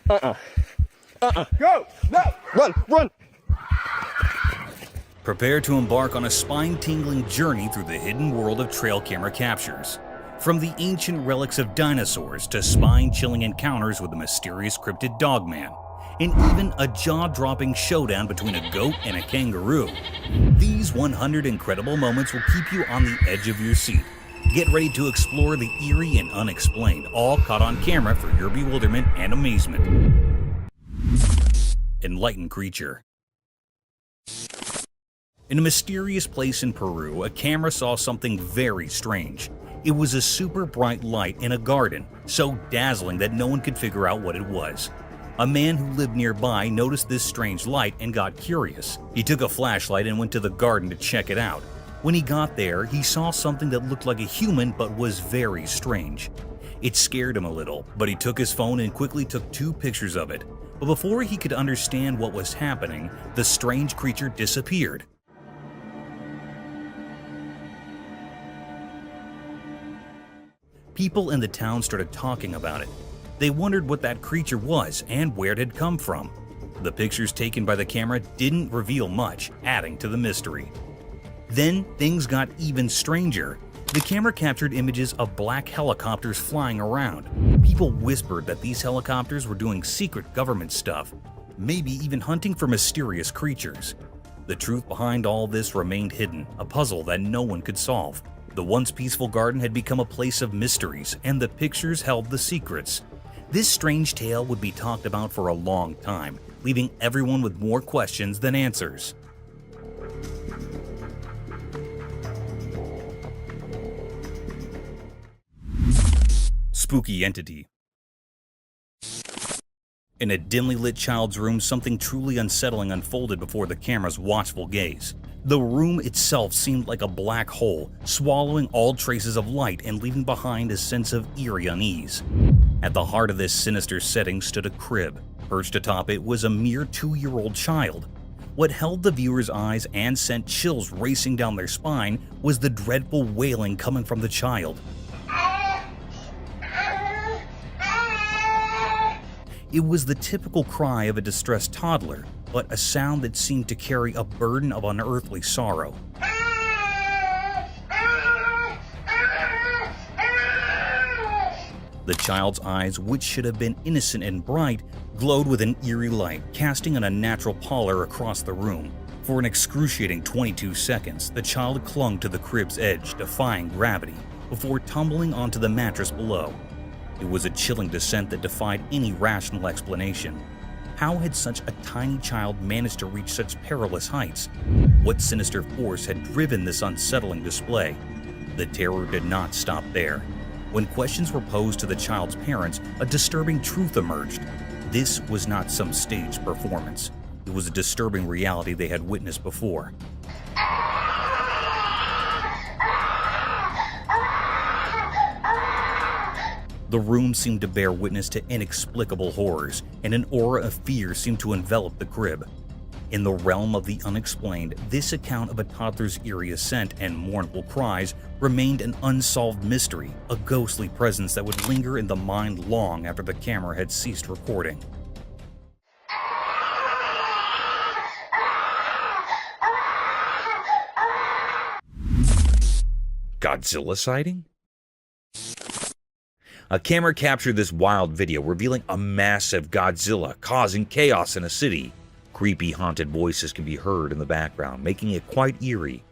Go! No! Run! Run! Prepare to embark on a spine-tingling journey through the hidden world of trail camera captures. From the ancient relics of dinosaurs to spine-chilling encounters with the mysterious cryptid Dogman, and even a jaw-dropping showdown between a goat and a kangaroo. These 100 incredible moments will keep you on the edge of your seat. Get ready to explore the eerie and unexplained, all caught on camera for your bewilderment and amazement. Enlightened Creature. In a mysterious place in Peru, a camera saw something very strange. It was a super bright light in a garden, so dazzling that no one could figure out what it was. A man who lived nearby noticed this strange light and got curious. He took a flashlight and went to the garden to check it out. When he got there, he saw something that looked like a human but was very strange. It scared him a little, but he took his phone and quickly took 2 pictures of it. But before he could understand what was happening, the strange creature disappeared. People in the town started talking about it. They wondered what that creature was and where it had come from. The pictures taken by the camera didn't reveal much, adding to the mystery. Then things got even stranger. The camera captured images of black helicopters flying around. People whispered that these helicopters were doing secret government stuff, maybe even hunting for mysterious creatures. The truth behind all this remained hidden, a puzzle that no one could solve. The once peaceful garden had become a place of mysteries, and the pictures held the secrets. This strange tale would be talked about for a long time, leaving everyone with more questions than answers. Spooky entity. In a dimly lit child's room, something truly unsettling unfolded before the camera's watchful gaze. The room itself seemed like a black hole, swallowing all traces of light and leaving behind a sense of eerie unease. At the heart of this sinister setting stood a crib. Perched atop it was a mere 2-year-old child. What held the viewer's eyes and sent chills racing down their spine was the dreadful wailing coming from the child. It was the typical cry of a distressed toddler, but a sound that seemed to carry a burden of unearthly sorrow. The child's eyes, which should have been innocent and bright, glowed with an eerie light, casting an unnatural pallor across the room. For an excruciating 22 seconds, the child clung to the crib's edge, defying gravity, before tumbling onto the mattress below. It was a chilling descent that defied any rational explanation. How had such a tiny child managed to reach such perilous heights? What sinister force had driven this unsettling display? The terror did not stop there. When questions were posed to the child's parents, a disturbing truth emerged. This was not some staged performance. It was a disturbing reality they had witnessed before. The room seemed to bear witness to inexplicable horrors, and an aura of fear seemed to envelop the crib. In the realm of the unexplained, this account of a toddler's eerie ascent and mournful cries remained an unsolved mystery, a ghostly presence that would linger in the mind long after the camera had ceased recording. Godzilla sighting? A camera captured this wild video revealing a massive Godzilla causing chaos in a city. Creepy, haunted voices can be heard in the background, making it quite eerie.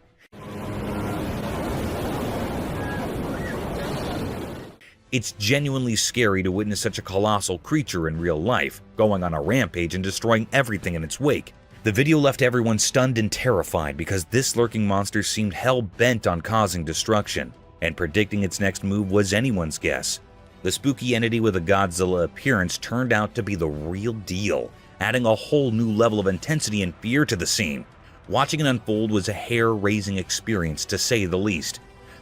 It's genuinely scary to witness such a colossal creature in real life, going on a rampage and destroying everything in its wake. The video left everyone stunned and terrified because this lurking monster seemed hell-bent on causing destruction, and predicting its next move was anyone's guess. The spooky entity with a Godzilla appearance turned out to be the real deal, adding a whole new level of intensity and fear to the scene. Watching it unfold was a hair-raising experience, to say the least.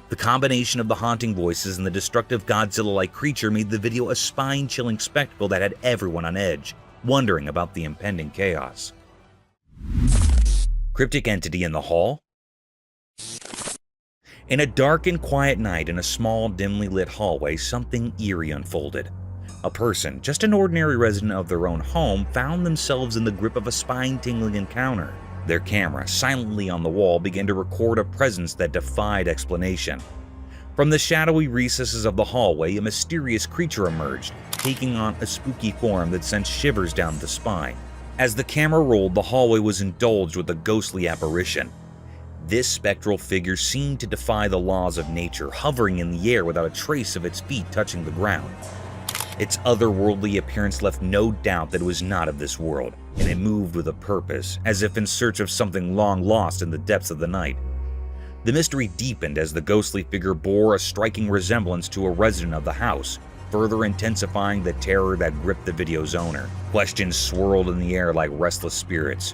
The combination of the haunting voices and the destructive Godzilla-like creature made the video a spine-chilling spectacle that had everyone on edge, wondering about the impending chaos. Cryptic entity in the hall? In a dark and quiet night in a small, dimly lit hallway, something eerie unfolded. A person, just an ordinary resident of their own home, found themselves in the grip of a spine-tingling encounter. Their camera, silently on the wall, began to record a presence that defied explanation. From the shadowy recesses of the hallway, a mysterious creature emerged, taking on a spooky form that sent shivers down the spine. As the camera rolled, the hallway was indulged with a ghostly apparition. This spectral figure seemed to defy the laws of nature, hovering in the air without a trace of its feet touching the ground. Its otherworldly appearance left no doubt that it was not of this world, and it moved with a purpose, as if in search of something long lost in the depths of the night. The mystery deepened as the ghostly figure bore a striking resemblance to a resident of the house, further intensifying the terror that gripped the video's owner. Questions swirled in the air like restless spirits.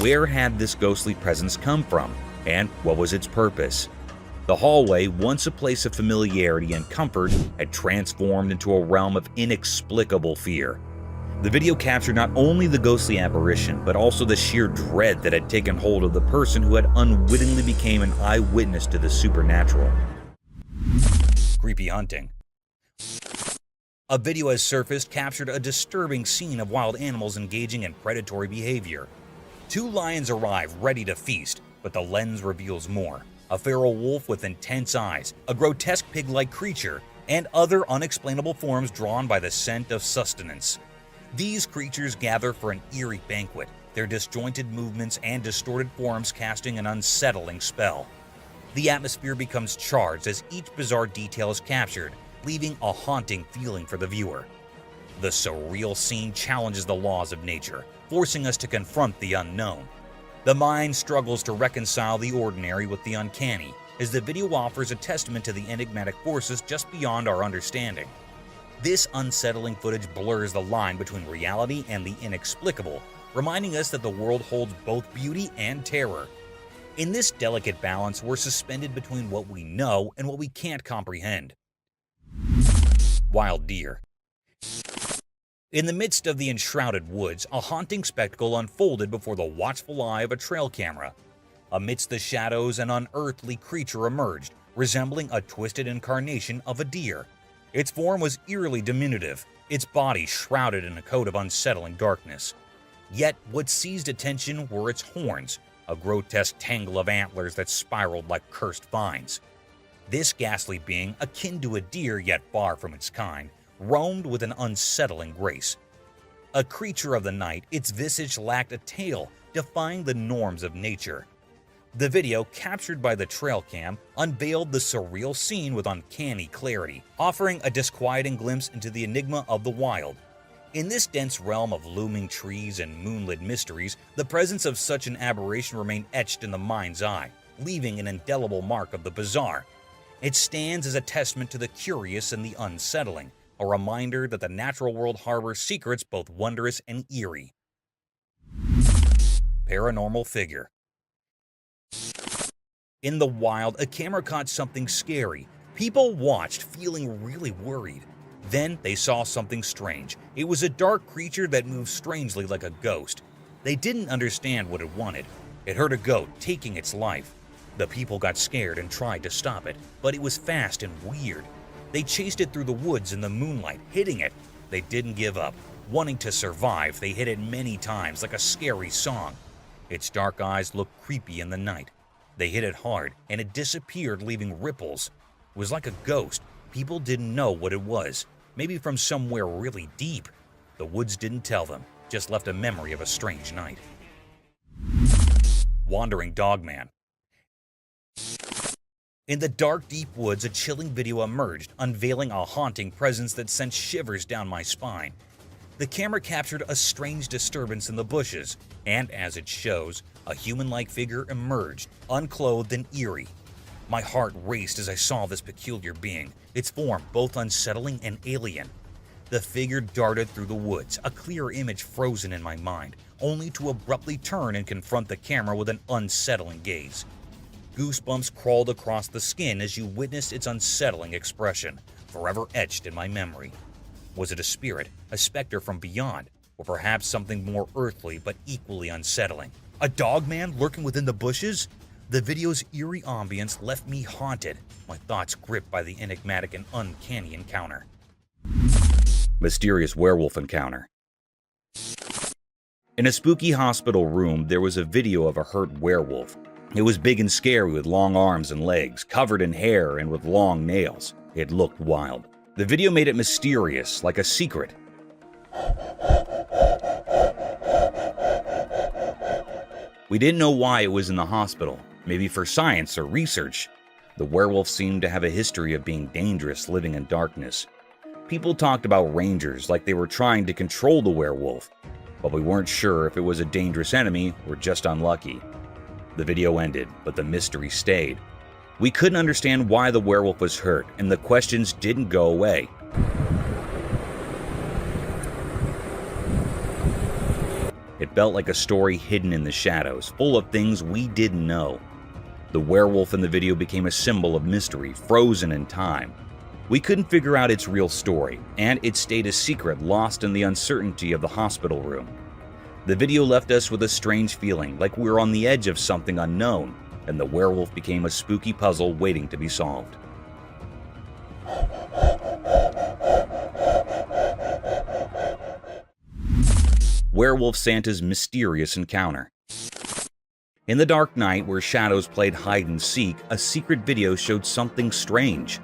Where had this ghostly presence come from, and what was its purpose? The hallway, once a place of familiarity and comfort, had transformed into a realm of inexplicable fear. The video captured not only the ghostly apparition, but also the sheer dread that had taken hold of the person who had unwittingly become an eyewitness to the supernatural. Creepy hunting. A video has surfaced captured a disturbing scene of wild animals engaging in predatory behavior. Two lions arrive ready to feast, but the lens reveals more. A feral wolf with intense eyes, a grotesque pig-like creature, and other unexplainable forms drawn by the scent of sustenance. These creatures gather for an eerie banquet, their disjointed movements and distorted forms casting an unsettling spell. The atmosphere becomes charged as each bizarre detail is captured, leaving a haunting feeling for the viewer. The surreal scene challenges the laws of nature, forcing us to confront the unknown. The mind struggles to reconcile the ordinary with the uncanny, as the video offers a testament to the enigmatic forces just beyond our understanding. This unsettling footage blurs the line between reality and the inexplicable, reminding us that the world holds both beauty and terror. In this delicate balance, we're suspended between what we know and what we can't comprehend. Wild deer. In the midst of the enshrouded woods, a haunting spectacle unfolded before the watchful eye of a trail camera. Amidst the shadows, an unearthly creature emerged, resembling a twisted incarnation of a deer. Its form was eerily diminutive, its body shrouded in a coat of unsettling darkness. Yet what seized attention were its horns, a grotesque tangle of antlers that spiraled like cursed vines. This ghastly being, akin to a deer yet far from its kind, roamed with an unsettling grace. A creature of the night, its visage lacked a tail, defying the norms of nature. The video, captured by the trail cam, unveiled the surreal scene with uncanny clarity, offering a disquieting glimpse into the enigma of the wild. In this dense realm of looming trees and moonlit mysteries, the presence of such an aberration remained etched in the mind's eye, leaving an indelible mark of the bizarre. It stands as a testament to the curious and the unsettling, a reminder that the natural world harbors secrets both wondrous and eerie. Paranormal figure. In the wild, a camera caught something scary. People watched, feeling really worried. Then they saw something strange. It was a dark creature that moved strangely like a ghost. They didn't understand what it wanted. It heard a goat taking its life. The people got scared and tried to stop it, but it was fast and weird. They chased it through the woods in the moonlight, hitting it. They didn't give up. Wanting to survive, they hit it many times like a scary song. Its dark eyes looked creepy in the night. They hit it hard, and it disappeared, leaving ripples. It was like a ghost. People didn't know what it was. Maybe from somewhere really deep. The woods didn't tell them, just left a memory of a strange night. Wandering Dogman. In the dark, deep woods, a chilling video emerged, unveiling a haunting presence that sent shivers down my spine. The camera captured a strange disturbance in the bushes, and as it shows, a human-like figure emerged, unclothed and eerie. My heart raced as I saw this peculiar being, its form both unsettling and alien. The figure darted through the woods, a clear image frozen in my mind, only to abruptly turn and confront the camera with an unsettling gaze. Goosebumps crawled across the skin as you witnessed its unsettling expression, forever etched in my memory. Was it a spirit, a specter from beyond, or perhaps something more earthly but equally unsettling? A dogman lurking within the bushes? The video's eerie ambience left me haunted, my thoughts gripped by the enigmatic and uncanny encounter. Mysterious werewolf encounter. In a spooky hospital room, there was a video of a hurt werewolf. It was big and scary with long arms and legs, covered in hair and with long nails. It looked wild. The video made it mysterious, like a secret. We didn't know why it was in the hospital, maybe for science or research. The werewolf seemed to have a history of being dangerous living in darkness. People talked about rangers like they were trying to control the werewolf, but we weren't sure if it was a dangerous enemy or just unlucky. The video ended, but the mystery stayed. We couldn't understand why the werewolf was hurt, and the questions didn't go away. It felt like a story hidden in the shadows, full of things we didn't know. The werewolf in the video became a symbol of mystery, frozen in time. We couldn't figure out its real story, and it stayed a secret lost in the uncertainty of the hospital room. The video left us with a strange feeling, like we were on the edge of something unknown, and the werewolf became a spooky puzzle waiting to be solved. Werewolf Santa's mysterious encounter. In the dark night where shadows played hide and seek, a secret video showed something strange.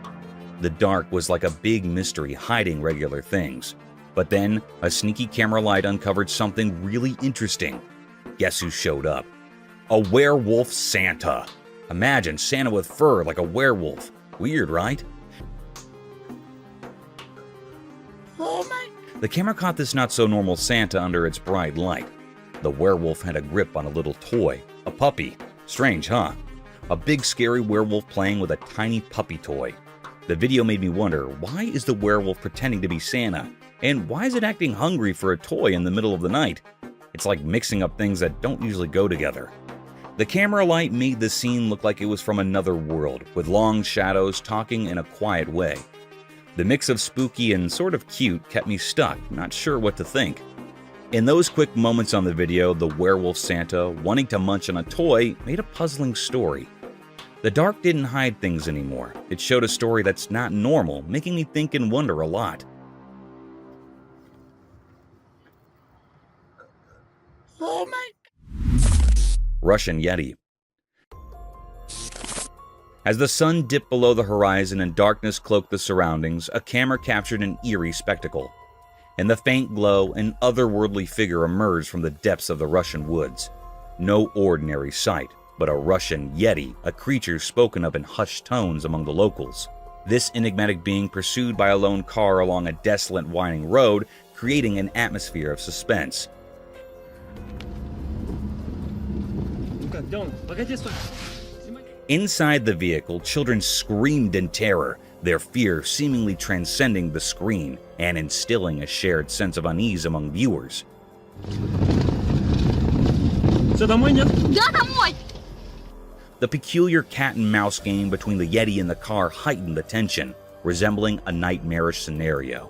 The dark was like a big mystery hiding regular things. But then, a sneaky camera light uncovered something really interesting. Guess who showed up? A Werewolf Santa. Imagine Santa with fur like a werewolf. Weird, right? Oh my... The camera caught this not-so-normal Santa under its bright light. The werewolf had a grip on a little toy, a puppy. Strange, huh? A big scary werewolf playing with a tiny puppy toy. The video made me wonder, why is the werewolf pretending to be Santa? And why is it acting hungry for a toy in the middle of the night? It's like mixing up things that don't usually go together. The camera light made the scene look like it was from another world, with long shadows talking in a quiet way. The mix of spooky and sort of cute kept me stuck, not sure what to think. In those quick moments on the video, the Werewolf Santa, wanting to munch on a toy, made a puzzling story. The dark didn't hide things anymore. It showed a story that's not normal, making me think and wonder a lot. Oh my... Russian Yeti. As the sun dipped below the horizon and darkness cloaked the surroundings, a camera captured an eerie spectacle. In the faint glow, an otherworldly figure emerged from the depths of the Russian woods. No ordinary sight, but a Russian Yeti, a creature spoken of in hushed tones among the locals. This enigmatic being pursued by a lone car along a desolate winding road, creating an atmosphere of suspense. Inside the vehicle, children screamed in terror, their fear seemingly transcending the screen and instilling a shared sense of unease among viewers. The peculiar cat and mouse game between the Yeti and the car heightened the tension, resembling a nightmarish scenario.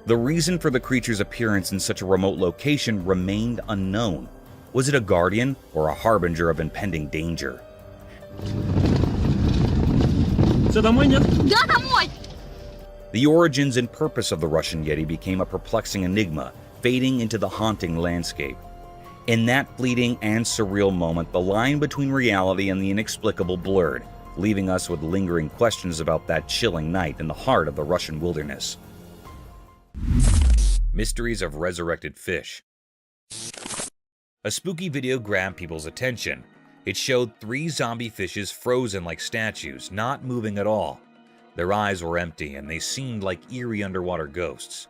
The reason for the creature's appearance in such a remote location remained unknown. Was it a guardian or a harbinger of impending danger? The origins and purpose of the Russian Yeti became a perplexing enigma, fading into the haunting landscape. In that fleeting and surreal moment, the line between reality and the inexplicable blurred, leaving us with lingering questions about that chilling night in the heart of the Russian wilderness. Mysteries of resurrected fish. A spooky video grabbed people's attention. It showed 3 zombie fishes frozen like statues, not moving at all. Their eyes were empty and they seemed like eerie underwater ghosts.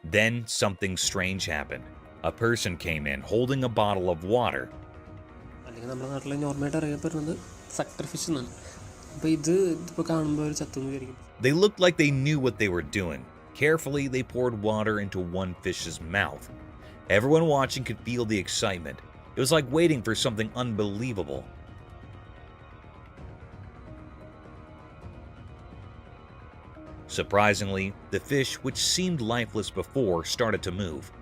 Then something strange happened. A person came in holding a bottle of water. They looked like they knew what they were doing. Carefully, they poured water into one fish's mouth. Everyone watching could feel the excitement. It was like waiting for something unbelievable. Surprisingly, the fish, which seemed lifeless before, started to move.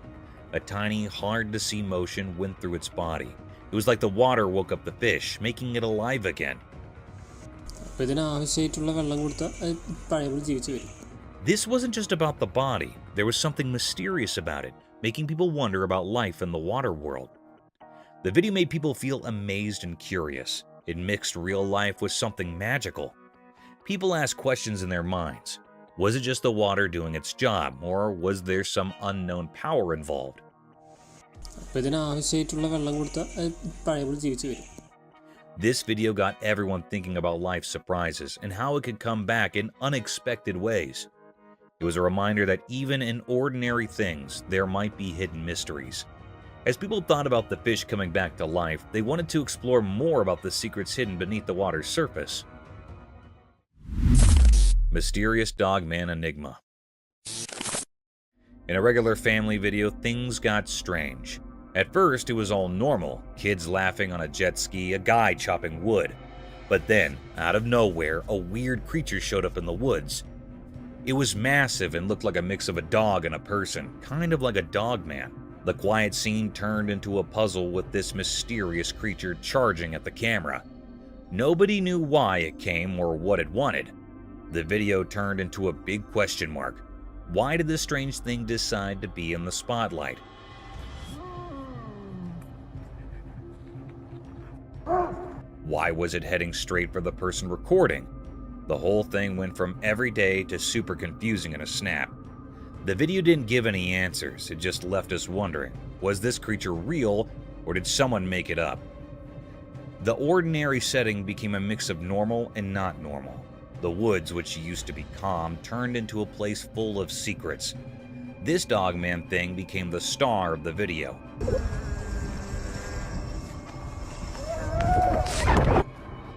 A tiny, hard-to-see motion went through its body. It was like the water woke up the fish, making it alive again. This wasn't This wasn't just about the body. there was something mysterious about it, making people wonder about life in the water world. The video made people feel amazed and curious. It mixed real life with something magical. People asked questions in their minds. Was it just the water doing its job, or was there some unknown power involved? This video got everyone thinking about life's surprises and how it could come back in unexpected ways. It was a reminder that even in ordinary things, there might be hidden mysteries. As people thought about the fish coming back to life, they wanted to explore more about the secrets hidden beneath the water's surface. Mysterious Dogman Enigma. In a regular family video, things got strange. At first, it was all normal, kids laughing on a jet ski, a guy chopping wood. But then, out of nowhere, a weird creature showed up in the woods. It was massive and looked like a mix of a dog and a person, kind of like a Dogman. The quiet scene turned into a puzzle with this mysterious creature charging at the camera. Nobody knew why it came or what it wanted. The video turned into a big question mark. Why did this strange thing decide to be in the spotlight? Why was it heading straight for the person recording? The whole thing went from everyday to super confusing in a snap. The video didn't give any answers, it just left us wondering, was this creature real or did someone make it up? The ordinary setting became a mix of normal and not normal. The woods, which used to be calm, turned into a place full of secrets. This Dogman thing became the star of the video.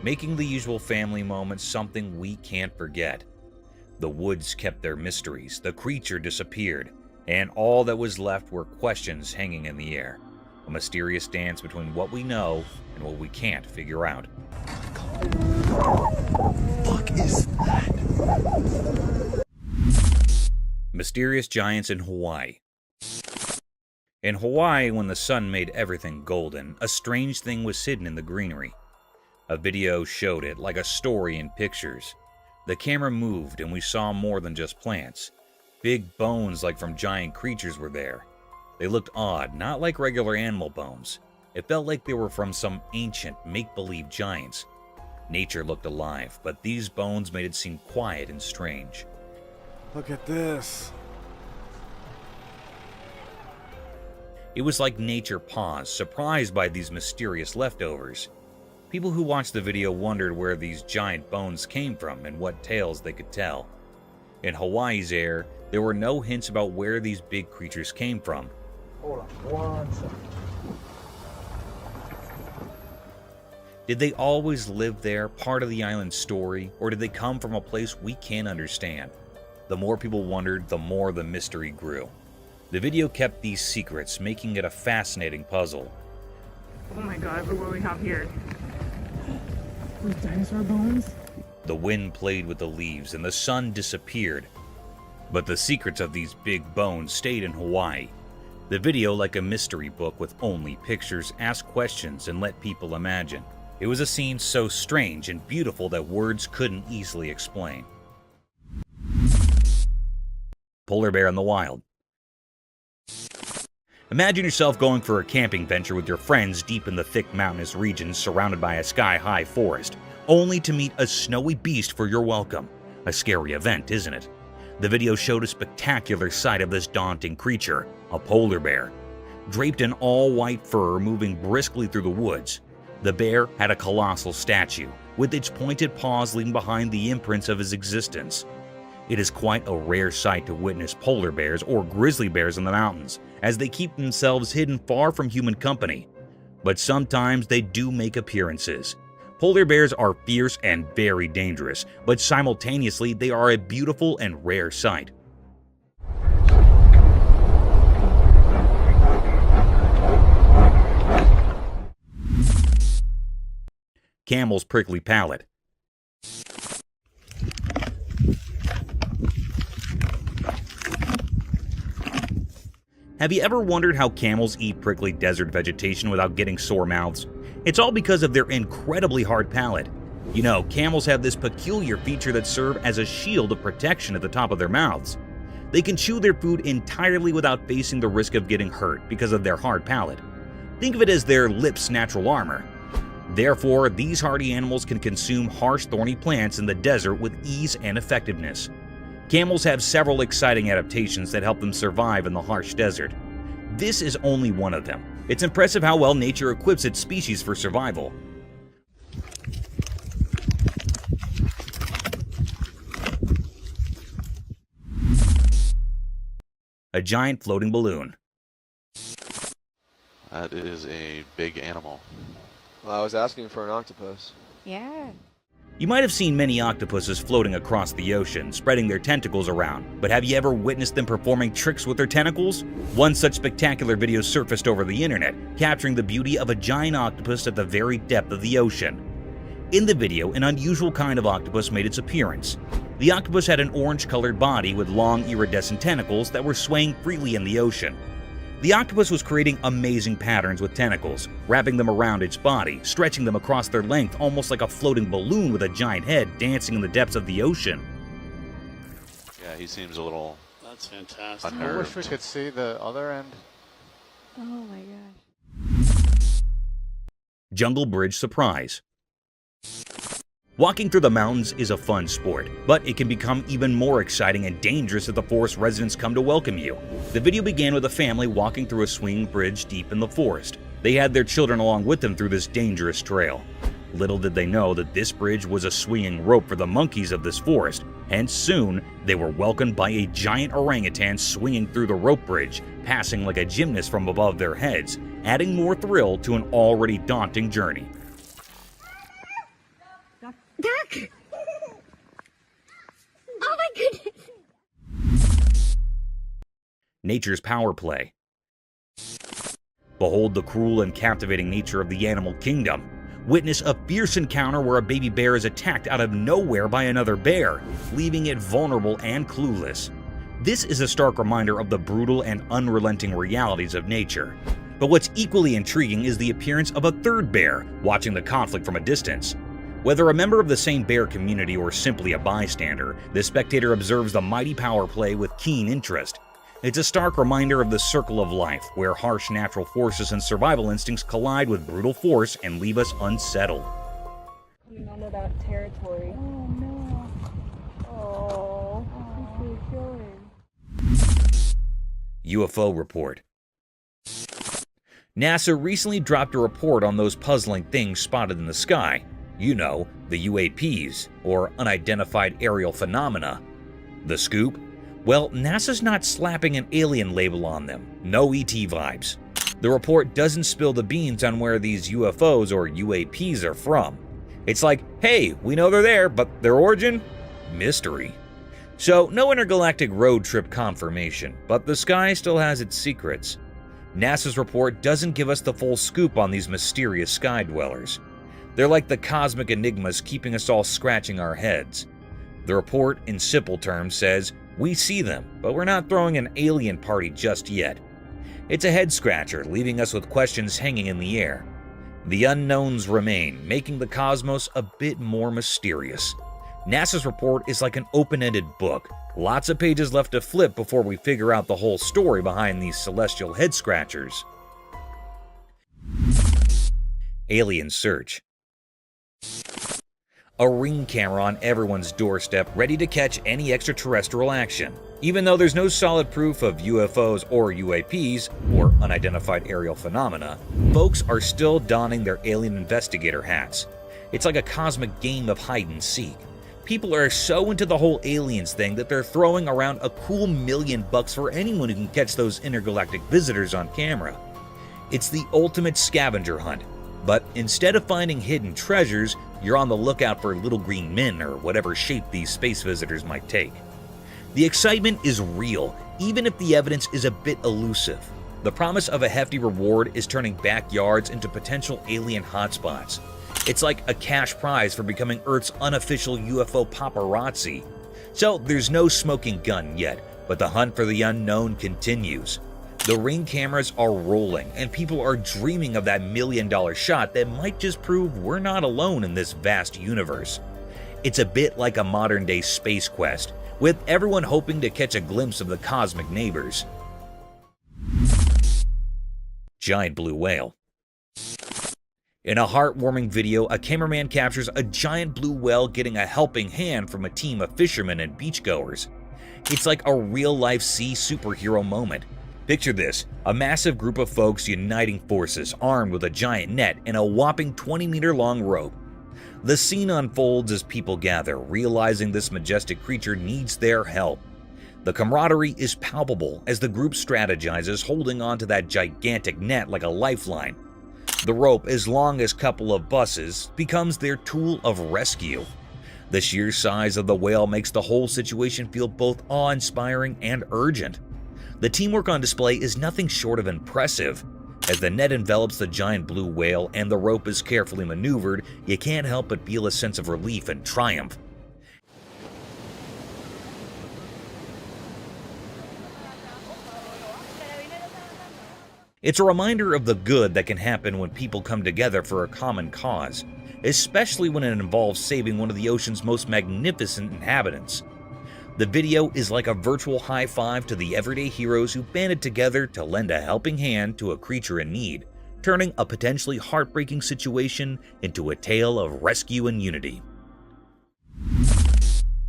Making the usual family moments something we can't forget. The woods kept their mysteries, the creature disappeared, and all that was left were questions hanging in the air. A mysterious dance between what we know and what we can't figure out. Fuck is that? Mysterious giants in Hawaii. In Hawaii, when the sun made everything golden, a strange thing was hidden in the greenery. A video showed it, like a story in pictures. The camera moved and we saw more than just plants. Big bones like from giant creatures were there. They looked odd, not like regular animal bones. It felt like they were from some ancient, make-believe giants. Nature looked alive, but these bones made it seem quiet and strange. Look at this. It was like nature paused, surprised by these mysterious leftovers. People who watched the video wondered where these giant bones came from and what tales they could tell. In Hawaii's air, there were no hints about where these big creatures came from. Hold on one second. Did they always live there, part of the island's story, or did they come from a place we can't understand? The more people wondered, the more the mystery grew. The video kept these secrets, making it a fascinating puzzle. Oh my god, look what we have here. With dinosaur bones? The wind played with the leaves and the sun disappeared. But the secrets of these big bones stayed in Hawaii. The video, like a mystery book with only pictures, asked questions and let people imagine. It was a scene so strange and beautiful that words couldn't easily explain. Polar bear in the wild. Imagine yourself going for a camping venture with your friends deep in the thick mountainous regions surrounded by a sky-high forest, only to meet a snowy beast for your welcome. A scary event, isn't it? The video showed a spectacular sight of this daunting creature, a polar bear. Draped in all-white fur moving briskly through the woods, the bear had a colossal statue, with its pointed paws leaving behind the imprints of his existence. It is quite a rare sight to witness polar bears or grizzly bears in the mountains, as they keep themselves hidden far from human company. But sometimes they do make appearances. Polar bears are fierce and very dangerous, but simultaneously they are a beautiful and rare sight. Camel's prickly pallet. Have you ever wondered how camels eat prickly desert vegetation without getting sore mouths? It's all because of their incredibly hard palate. You know, camels have this peculiar feature that serves as a shield of protection at the top of their mouths. They can chew their food entirely without facing the risk of getting hurt because of their hard palate. Think of it as their lips' natural armor. Therefore, these hardy animals can consume harsh, thorny plants in the desert with ease and effectiveness. Camels have several exciting adaptations that help them survive in the harsh desert. This is only one of them. It's impressive how well nature equips its species for survival. A giant floating balloon. That is a big animal. Well, I was asking for an octopus. Yeah. You might have seen many octopuses floating across the ocean, spreading their tentacles around, but have you ever witnessed them performing tricks with their tentacles? One such spectacular video surfaced over the internet, capturing the beauty of a giant octopus at the very depth of the ocean. In the video, an unusual kind of octopus made its appearance. The octopus had an orange-colored body with long iridescent tentacles that were swaying freely in the ocean. The octopus was creating amazing patterns with tentacles, wrapping them around its body, stretching them across their length almost like a floating balloon with a giant head dancing in the depths of the ocean. Yeah, he seems a little That's fantastic. unnerved. I wish we could see the other end. Oh my gosh. Jungle Bridge Surprise. Walking through the mountains is a fun sport, but it can become even more exciting and dangerous if the forest residents come to welcome you. The video began with a family walking through a swinging bridge deep in the forest. They had their children along with them through this dangerous trail. Little did they know that this bridge was a swinging rope for the monkeys of this forest, and soon they were welcomed by a giant orangutan swinging through the rope bridge, passing like a gymnast from above their heads, adding more thrill to an already daunting journey. Duck! Oh my goodness! Nature's power play. Behold the cruel and captivating nature of the animal kingdom. Witness a fierce encounter where a baby bear is attacked out of nowhere by another bear, leaving it vulnerable and clueless. This is a stark reminder of the brutal and unrelenting realities of nature. But what's equally intriguing is the appearance of a third bear, watching the conflict from a distance. Whether a member of the same bear community or simply a bystander, the spectator observes the mighty power play with keen interest. It's a stark reminder of the circle of life, where harsh natural forces and survival instincts collide with brutal force and leave us unsettled. Coming onto that territory. Oh no. Oh, he's really showing. UFO report. NASA recently dropped a report on those puzzling things spotted in the sky. You know, the UAPs, or unidentified aerial phenomena. The scoop? Well, NASA's not slapping an alien label on them. No ET vibes. The report doesn't spill the beans on where these UFOs or UAPs are from. It's like, hey, we know they're there, but their origin? Mystery. So, no intergalactic road trip confirmation, but the sky still has its secrets. NASA's report doesn't give us the full scoop on these mysterious sky dwellers. They're like the cosmic enigmas keeping us all scratching our heads. The report, in simple terms, says, we see them, but we're not throwing an alien party just yet. It's a head-scratcher, leaving us with questions hanging in the air. The unknowns remain, making the cosmos a bit more mysterious. NASA's report is like an open-ended book. Lots of pages left to flip before we figure out the whole story behind these celestial head-scratchers. Alien search. A ring camera on everyone's doorstep, ready to catch any extraterrestrial action. Even though there's no solid proof of UFOs or UAPs, or unidentified aerial phenomena, folks are still donning their alien investigator hats. It's like a cosmic game of hide and seek. People are so into the whole aliens thing that they're throwing around a cool $1 million for anyone who can catch those intergalactic visitors on camera. It's the ultimate scavenger hunt. But instead of finding hidden treasures, you're on the lookout for little green men or whatever shape these space visitors might take. The excitement is real, even if the evidence is a bit elusive. The promise of a hefty reward is turning backyards into potential alien hotspots. It's like a cash prize for becoming Earth's unofficial UFO paparazzi. So there's no smoking gun yet, but the hunt for the unknown continues. The ring cameras are rolling, and people are dreaming of that $1 million shot that might just prove we're not alone in this vast universe. It's a bit like a modern-day space quest, with everyone hoping to catch a glimpse of the cosmic neighbors. Giant blue whale. In a heartwarming video, a cameraman captures a giant blue whale getting a helping hand from a team of fishermen and beachgoers. It's like a real-life sea superhero moment. Picture this, a massive group of folks uniting forces, armed with a giant net and a whopping 20-meter-long rope. The scene unfolds as people gather, realizing this majestic creature needs their help. The camaraderie is palpable as the group strategizes, holding onto that gigantic net like a lifeline. The rope, as long as a couple of buses, becomes their tool of rescue. The sheer size of the whale makes the whole situation feel both awe-inspiring and urgent. The teamwork on display is nothing short of impressive. As the net envelops the giant blue whale and the rope is carefully maneuvered, you can't help but feel a sense of relief and triumph. It's a reminder of the good that can happen when people come together for a common cause, especially when it involves saving one of the ocean's most magnificent inhabitants. The video is like a virtual high five to the everyday heroes who banded together to lend a helping hand to a creature in need, turning a potentially heartbreaking situation into a tale of rescue and unity.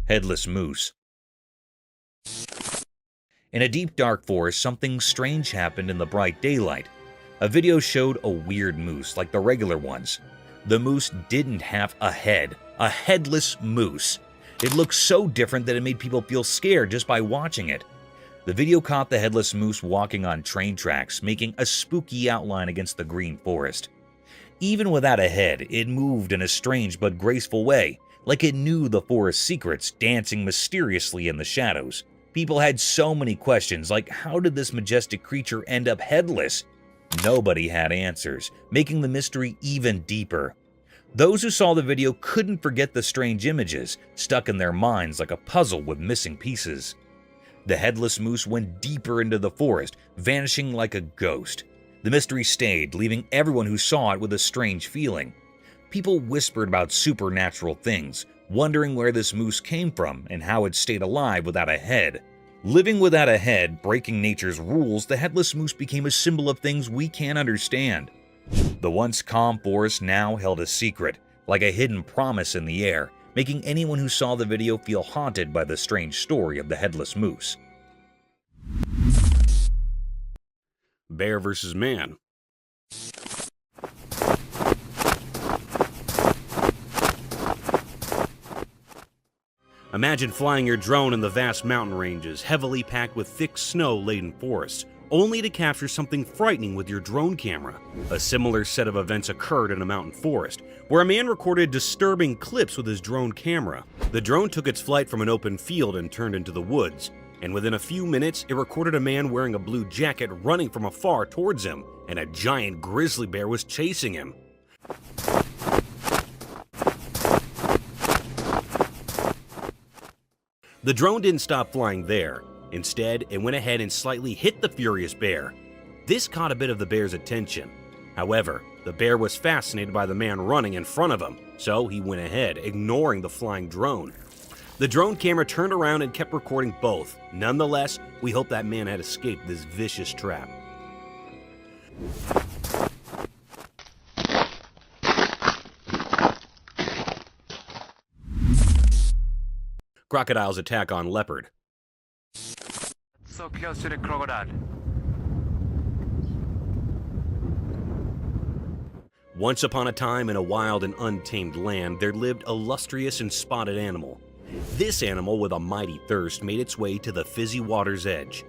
Headless moose. In a deep dark forest, something strange happened in the bright daylight. A video showed a weird moose like the regular ones. The moose didn't have a head, a headless moose. It looked so different that it made people feel scared just by watching it. The video caught the headless moose walking on train tracks, making a spooky outline against the green forest. Even without a head, it moved in a strange but graceful way, like it knew the forest's secrets, dancing mysteriously in the shadows. People had so many questions, like how did this majestic creature end up headless? Nobody had answers, making the mystery even deeper. Those who saw the video couldn't forget the strange images, stuck in their minds like a puzzle with missing pieces. The headless moose went deeper into the forest, vanishing like a ghost. The mystery stayed, leaving everyone who saw it with a strange feeling. People whispered about supernatural things, wondering where this moose came from and how it stayed alive without a head. Living without a head, breaking nature's rules, the headless moose became a symbol of things we can't understand. The once calm forest now held a secret, like a hidden promise in the air, making anyone who saw the video feel haunted by the strange story of the headless moose. Bear versus man. Imagine flying your drone in the vast mountain ranges, heavily packed with thick snow-laden forests, only to capture something frightening with your drone camera. A similar set of events occurred in a mountain forest, where a man recorded disturbing clips with his drone camera. The drone took its flight from an open field and turned into the woods, and within a few minutes, it recorded a man wearing a blue jacket running from afar towards him, and a giant grizzly bear was chasing him. The drone didn't stop flying there. Instead, it went ahead and slightly hit the furious bear. This caught a bit of the bear's attention. However, the bear was fascinated by the man running in front of him, so he went ahead, ignoring the flying drone. The drone camera turned around and kept recording both. Nonetheless, we hope that man had escaped this vicious trap. Crocodiles attack on leopard. So close to the crocodile. Once upon a time in a wild and untamed land, there lived a lustrous and spotted animal. This animal, with a mighty thirst, made its way to the fizzy water's edge.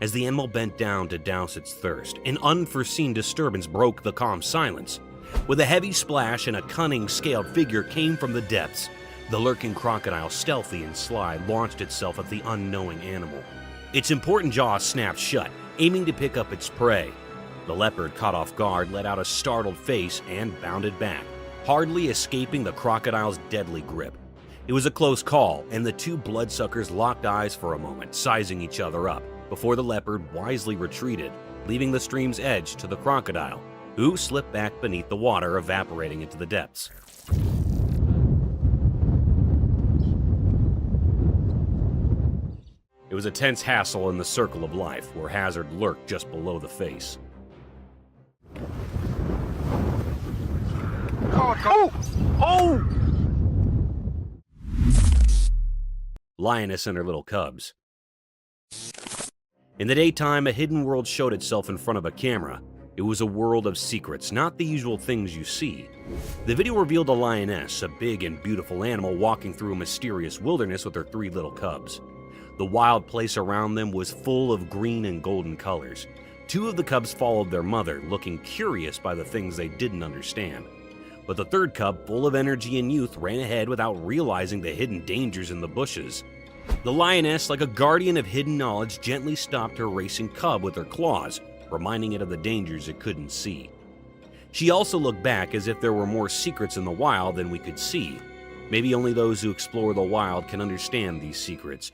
As the animal bent down to douse its thirst, an unforeseen disturbance broke the calm silence. With a heavy splash and a cunning scaled figure came from the depths. The lurking crocodile, stealthy and sly, launched itself at the unknowing animal. Its important jaws snapped shut, aiming to pick up its prey. The leopard, caught off guard, let out a startled face and bounded back, hardly escaping the crocodile's deadly grip. It was a close call, and the two bloodsuckers locked eyes for a moment, sizing each other up, before the leopard wisely retreated, leaving the stream's edge to the crocodile, who slipped back beneath the water, evaporating into the depths. It was a tense hassle in the circle of life, where hazard lurked just below the face. Oh! Lioness and her little cubs. In the daytime, a hidden world showed itself in front of a camera. It was a world of secrets, not the usual things you see. The video revealed a lioness, a big and beautiful animal walking through a mysterious wilderness with her 3 little cubs. The wild place around them was full of green and golden colors. 2 of the cubs followed their mother, looking curious by the things they didn't understand. But the 3rd cub, full of energy and youth, ran ahead without realizing the hidden dangers in the bushes. The lioness, like a guardian of hidden knowledge, gently stopped her racing cub with her claws, reminding it of the dangers it couldn't see. She also looked back as if there were more secrets in the wild than we could see. Maybe only those who explore the wild can understand these secrets.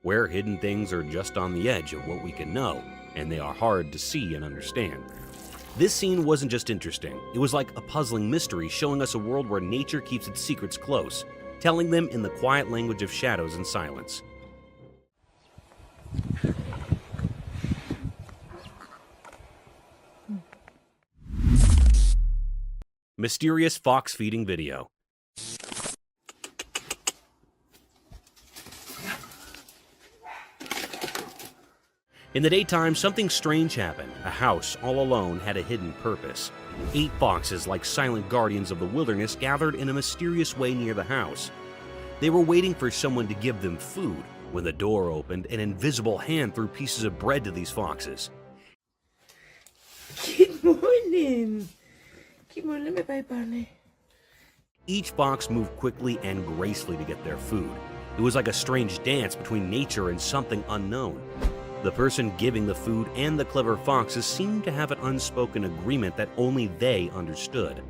Where hidden things are just on the edge of what we can know, and they are hard to see and understand. This scene wasn't just interesting, it was like a puzzling mystery showing us a world where nature keeps its secrets close, telling them in the quiet language of shadows and silence. Mysterious fox feeding video. In the daytime, something strange happened. A house, all alone, had a hidden purpose. 8 foxes, like silent guardians of the wilderness, gathered in a mysterious way near the house. They were waiting for someone to give them food. When the door opened, an invisible hand threw pieces of bread to these foxes. Good morning. Good morning, my baby. Each fox moved quickly and gracefully to get their food. It was like a strange dance between nature and something unknown. The person giving the food and the clever foxes seemed to have an unspoken agreement that only they understood.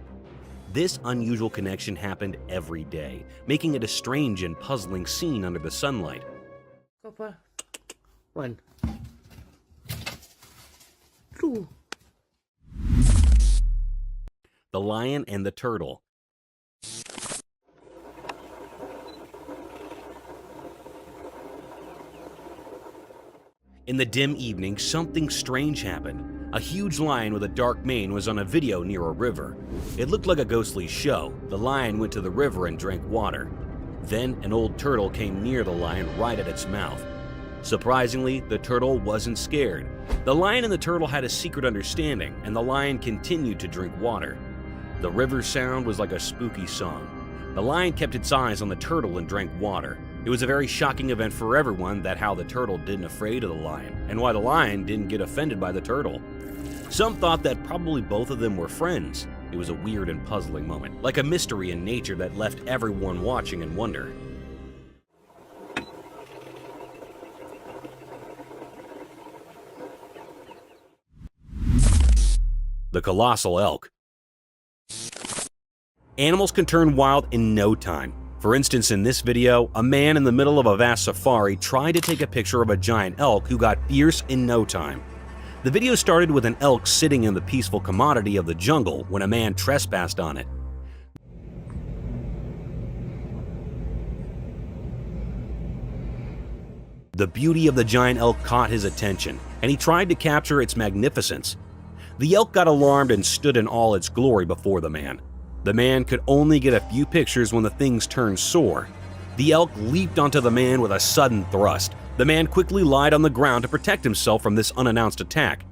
This unusual connection happened every day, making it a strange and puzzling scene under the sunlight. Papa. 1. 2. The lion and the turtle. In the dim evening, something strange happened. A huge lion with a dark mane was on a video near a river. It looked like a ghostly show. The lion went to the river and drank water. Then an old turtle came near the lion right at its mouth. Surprisingly, the turtle wasn't scared. The lion and the turtle had a secret understanding, and the lion continued to drink water. The river sound was like a spooky song. The lion kept its eyes on the turtle and drank water. It was a very shocking event for everyone that how the turtle didn't afraid of the lion, and why the lion didn't get offended by the turtle. Some thought that probably both of them were friends. It was a weird and puzzling moment, like a mystery in nature that left everyone watching in wonder. The colossal elk. Animals can turn wild in no time. For instance, in this video, a man in the middle of a vast safari tried to take a picture of a giant elk who got fierce in no time. The video started with an elk sitting in the peaceful commodity of the jungle when a man trespassed on it. The beauty of the giant elk caught his attention, and he tried to capture its magnificence. The elk got alarmed and stood in all its glory before the man. The man could only get a few pictures when the things turned sore. The elk leaped onto the man with a sudden thrust. The man quickly lied on the ground to protect himself from this unannounced attack.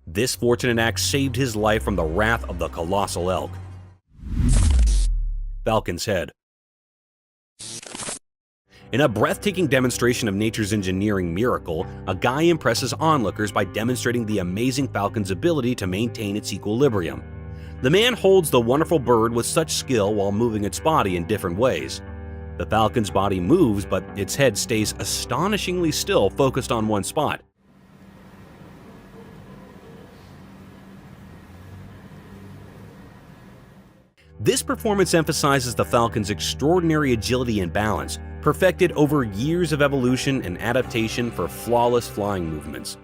This fortunate act saved his life from the wrath of the colossal elk. Falcon's head. In a breathtaking demonstration of nature's engineering miracle, a guy impresses onlookers by demonstrating the amazing falcon's ability to maintain its equilibrium. The man holds the wonderful bird with such skill while moving its body in different ways. The falcon's body moves, but its head stays astonishingly still, focused on one spot. This performance emphasizes the falcon's extraordinary agility and balance, perfected over years of evolution and adaptation for flawless flying movements.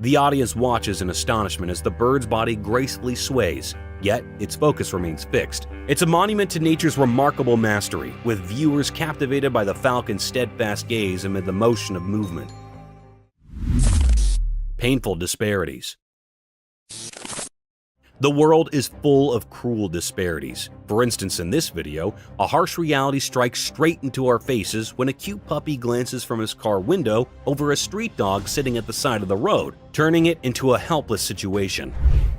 The audience watches in astonishment as the bird's body gracefully sways, yet its focus remains fixed. It's a monument to nature's remarkable mastery, with viewers captivated by the falcon's steadfast gaze amid the motion of movement. Painful disparities. The world is full of cruel disparities. For instance, in this video, a harsh reality strikes straight into our faces when a cute puppy glances from his car window over a street dog sitting at the side of the road, turning it into a helpless situation.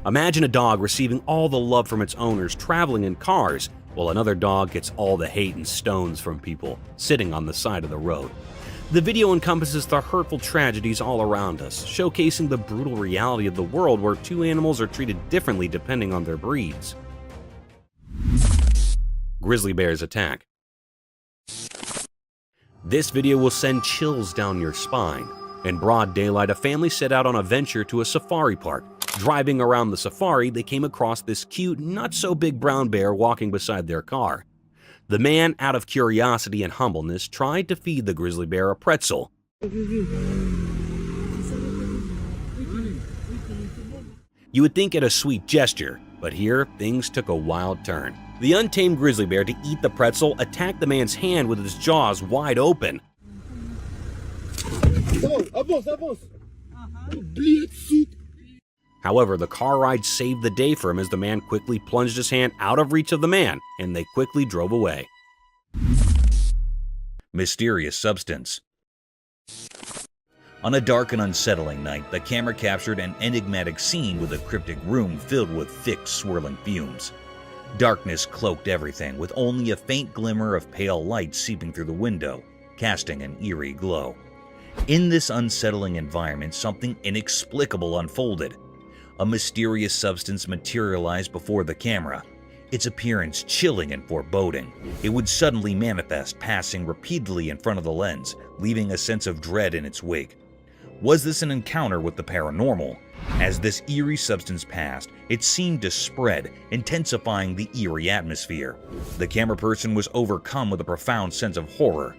Imagine a dog receiving all the love from its owners traveling in cars, while another dog gets all the hate and stones from people sitting on the side of the road. The video encompasses the hurtful tragedies all around us, showcasing the brutal reality of the world where two animals are treated differently depending on their breeds. Grizzly bears attack. This video will send chills down your spine. In broad daylight, a family set out on a venture to a safari park. Driving around the safari, they came across this cute, not-so-big brown bear walking beside their car. The man, out of curiosity and humbleness, tried to feed the grizzly bear a pretzel. You would think it a sweet gesture, but here things took a wild turn. The untamed grizzly bear, to eat the pretzel, attacked the man's hand with its jaws wide open. However, the car ride saved the day for him as the man quickly plunged his hand out of reach of the man, and they quickly drove away. Mysterious substance. On a dark and unsettling night, the camera captured an enigmatic scene with a cryptic room filled with thick, swirling fumes. Darkness cloaked everything, with only a faint glimmer of pale light seeping through the window, casting an eerie glow. In this unsettling environment, something inexplicable unfolded. A mysterious substance materialized before the camera, its appearance chilling and foreboding. It would suddenly manifest, passing repeatedly in front of the lens, leaving a sense of dread in its wake. Was this an encounter with the paranormal? As this eerie substance passed, it seemed to spread, intensifying the eerie atmosphere. The camera person was overcome with a profound sense of horror.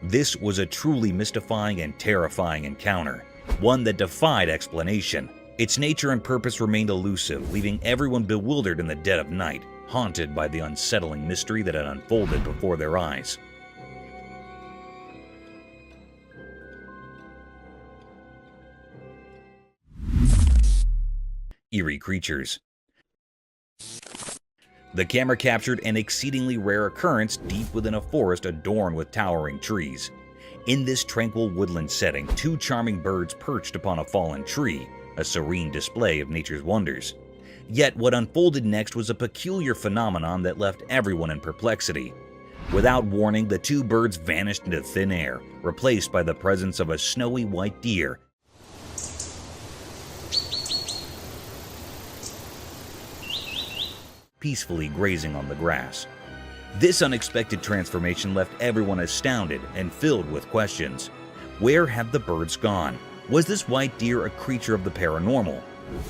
This was a truly mystifying and terrifying encounter, one that defied explanation. Its nature and purpose remained elusive, leaving everyone bewildered in the dead of night, haunted by the unsettling mystery that had unfolded before their eyes. Eerie creatures. The camera captured an exceedingly rare occurrence deep within a forest adorned with towering trees. In this tranquil woodland setting, two charming birds perched upon a fallen tree, a serene display of nature's wonders. Yet what unfolded next was a peculiar phenomenon that left everyone in perplexity. Without warning, the two birds vanished into thin air, replaced by the presence of a snowy white deer, peacefully grazing on the grass. This unexpected transformation left everyone astounded and filled with questions. Where had the birds gone? Was this white deer a creature of the paranormal?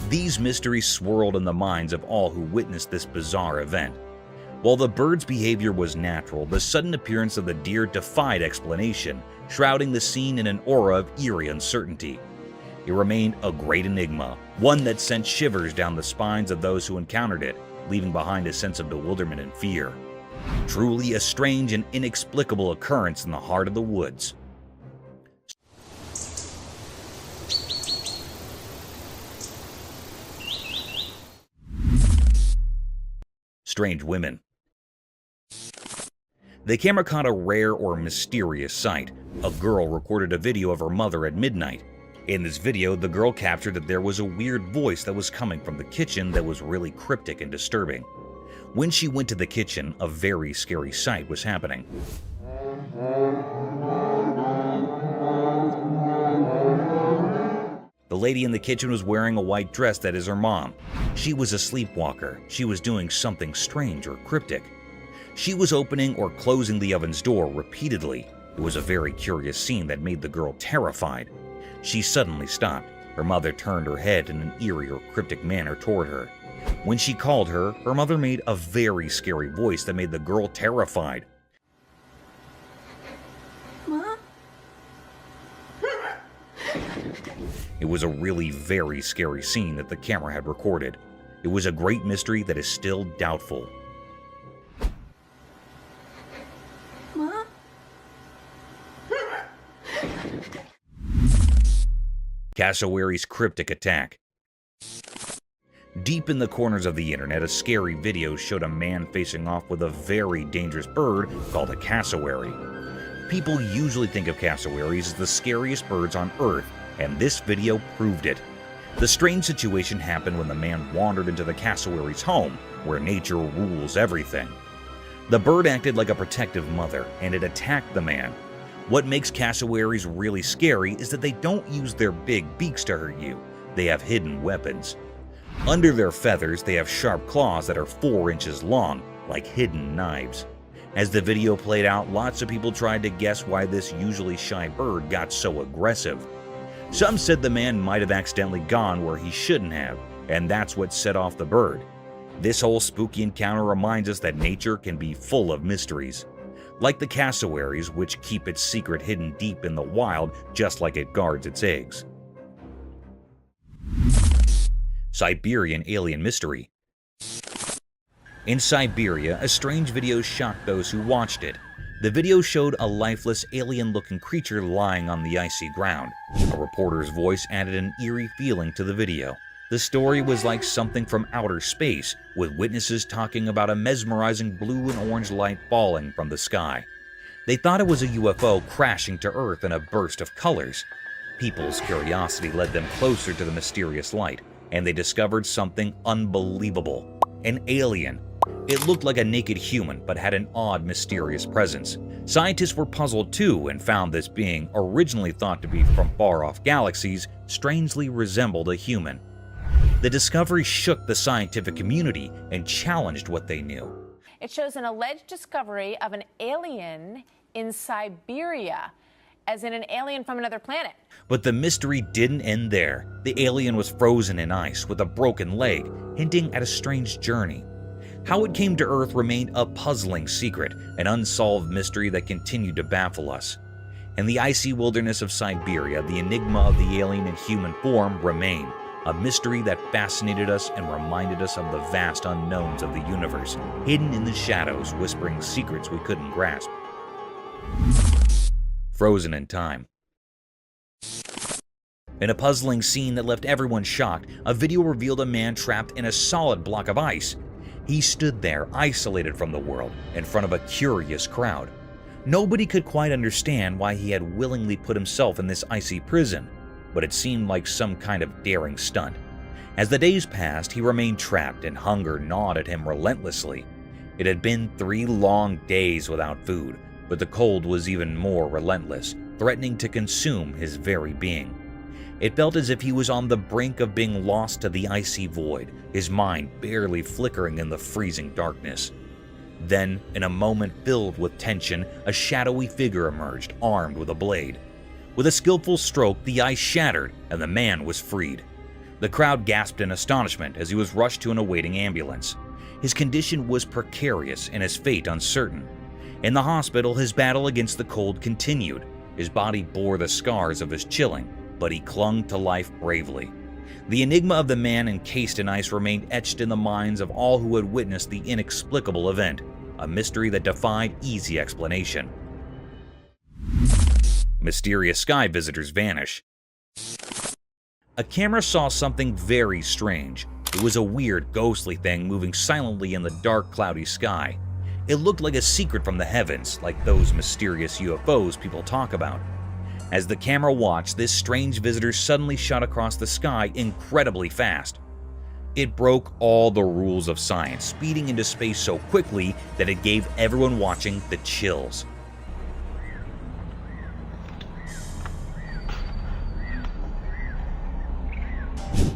These mysteries swirled in the minds of all who witnessed this bizarre event. While the bird's behavior was natural, the sudden appearance of the deer defied explanation, shrouding the scene in an aura of eerie uncertainty. It remained a great enigma, one that sent shivers down the spines of those who encountered it, leaving behind a sense of bewilderment and fear. Truly a strange and inexplicable occurrence in the heart of the woods. Strange women. The camera caught a rare or mysterious sight. A girl recorded a video of her mother at midnight. In this video, the girl captured that there was a weird voice that was coming from the kitchen that was really cryptic and disturbing. When she went to the kitchen, a very scary sight was happening. The lady in the kitchen was wearing a white dress that is her mom. She was a sleepwalker. She was doing something strange or cryptic. She was opening or closing the oven's door repeatedly. It was a very curious scene that made the girl terrified. She suddenly stopped. Her mother turned her head in an eerie or cryptic manner toward her. When she called her, her mother made a very scary voice that made the girl terrified. It was a really very scary scene that the camera had recorded. It was a great mystery that is still doubtful. Mom? Cassowary's cryptic attack. Deep in the corners of the internet, a scary video showed a man facing off with a very dangerous bird called a cassowary. People usually think of cassowaries as the scariest birds on Earth, and this video proved it. The strange situation happened when the man wandered into the cassowary's home, where nature rules everything. The bird acted like a protective mother, and it attacked the man. What makes cassowaries really scary is that they don't use their big beaks to hurt you. They have hidden weapons. Under their feathers, they have sharp claws that are 4 inches long, like hidden knives. As the video played out, lots of people tried to guess why this usually shy bird got so aggressive. Some said the man might have accidentally gone where he shouldn't have, and that's what set off the bird. This whole spooky encounter reminds us that nature can be full of mysteries. Like the cassowaries, which keep its secret hidden deep in the wild just like it guards its eggs. Siberian alien mystery. In Siberia, a strange video shocked those who watched it. The video showed a lifeless, alien-looking creature lying on the icy ground. A reporter's voice added an eerie feeling to the video. The story was like something from outer space, with witnesses talking about a mesmerizing blue and orange light falling from the sky. They thought it was a UFO crashing to Earth in a burst of colors. People's curiosity led them closer to the mysterious light, and they discovered something unbelievable. An alien. It looked like a naked human, but had an odd, mysterious presence. Scientists were puzzled too and found this being, originally thought to be from far-off galaxies, strangely resembled a human. The discovery shook the scientific community and challenged what they knew. It shows an alleged discovery of an alien in Siberia, as in an alien from another planet. But the mystery didn't end there. The alien was frozen in ice with a broken leg, hinting at a strange journey. How it came to Earth remained a puzzling secret, an unsolved mystery that continued to baffle us. In the icy wilderness of Siberia, the enigma of the alien in human form remained, a mystery that fascinated us and reminded us of the vast unknowns of the universe, hidden in the shadows, whispering secrets we couldn't grasp. Frozen in time. In a puzzling scene that left everyone shocked, a video revealed a man trapped in a solid block of ice. He stood there, isolated from the world, in front of a curious crowd. Nobody could quite understand why he had willingly put himself in this icy prison, but it seemed like some kind of daring stunt. As the days passed, he remained trapped, and hunger gnawed at him relentlessly. It had been 3 long days without food, but the cold was even more relentless, threatening to consume his very being. It felt as if he was on the brink of being lost to the icy void, his mind barely flickering in the freezing darkness. Then, in a moment filled with tension, a shadowy figure emerged, armed with a blade. With a skillful stroke, the ice shattered, and the man was freed. The crowd gasped in astonishment as he was rushed to an awaiting ambulance. His condition was precarious and his fate uncertain. In the hospital, his battle against the cold continued. His body bore the scars of his chilling, but he clung to life bravely. The enigma of the man encased in ice remained etched in the minds of all who had witnessed the inexplicable event, a mystery that defied easy explanation. Mysterious sky visitors vanish. A camera saw something very strange. It was a weird, ghostly thing moving silently in the dark, cloudy sky. It looked like a secret from the heavens, like those mysterious UFOs people talk about. As the camera watched, this strange visitor suddenly shot across the sky incredibly fast. It broke all the rules of science, speeding into space so quickly that it gave everyone watching the chills.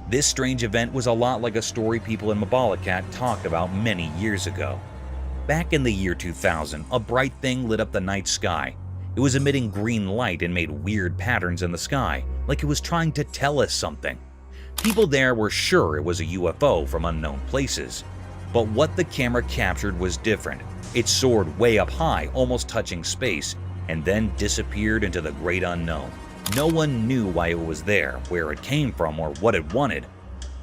This strange event was a lot like a story people in Mabalacat talked about many years ago. Back in the year 2000, a bright thing lit up the night sky. It was emitting green light and made weird patterns in the sky, like it was trying to tell us something. People there were sure it was a UFO from unknown places. But what the camera captured was different. It soared way up high, almost touching space, and then disappeared into the great unknown. No one knew why it was there, where it came from, or what it wanted.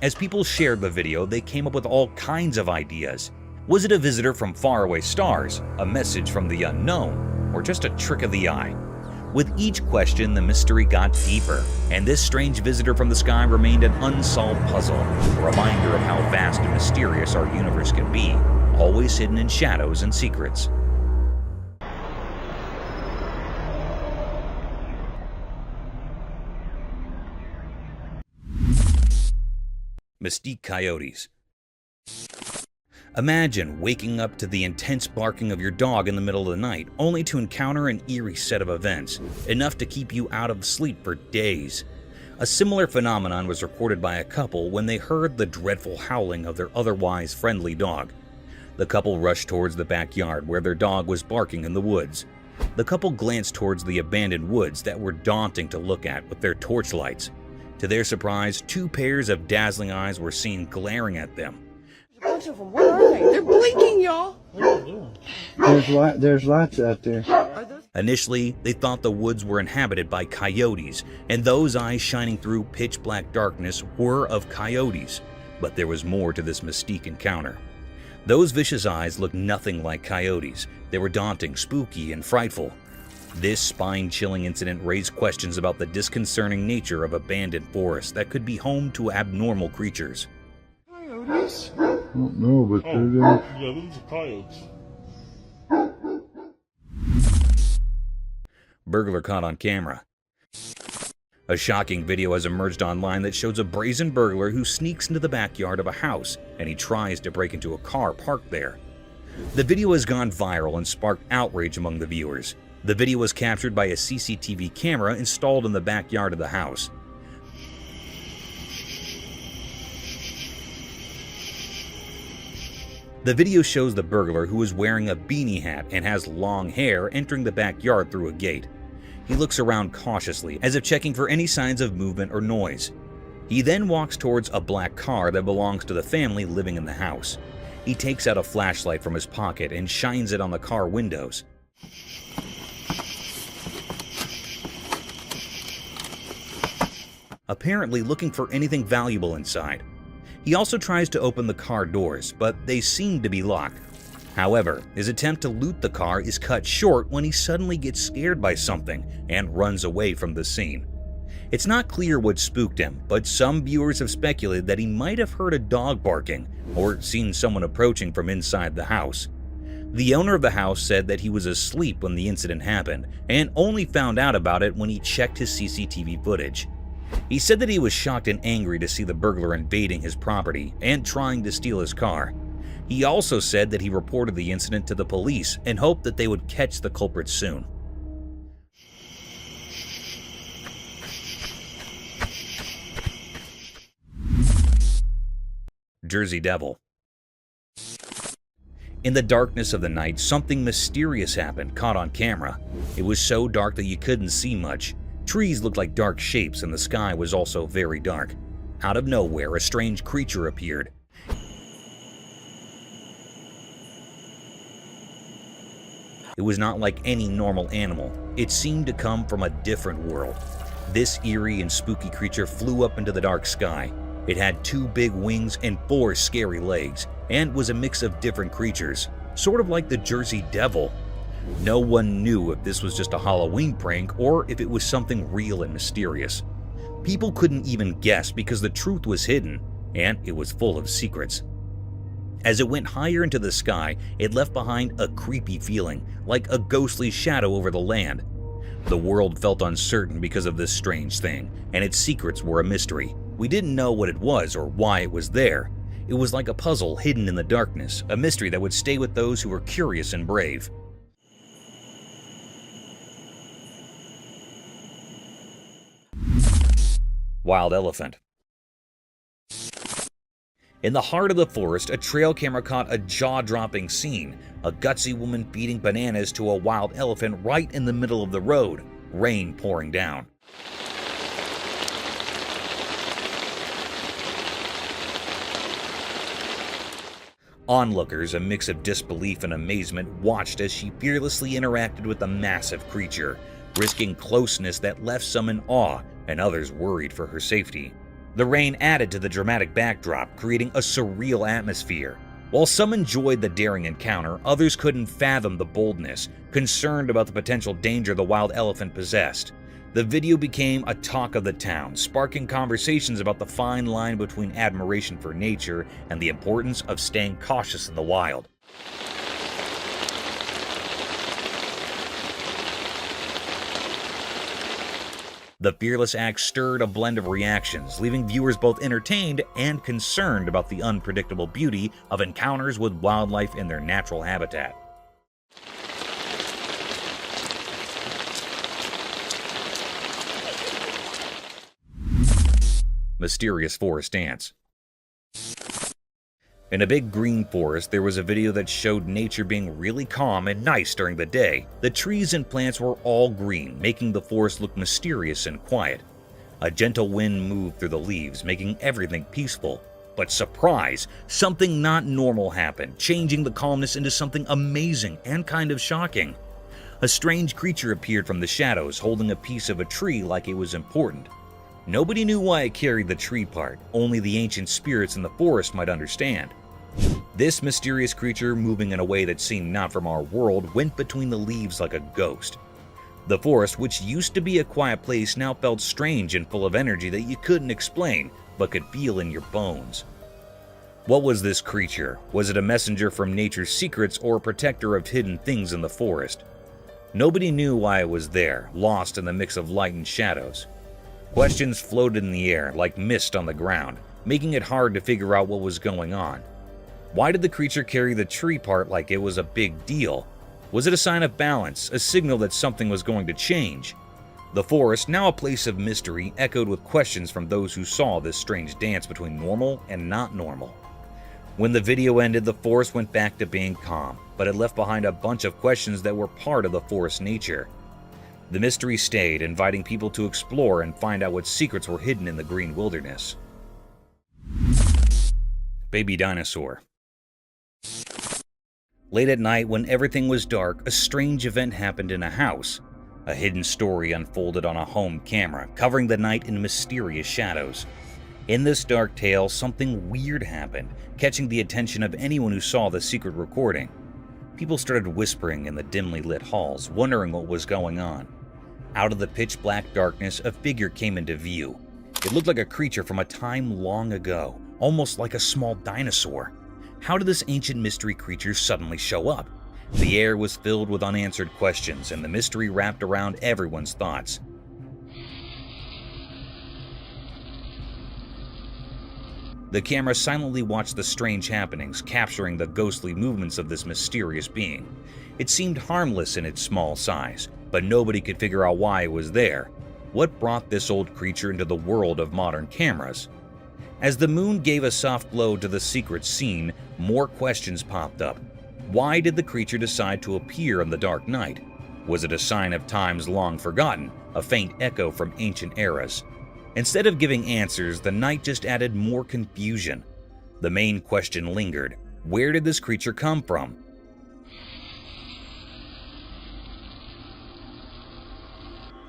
As people shared the video, they came up with all kinds of ideas. Was it a visitor from faraway stars, a message from the unknown, or just a trick of the eye? With each question, the mystery got deeper, and this strange visitor from the sky remained an unsolved puzzle, a reminder of how vast and mysterious our universe can be, always hidden in shadows and secrets. Mystique coyotes. Imagine waking up to the intense barking of your dog in the middle of the night, only to encounter an eerie set of events, enough to keep you out of sleep for days. A similar phenomenon was recorded by a couple when they heard the dreadful howling of their otherwise friendly dog. The couple rushed towards the backyard where their dog was barking in the woods. The couple glanced towards the abandoned woods that were daunting to look at with their torchlights. To their surprise, 2 pairs of dazzling eyes were seen glaring at them. A bunch of them. Where are they? They're blinking, y'all. There's lots out there. Initially, they thought the woods were inhabited by coyotes, and those eyes shining through pitch-black darkness were of coyotes. But there was more to this mystique encounter. Those vicious eyes looked nothing like coyotes. They were daunting, spooky, and frightful. This spine-chilling incident raised questions about the disconcerting nature of abandoned forests that could be home to abnormal creatures. Coyotes? I don't know, but they're there. Yeah, those are coyotes. Burglar caught on camera. A shocking video has emerged online that shows a brazen burglar who sneaks into the backyard of a house and he tries to break into a car parked there. The video has gone viral and sparked outrage among the viewers. The video was captured by a CCTV camera installed in the backyard of the house. The video shows the burglar, who is wearing a beanie hat and has long hair, entering the backyard through a gate. He looks around cautiously, as if checking for any signs of movement or noise. He then walks towards a black car that belongs to the family living in the house. He takes out a flashlight from his pocket and shines it on the car windows. Apparently looking for anything valuable inside. He also tries to open the car doors, but they seem to be locked. However, his attempt to loot the car is cut short when he suddenly gets scared by something and runs away from the scene. It's not clear what spooked him, but some viewers have speculated that he might have heard a dog barking or seen someone approaching from inside the house. The owner of the house said that he was asleep when the incident happened and only found out about it when he checked his CCTV footage. He said that he was shocked and angry to see the burglar invading his property and trying to steal his car. He also said that he reported the incident to the police and hoped that they would catch the culprit soon. Jersey Devil. In the darkness of the night, something mysterious happened, caught on camera. It was so dark that you couldn't see much. Trees looked like dark shapes and the sky was also very dark. Out of nowhere, a strange creature appeared. It was not like any normal animal. It seemed to come from a different world. This eerie and spooky creature flew up into the dark sky. It had 2 big wings and 4 scary legs, and was a mix of different creatures, sort of like the Jersey Devil. No one knew if this was just a Halloween prank or if it was something real and mysterious. People couldn't even guess because the truth was hidden, and it was full of secrets. As it went higher into the sky, it left behind a creepy feeling, like a ghostly shadow over the land. The world felt uncertain because of this strange thing, and its secrets were a mystery. We didn't know what it was or why it was there. It was like a puzzle hidden in the darkness, a mystery that would stay with those who were curious and brave. Wild elephant. In the heart of the forest, a trail camera caught a jaw-dropping scene. A gutsy woman feeding bananas to a wild elephant right in the middle of the road, rain pouring down. Onlookers, a mix of disbelief and amazement, watched as she fearlessly interacted with the massive creature. risking closeness that left some in awe and others worried for her safety. The rain added to the dramatic backdrop, creating a surreal atmosphere. While some enjoyed the daring encounter, others couldn't fathom the boldness, concerned about the potential danger the wild elephant possessed. The video became a talk of the town, sparking conversations about the fine line between admiration for nature and the importance of staying cautious in the wild. The fearless act stirred a blend of reactions, leaving viewers both entertained and concerned about the unpredictable beauty of encounters with wildlife in their natural habitat. Mysterious forest ants. In a big green forest, there was a video that showed nature being really calm and nice during the day. The trees and plants were all green, making the forest look mysterious and quiet. A gentle wind moved through the leaves, making everything peaceful. But surprise, something not normal happened, changing the calmness into something amazing and kind of shocking. A strange creature appeared from the shadows, holding a piece of a tree like it was important. Nobody knew why it carried the tree part, only the ancient spirits in the forest might understand. This mysterious creature, moving in a way that seemed not from our world, went between the leaves like a ghost. The forest, which used to be a quiet place, now felt strange and full of energy that you couldn't explain, but could feel in your bones. What was this creature? Was it a messenger from nature's secrets or a protector of hidden things in the forest? Nobody knew why it was there, lost in the mix of light and shadows. Questions floated in the air like mist on the ground, making it hard to figure out what was going on. Why did the creature carry the tree part like it was a big deal? Was it a sign of balance, a signal that something was going to change? The forest, now a place of mystery, echoed with questions from those who saw this strange dance between normal and not normal. When the video ended, the forest went back to being calm, but it left behind a bunch of questions that were part of the forest's nature. The mystery stayed, inviting people to explore and find out what secrets were hidden in the green wilderness. Baby Dinosaur. Late at night, when everything was dark, a strange event happened in a house. A hidden story unfolded on a home camera, covering the night in mysterious shadows. In this dark tale, something weird happened, catching the attention of anyone who saw the secret recording. People started whispering in the dimly lit halls, wondering what was going on. Out of the pitch-black darkness, a figure came into view. It looked like a creature from a time long ago, almost like a small dinosaur. How did this ancient mystery creature suddenly show up? The air was filled with unanswered questions, and the mystery wrapped around everyone's thoughts. The camera silently watched the strange happenings, capturing the ghostly movements of this mysterious being. It seemed harmless in its small size, but nobody could figure out why it was there. What brought this old creature into the world of modern cameras? As the moon gave a soft glow to the secret scene, more questions popped up. Why did the creature decide to appear in the dark night? Was it a sign of times long forgotten, a faint echo from ancient eras? Instead of giving answers, the night just added more confusion. The main question lingered. Where did this creature come from?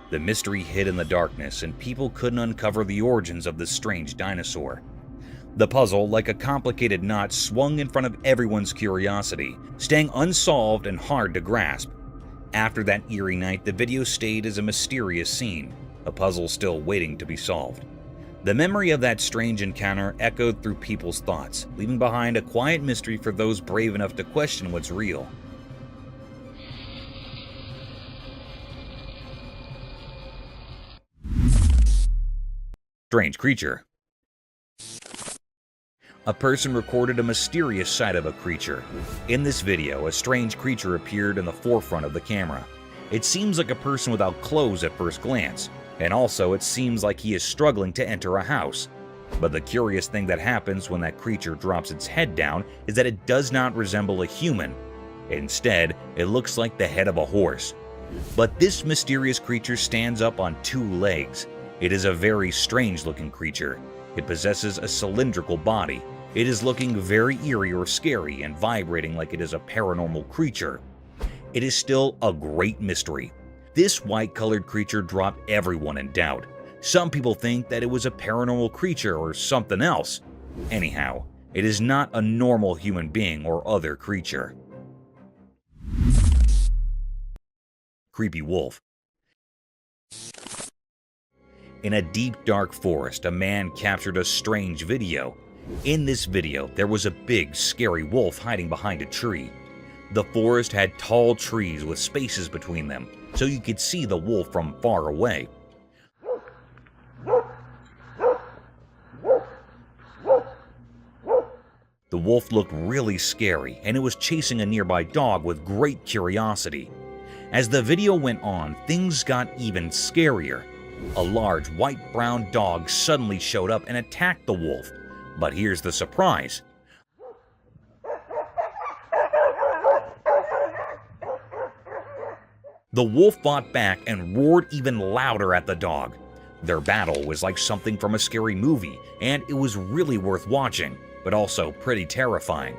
The mystery hid in the darkness, and people couldn't uncover the origins of this strange dinosaur. The puzzle, like a complicated knot, swung in front of everyone's curiosity, staying unsolved and hard to grasp. After that eerie night, the video stayed as a mysterious scene, a puzzle still waiting to be solved. The memory of that strange encounter echoed through people's thoughts, leaving behind a quiet mystery for those brave enough to question what's real. Strange creature. A person recorded a mysterious sight of a creature. In this video, a strange creature appeared in the forefront of the camera. It seems like a person without clothes at first glance, and also it seems like he is struggling to enter a house. But the curious thing that happens when that creature drops its head down is that it does not resemble a human. Instead, it looks like the head of a horse. But this mysterious creature stands up on two legs. It is a very strange-looking creature. It possesses a cylindrical body. It is looking very eerie or scary and vibrating like it is a paranormal creature. It is still a great mystery. This white-colored creature dropped everyone in doubt. Some people think that it was a paranormal creature or something else. Anyhow, it is not a normal human being or other creature. Creepy wolf. In a deep, dark forest, a man captured a strange video. In this video, there was a big, scary wolf hiding behind a tree. The forest had tall trees with spaces between them, so you could see the wolf from far away. The wolf looked really scary, and it was chasing a nearby dog with great curiosity. As the video went on, things got even scarier. A large white-brown dog suddenly showed up and attacked the wolf. But here's the surprise. The wolf fought back and roared even louder at the dog. Their battle was like something from a scary movie, and it was really worth watching, but also pretty terrifying.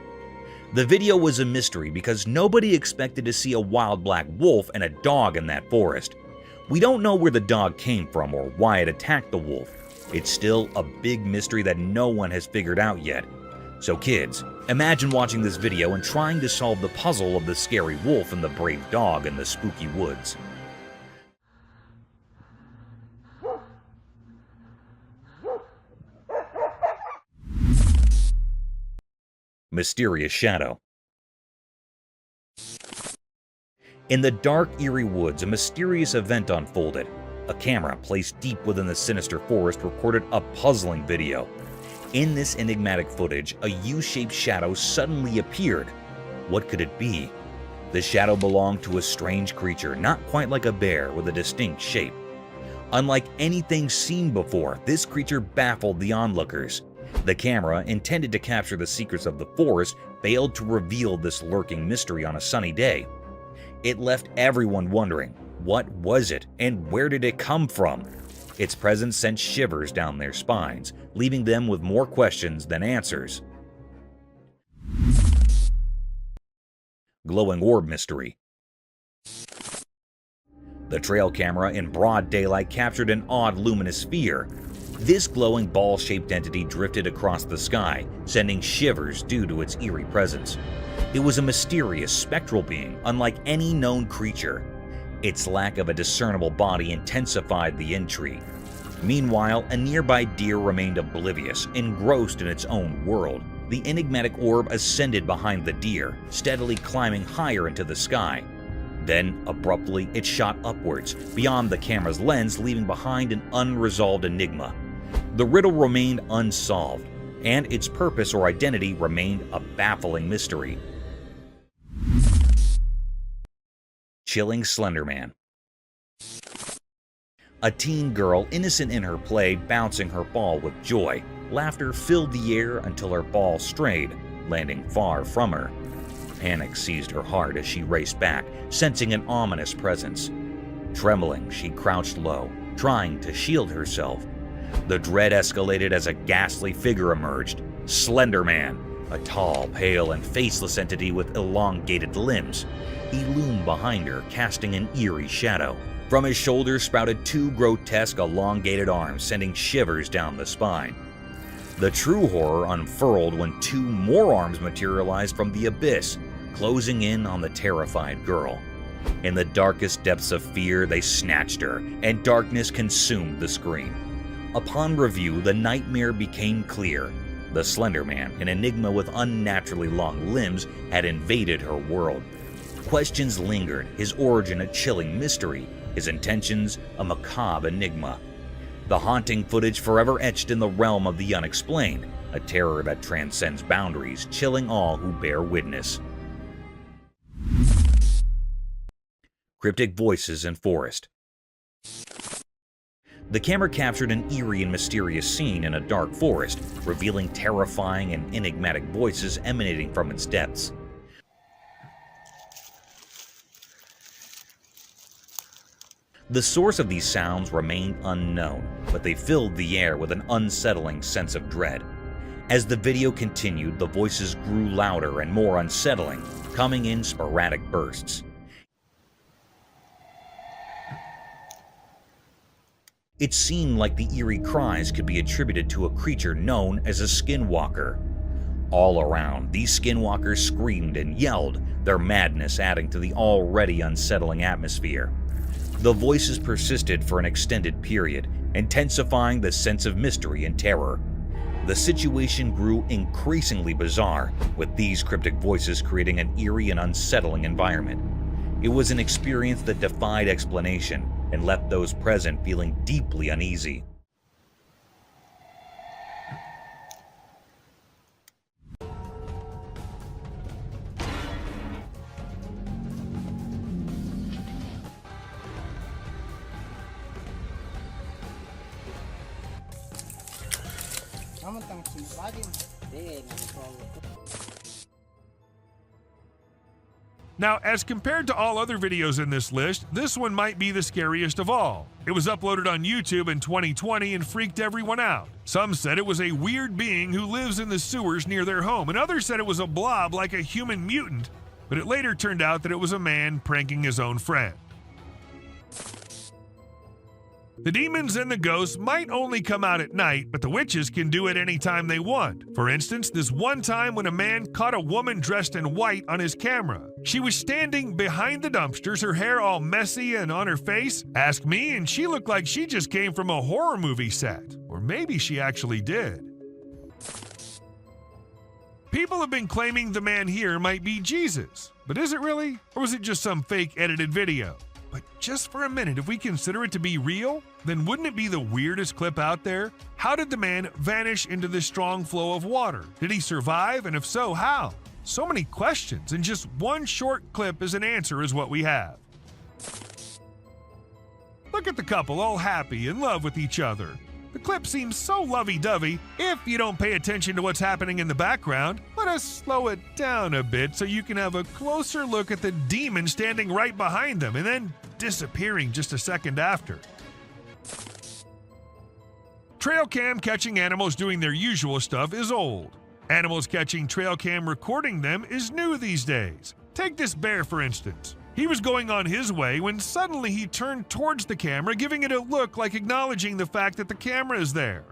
The video was a mystery because nobody expected to see a wild black wolf and a dog in that forest. We don't know where the dog came from or why it attacked the wolf. It's still a big mystery that no one has figured out yet. So kids, imagine watching this video and trying to solve the puzzle of the scary wolf and the brave dog in the spooky woods. Mysterious shadow. In the dark, eerie woods, a mysterious event unfolded. A camera placed deep within the sinister forest recorded a puzzling video. In this enigmatic footage, a U-shaped shadow suddenly appeared. What could it be? The shadow belonged to a strange creature, not quite like a bear, with a distinct shape. Unlike anything seen before, this creature baffled the onlookers. The camera, intended to capture the secrets of the forest, failed to reveal this lurking mystery on a sunny day. It left everyone wondering, what was it and where did it come from? Its presence sent shivers down their spines, leaving them with more questions than answers. Glowing Orb Mystery. The trail camera in broad daylight captured an odd luminous sphere. This glowing ball-shaped entity drifted across the sky, sending shivers due to its eerie presence. It was a mysterious, spectral being, unlike any known creature. Its lack of a discernible body intensified the intrigue. Meanwhile, a nearby deer remained oblivious, engrossed in its own world. The enigmatic orb ascended behind the deer, steadily climbing higher into the sky. Then, abruptly, it shot upwards, beyond the camera's lens, leaving behind an unresolved enigma. The riddle remained unsolved, and its purpose or identity remained a baffling mystery. Chilling Slenderman. A teen girl, innocent in her play, bouncing her ball with joy. Laughter filled the air until her ball strayed, landing far from her. Panic seized her heart as she raced back, sensing an ominous presence. Trembling, she crouched low, trying to shield herself. The dread escalated as a ghastly figure emerged. Slenderman, a tall, pale, and faceless entity with elongated limbs. He loomed behind her, casting an eerie shadow. From his shoulders sprouted two grotesque, elongated arms, sending shivers down the spine. The true horror unfurled when two more arms materialized from the abyss, closing in on the terrified girl. In the darkest depths of fear, they snatched her, and darkness consumed the screen. Upon review, the nightmare became clear. The Slenderman, an enigma with unnaturally long limbs, had invaded her world. Questions lingered, his origin a chilling mystery, his intentions a macabre enigma. The haunting footage forever etched in the realm of the unexplained, a terror that transcends boundaries, chilling all who bear witness. Cryptic voices in forest. The camera captured an eerie and mysterious scene in a dark forest, revealing terrifying and enigmatic voices emanating from its depths. The source of these sounds remained unknown, but they filled the air with an unsettling sense of dread. As the video continued, the voices grew louder and more unsettling, coming in sporadic bursts. It seemed like the eerie cries could be attributed to a creature known as a skinwalker. All around, these skinwalkers screamed and yelled, their madness adding to the already unsettling atmosphere. The voices persisted for an extended period, intensifying the sense of mystery and terror. The situation grew increasingly bizarre, with these cryptic voices creating an eerie and unsettling environment. It was an experience that defied explanation and left those present feeling deeply uneasy. Now, as compared to all other videos in this list, this one might be the scariest of all. It was uploaded on YouTube in 2020 and freaked everyone out. Some said it was a weird being who lives in the sewers near their home, and others said it was a blob like a human mutant, but it later turned out that it was a man pranking his own friend. The demons and the ghosts might only come out at night, but the witches can do it anytime they want. For instance, this one time when a man caught a woman dressed in white on his camera. She was standing behind the dumpsters, her hair all messy and on her face. Ask me, and she looked like she just came from a horror movie set. Or maybe she actually did. People have been claiming the man here might be Jesus. But is it really? Or was it just some fake edited video? But just for a minute, if we consider it to be real, then wouldn't it be the weirdest clip out there? How did the man vanish into this strong flow of water? Did he survive? And if so, how? So many questions, and just one short clip as an answer is what we have. Look at the couple all happy, in love with each other. The clip seems so lovey-dovey. If you don't pay attention to what's happening in the background, let us slow it down a bit so you can have a closer look at the demon standing right behind them and then disappearing just a second after. Trail cam catching animals doing their usual stuff is old. Animals catching trail cam recording them is new these days. Take this bear for instance. He was going on his way when suddenly he turned towards the camera, giving it a look like acknowledging the fact that the camera is there.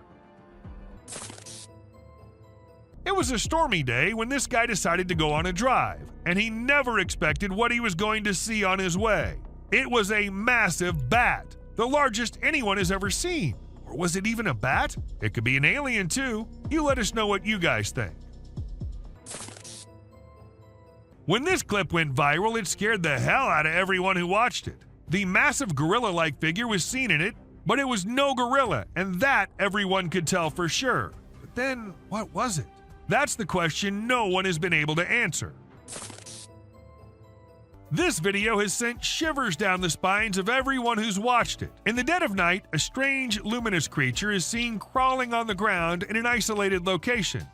It was a stormy day when this guy decided to go on a drive, and he never expected what he was going to see on his way. It was a massive bat, the largest anyone has ever seen. Or was it even a bat? It could be an alien too. You let us know what you guys think. When this clip went viral, it scared the hell out of everyone who watched it. The massive gorilla-like figure was seen in it, but it was no gorilla, and that everyone could tell for sure. But then, what was it? That's the question no one has been able to answer. This video has sent shivers down the spines of everyone who's watched it. In the dead of night, a strange, luminous creature is seen crawling on the ground in an isolated location.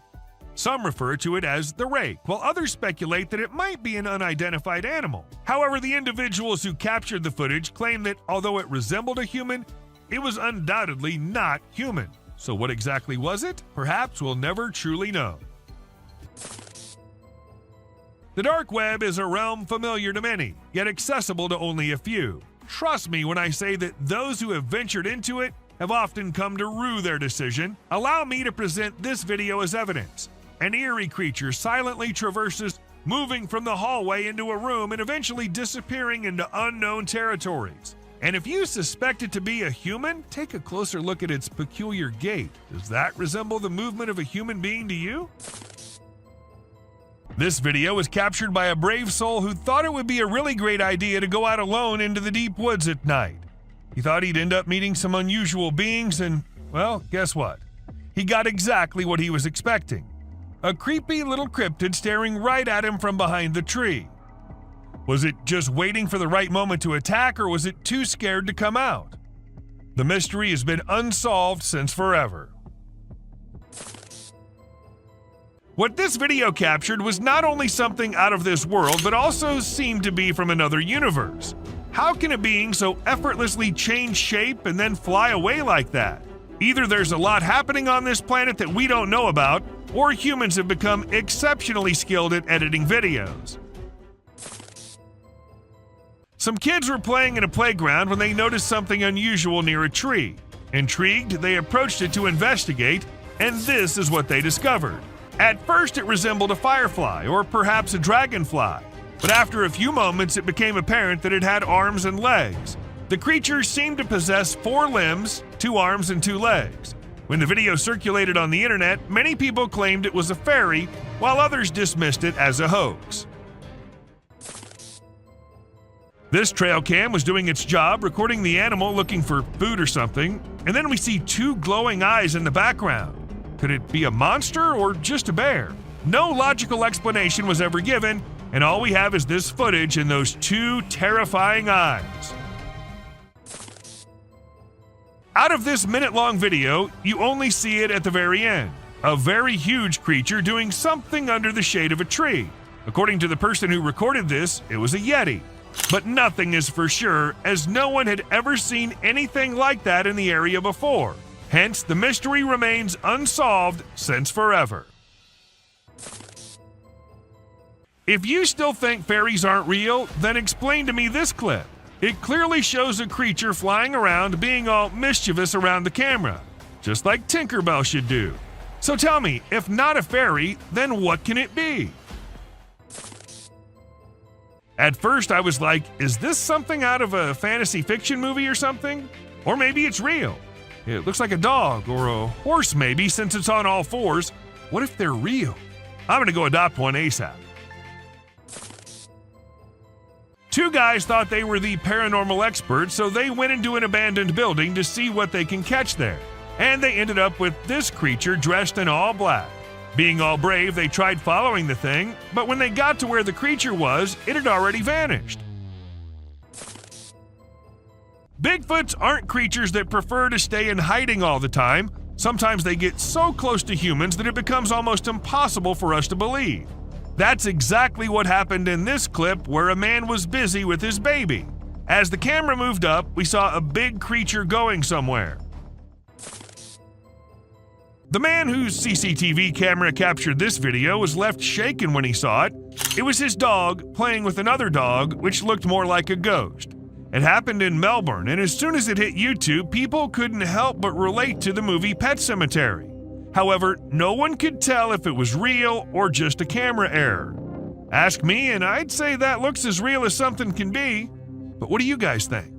Some refer to it as the rake, while others speculate that it might be an unidentified animal. However, the individuals who captured the footage claim that although it resembled a human, it was undoubtedly not human. So what exactly was it? Perhaps we'll never truly know. The dark web is a realm familiar to many, yet accessible to only a few. Trust me when I say that those who have ventured into it have often come to rue their decision. Allow me to present this video as evidence. An eerie creature silently traverses, moving from the hallway into a room and eventually disappearing into unknown territories. And if you suspect it to be a human, take a closer look at its peculiar gait. Does that resemble the movement of a human being to you? This video was captured by a brave soul who thought it would be a really great idea to go out alone into the deep woods at night. He thought he'd end up meeting some unusual beings and, well, guess what? He got exactly what he was expecting. A creepy little cryptid staring right at him from behind the tree. Was it just waiting for the right moment to attack, or was it too scared to come out? The mystery has been unsolved since forever. What this video captured was not only something out of this world, but also seemed to be from another universe. How can a being so effortlessly change shape and then fly away like that? Either there's a lot happening on this planet that we don't know about, or humans have become exceptionally skilled at editing videos. Some kids were playing in a playground when they noticed something unusual near a tree. Intrigued, they approached it to investigate, and this is what they discovered. At first, it resembled a firefly or perhaps a dragonfly, but after a few moments, it became apparent that it had arms and legs. The creature seemed to possess 4 limbs, 2 arms, and 2 legs. When the video circulated on the internet, many people claimed it was a fairy, while others dismissed it as a hoax. This trail cam was doing its job, recording the animal looking for food or something, and then we see 2 glowing eyes in the background. Could it be a monster or just a bear? No logical explanation was ever given, and all we have is this footage and those 2 terrifying eyes. Out of this minute-long video, you only see it at the very end. A very huge creature doing something under the shade of a tree. According to the person who recorded this, it was a Yeti. But nothing is for sure, as no one had ever seen anything like that in the area before. Hence, the mystery remains unsolved since forever. If you still think fairies aren't real, then explain to me this clip. It clearly shows a creature flying around being all mischievous around the camera, just like Tinkerbell should do. So tell me, if not a fairy, then what can it be? At first I was like, is this something out of a fantasy fiction movie or something? Or maybe it's real. It looks like a dog or a horse maybe, since it's on all 4s. What if they're real? I'm gonna go adopt one ASAP. 2 guys thought they were the paranormal experts, so they went into an abandoned building to see what they can catch there. And they ended up with this creature dressed in all black. Being all brave, they tried following the thing, but when they got to where the creature was, it had already vanished. Bigfoots aren't creatures that prefer to stay in hiding all the time. Sometimes they get so close to humans that it becomes almost impossible for us to believe. That's exactly what happened in this clip, where a man was busy with his baby. As the camera moved up, we saw a big creature going somewhere. The man whose CCTV camera captured this video was left shaken when he saw it. It was his dog playing with another dog, which looked more like a ghost. It happened in Melbourne, and as soon as it hit YouTube, people couldn't help but relate to the movie Pet Sematary. However, no one could tell if it was real or just a camera error. Ask me, and I'd say that looks as real as something can be. But what do you guys think?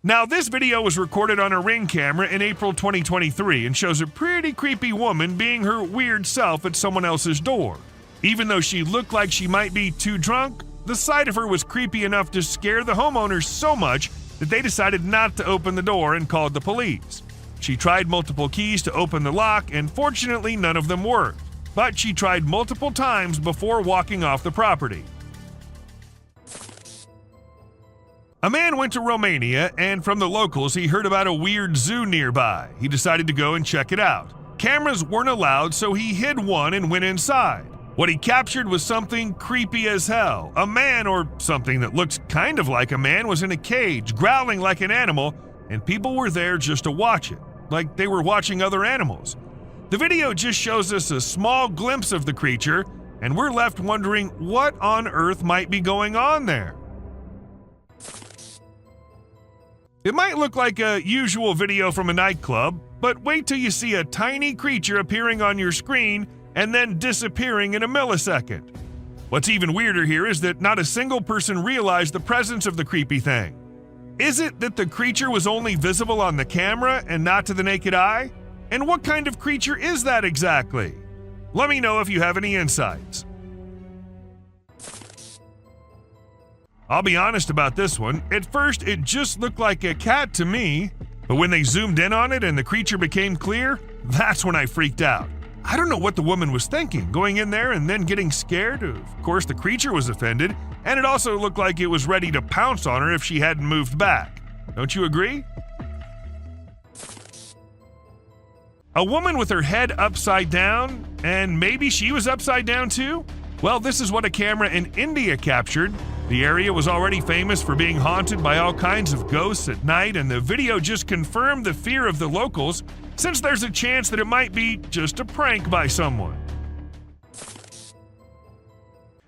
Now, this video was recorded on a Ring camera in April 2023 and shows a pretty creepy woman being her weird self at someone else's door. Even though she looked like she might be too drunk, the sight of her was creepy enough to scare the homeowners so much that they decided not to open the door and called the police. She tried multiple keys to open the lock, and fortunately none of them worked. But she tried multiple times before walking off the property. A man went to Romania, and from the locals he heard about a weird zoo nearby. He decided to go and check it out. Cameras weren't allowed, so he hid one and went inside. What he captured was something creepy as hell. A man, or something that looks kind of like a man, was in a cage, growling like an animal, and people were there just to watch it, like they were watching other animals. The video just shows us a small glimpse of the creature, and we're left wondering what on earth might be going on there. It might look like a usual video from a nightclub, but wait till you see a tiny creature appearing on your screen and then disappearing in a millisecond. What's even weirder here is that not a single person realized the presence of the creepy thing. Is it that the creature was only visible on the camera and not to the naked eye? And what kind of creature is that exactly? Let me know if you have any insights. I'll be honest about this one. At first, it just looked like a cat to me, but when they zoomed in on it and the creature became clear, that's when I freaked out. I don't know what the woman was thinking, going in there and then getting scared. Of course, the creature was offended, and it also looked like it was ready to pounce on her if she hadn't moved back. Don't you agree? A woman with her head upside down, and maybe she was upside down too? Well, this is what a camera in India captured. The area was already famous for being haunted by all kinds of ghosts at night, and the video just confirmed the fear of the locals, since there's a chance that it might be just a prank by someone.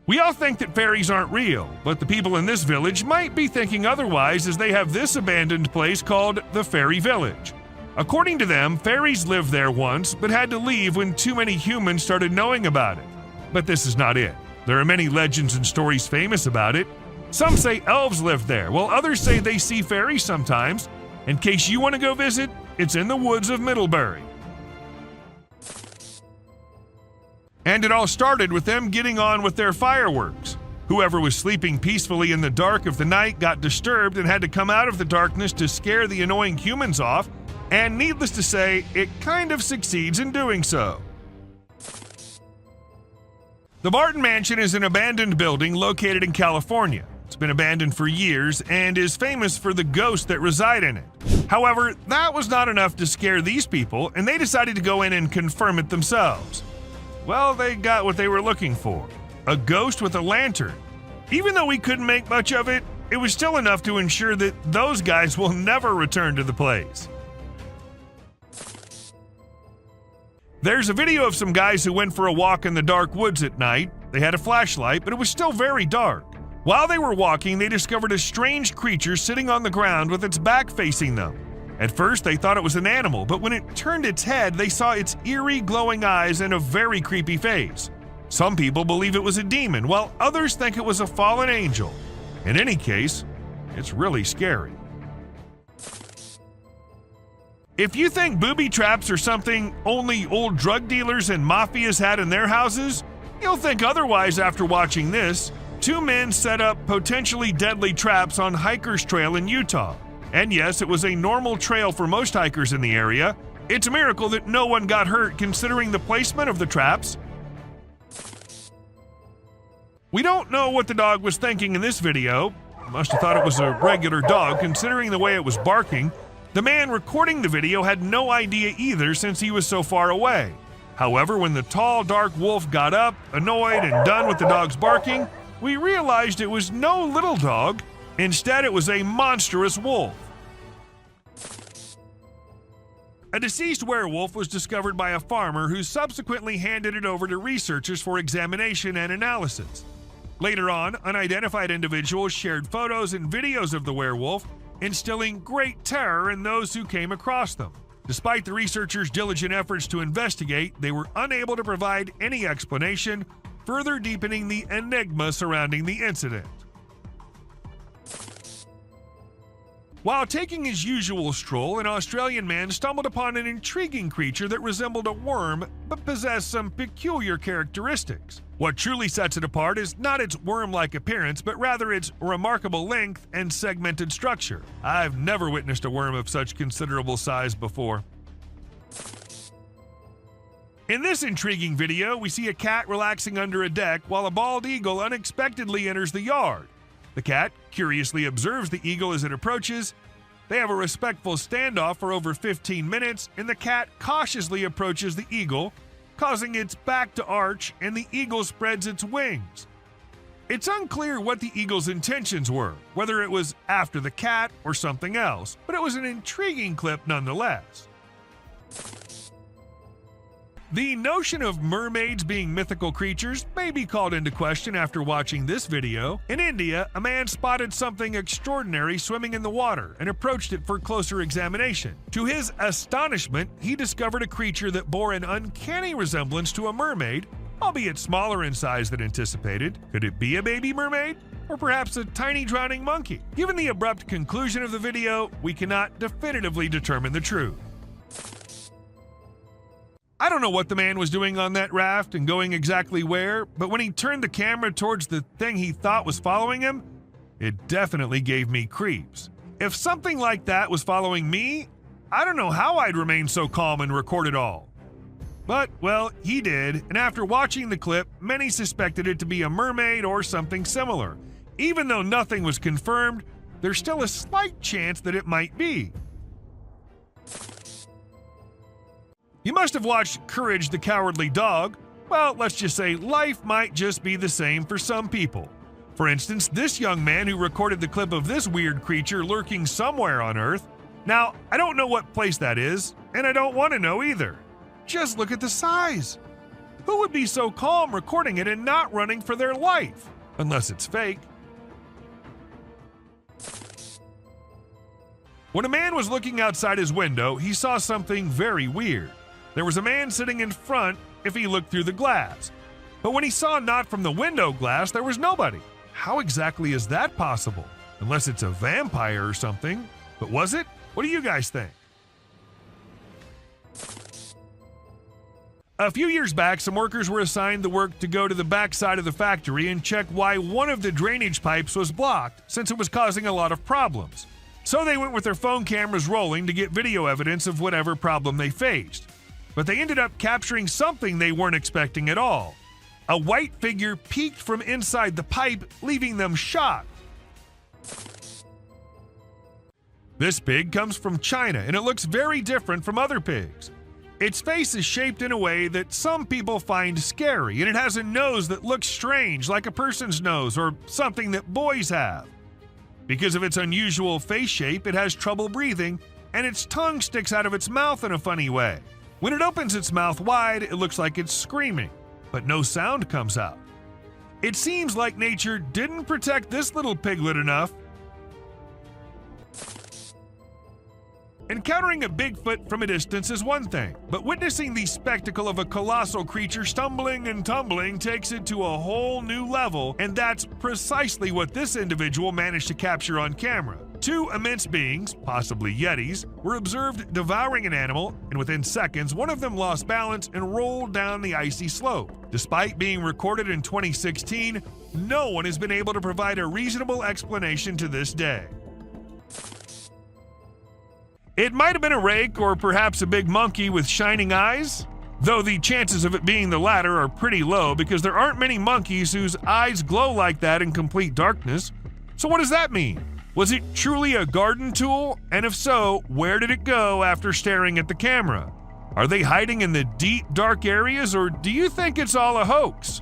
We all think that fairies aren't real, but the people in this village might be thinking otherwise as they have this abandoned place called the Fairy Village. According to them, fairies lived there once, but had to leave when too many humans started knowing about it. But this is not it. There are many legends and stories famous about it. Some say elves lived there, while others say they see fairies sometimes. In case you want to go visit, it's in the woods of Middlebury. And it all started with them getting on with their fireworks. Whoever was sleeping peacefully in the dark of the night got disturbed and had to come out of the darkness to scare the annoying humans off, and needless to say, it kind of succeeds in doing so. The Martin Mansion is an abandoned building located in California. It's been abandoned for years and is famous for the ghosts that reside in it. However, that was not enough to scare these people, and they decided to go in and confirm it themselves. Well, they got what they were looking for. A ghost with a lantern. Even though we couldn't make much of it, it was still enough to ensure that those guys will never return to the place. There's a video of some guys who went for a walk in the dark woods at night. They had a flashlight, but it was still very dark. While they were walking, they discovered a strange creature sitting on the ground with its back facing them. At first, they thought it was an animal, but when it turned its head, they saw its eerie, glowing eyes and a very creepy face. Some people believe it was a demon, while others think it was a fallen angel. In any case, it's really scary. If you think booby traps are something only old drug dealers and mafias had in their houses, you'll think otherwise after watching this. 2 men set up potentially deadly traps on Hiker's Trail in Utah. And yes, it was a normal trail for most hikers in the area. It's a miracle that no one got hurt considering the placement of the traps. We don't know what the dog was thinking in this video. Must have thought it was a regular dog considering the way it was barking. The man recording the video had no idea either since he was so far away. However, when the tall, dark wolf got up, annoyed and done with the dog's barking, we realized it was no little dog. Instead, it was a monstrous wolf. A deceased werewolf was discovered by a farmer who subsequently handed it over to researchers for examination and analysis. Later on, unidentified individuals shared photos and videos of the werewolf, instilling great terror in those who came across them. Despite the researchers' diligent efforts to investigate, they were unable to provide any explanation, further deepening the enigma surrounding the incident. While taking his usual stroll, an Australian man stumbled upon an intriguing creature that resembled a worm but possessed some peculiar characteristics. What truly sets it apart is not its worm-like appearance, but rather its remarkable length and segmented structure. I've never witnessed a worm of such considerable size before. In this intriguing video, we see a cat relaxing under a deck while a bald eagle unexpectedly enters the yard. The cat curiously observes the eagle as it approaches. They have a respectful standoff for over 15 minutes, and the cat cautiously approaches the eagle, causing its back to arch, and the eagle spreads its wings. It's unclear what the eagle's intentions were, whether it was after the cat or something else, but it was an intriguing clip nonetheless. The notion of mermaids being mythical creatures may be called into question after watching this video. In India, a man spotted something extraordinary swimming in the water and approached it for closer examination. To his astonishment, he discovered a creature that bore an uncanny resemblance to a mermaid, albeit smaller in size than anticipated. Could it be a baby mermaid? Or perhaps a tiny drowning monkey? Given the abrupt conclusion of the video, we cannot definitively determine the truth. I don't know what the man was doing on that raft and going exactly where, but when he turned the camera towards the thing he thought was following him, it definitely gave me creeps. If something like that was following me, I don't know how I'd remain so calm and record it all. But, well, he did, and after watching the clip, many suspected it to be a mermaid or something similar. Even though nothing was confirmed, there's still a slight chance that it might be. You must have watched Courage the Cowardly Dog. Well, let's just say life might just be the same for some people. For instance, this young man who recorded the clip of this weird creature lurking somewhere on Earth. Now, I don't know what place that is, and I don't want to know either. Just look at the size. Who would be so calm recording it and not running for their life? Unless it's fake. When a man was looking outside his window, he saw something very weird. There was a man sitting in front if he looked through the glass. But when he saw not from the window glass, there was nobody. How exactly is that possible? Unless it's a vampire or something. But was it? What do you guys think? A few years back, some workers were assigned the work to go to the back side of the factory and check why one of the drainage pipes was blocked, since it was causing a lot of problems. So they went with their phone cameras rolling to get video evidence of whatever problem they faced. But they ended up capturing something they weren't expecting at all. A white figure peeked from inside the pipe, leaving them shocked. This pig comes from China, and it looks very different from other pigs. Its face is shaped in a way that some people find scary, and it has a nose that looks strange, like a person's nose or something that boys have. Because of its unusual face shape, it has trouble breathing, and its tongue sticks out of its mouth in a funny way. When it opens its mouth wide, it looks like it's screaming, but no sound comes out. It seems like nature didn't protect this little piglet enough. Encountering a Bigfoot from a distance is one thing, but witnessing the spectacle of a colossal creature stumbling and tumbling takes it to a whole new level, and that's precisely what this individual managed to capture on camera. Two immense beings, possibly Yetis, were observed devouring an animal, and within seconds, one of them lost balance and rolled down the icy slope. Despite being recorded in 2016, no one has been able to provide a reasonable explanation to this day. It might have been a rake or perhaps a big monkey with shining eyes, though the chances of it being the latter are pretty low because there aren't many monkeys whose eyes glow like that in complete darkness. So what does that mean? Was it truly a garden tool? And if so, where did it go after staring at the camera? Are they hiding in the deep, dark areas, or do you think it's all a hoax?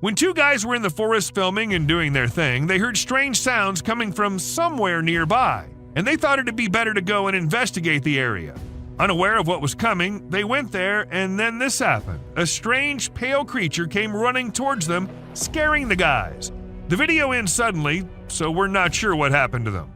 When two guys were in the forest filming and doing their thing, they heard strange sounds coming from somewhere nearby, and they thought it'd be better to go and investigate the area. Unaware of what was coming, they went there, and then this happened. A strange, pale creature came running towards them, scaring the guys. The video ends suddenly, so we're not sure what happened to them.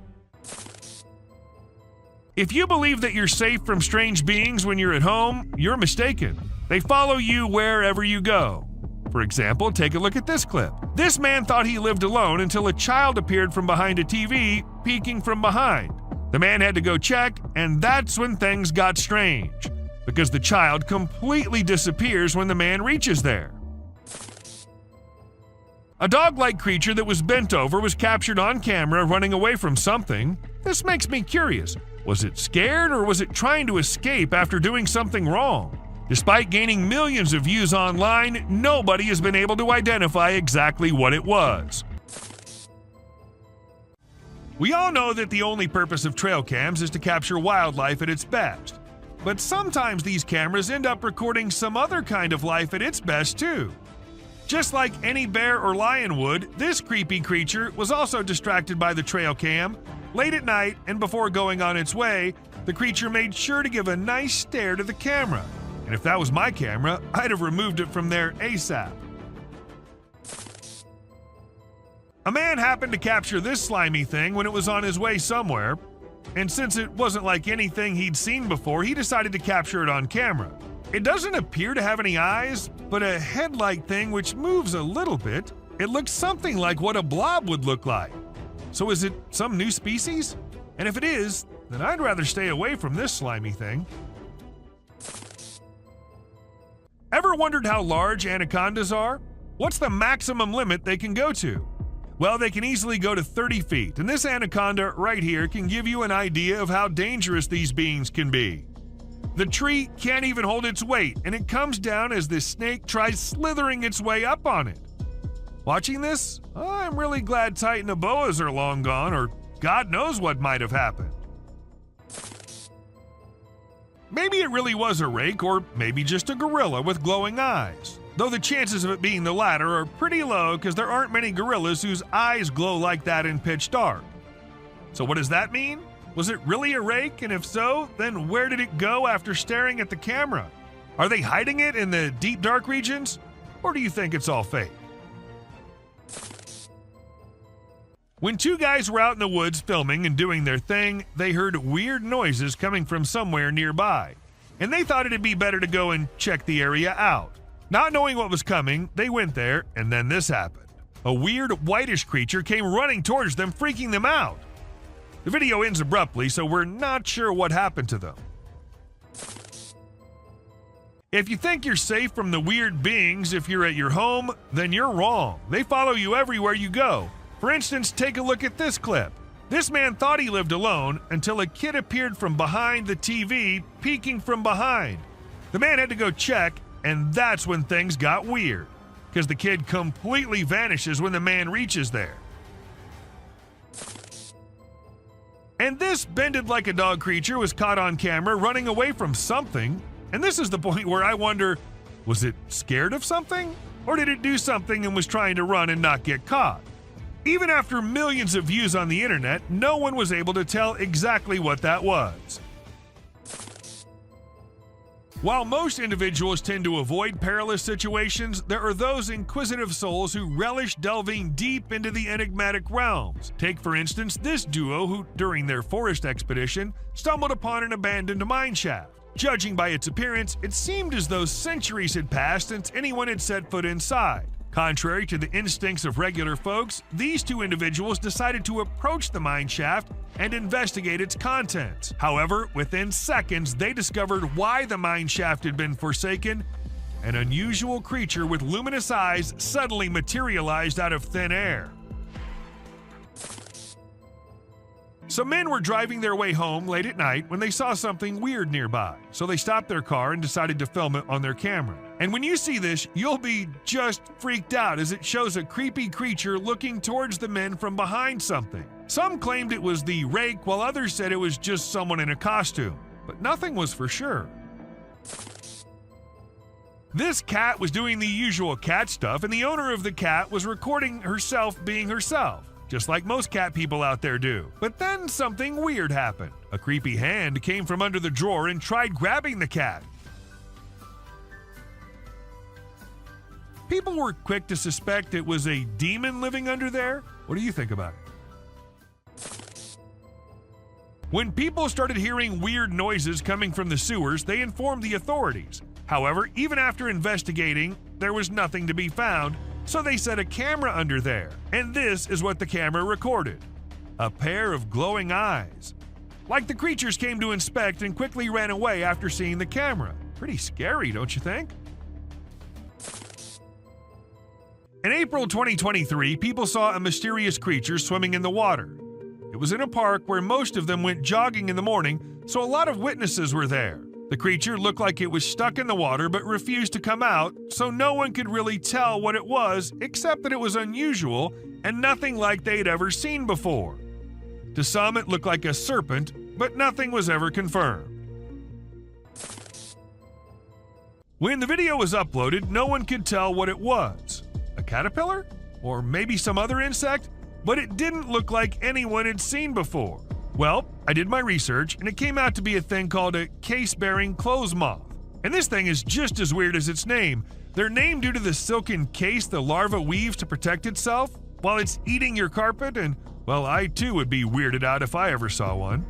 If you believe that you're safe from strange beings when you're at home, you're mistaken. They follow you wherever you go. For example, take a look at this clip. This man thought he lived alone until a child appeared from behind a TV, peeking from behind. The man had to go check, and that's when things got strange, because the child completely disappears when the man reaches there. A dog-like creature that was bent over was captured on camera running away from something. This makes me curious. Was it scared, or was it trying to escape after doing something wrong? Despite gaining millions of views online, nobody has been able to identify exactly what it was. We all know that the only purpose of trail cams is to capture wildlife at its best. But sometimes these cameras end up recording some other kind of life at its best too. Just like any bear or lion would, this creepy creature was also distracted by the trail cam. Late at night and before going on its way, the creature made sure to give a nice stare to the camera. And if that was my camera, I'd have removed it from there ASAP. A man happened to capture this slimy thing when it was on his way somewhere, and since it wasn't like anything he'd seen before, he decided to capture it on camera. It doesn't appear to have any eyes, but a head-like thing which moves a little bit. It looks something like what a blob would look like. So is it some new species? And if it is, then I'd rather stay away from this slimy thing. Ever wondered how large anacondas are? What's the maximum limit they can go to? Well, they can easily go to 30 feet, and this anaconda right here can give you an idea of how dangerous these beings can be. The tree can't even hold its weight, and it comes down as this snake tries slithering its way up on it. Watching this, I'm really glad Titanoboas are long gone, or God knows what might have happened. Maybe it really was a rake, or maybe just a gorilla with glowing eyes. Though the chances of it being the latter are pretty low because there aren't many gorillas whose eyes glow like that in pitch dark. So what does that mean? Was it really a rake? And if so, then where did it go after staring at the camera? Are they hiding it in the deep dark regions? Or do you think it's all fake? When two guys were out in the woods filming and doing their thing, they heard weird noises coming from somewhere nearby, and they thought it'd be better to go and check the area out. Not knowing what was coming, they went there, and then this happened. A weird whitish creature came running towards them, freaking them out. The video ends abruptly, so we're not sure what happened to them. If you think you're safe from the weird beings if you're at your home, then you're wrong. They follow you everywhere you go. For instance, take a look at this clip. This man thought he lived alone until a kid appeared from behind the TV, peeking from behind. The man had to go check, and that's when things got weird, because the kid completely vanishes when the man reaches there. And this bended like a dog creature was caught on camera running away from something, and this is the point where I wonder, was it scared of something? Or did it do something and was trying to run and not get caught? Even after millions of views on the internet, no one was able to tell exactly what that was. While most individuals tend to avoid perilous situations, there are those inquisitive souls who relish delving deep into the enigmatic realms. Take, for instance, this duo who, during their forest expedition, stumbled upon an abandoned mine shaft. Judging by its appearance, it seemed as though centuries had passed since anyone had set foot inside. Contrary to the instincts of regular folks, these two individuals decided to approach the mine shaft and investigate its contents. However, within seconds, they discovered why the mine shaft had been forsaken. An unusual creature with luminous eyes suddenly materialized out of thin air. Some men were driving their way home late at night when they saw something weird nearby, so they stopped their car and decided to film it on their camera. And when you see this, you'll be just freaked out as it shows a creepy creature looking towards the men from behind something. Some claimed it was the rake, while others said it was just someone in a costume, but nothing was for sure. This cat was doing the usual cat stuff, and the owner of the cat was recording herself being herself, just like most cat people out there do. But then something weird happened. A creepy hand came from under the drawer and tried grabbing the cat. People were quick to suspect it was a demon living under there. What do you think about it? When people started hearing weird noises coming from the sewers, they informed the authorities. However, even after investigating, there was nothing to be found, so they set a camera under there. And this is what the camera recorded: a pair of glowing eyes. Like the creatures came to inspect and quickly ran away after seeing the camera. Pretty scary, don't you think? In April 2023, people saw a mysterious creature swimming in the water. It was in a park where most of them went jogging in the morning, so a lot of witnesses were there. The creature looked like it was stuck in the water but refused to come out, so no one could really tell what it was, except that it was unusual and nothing like they'd ever seen before. To some, it looked like a serpent, but nothing was ever confirmed. When the video was uploaded, no one could tell what it was. A caterpillar? Or maybe some other insect? But it didn't look like anyone had seen before. Well, I did my research, and it came out to be a thing called a case-bearing clothes moth. And this thing is just as weird as its name. They're named due to the silken case the larva weaves to protect itself while it's eating your carpet, and, well, I too would be weirded out if I ever saw one.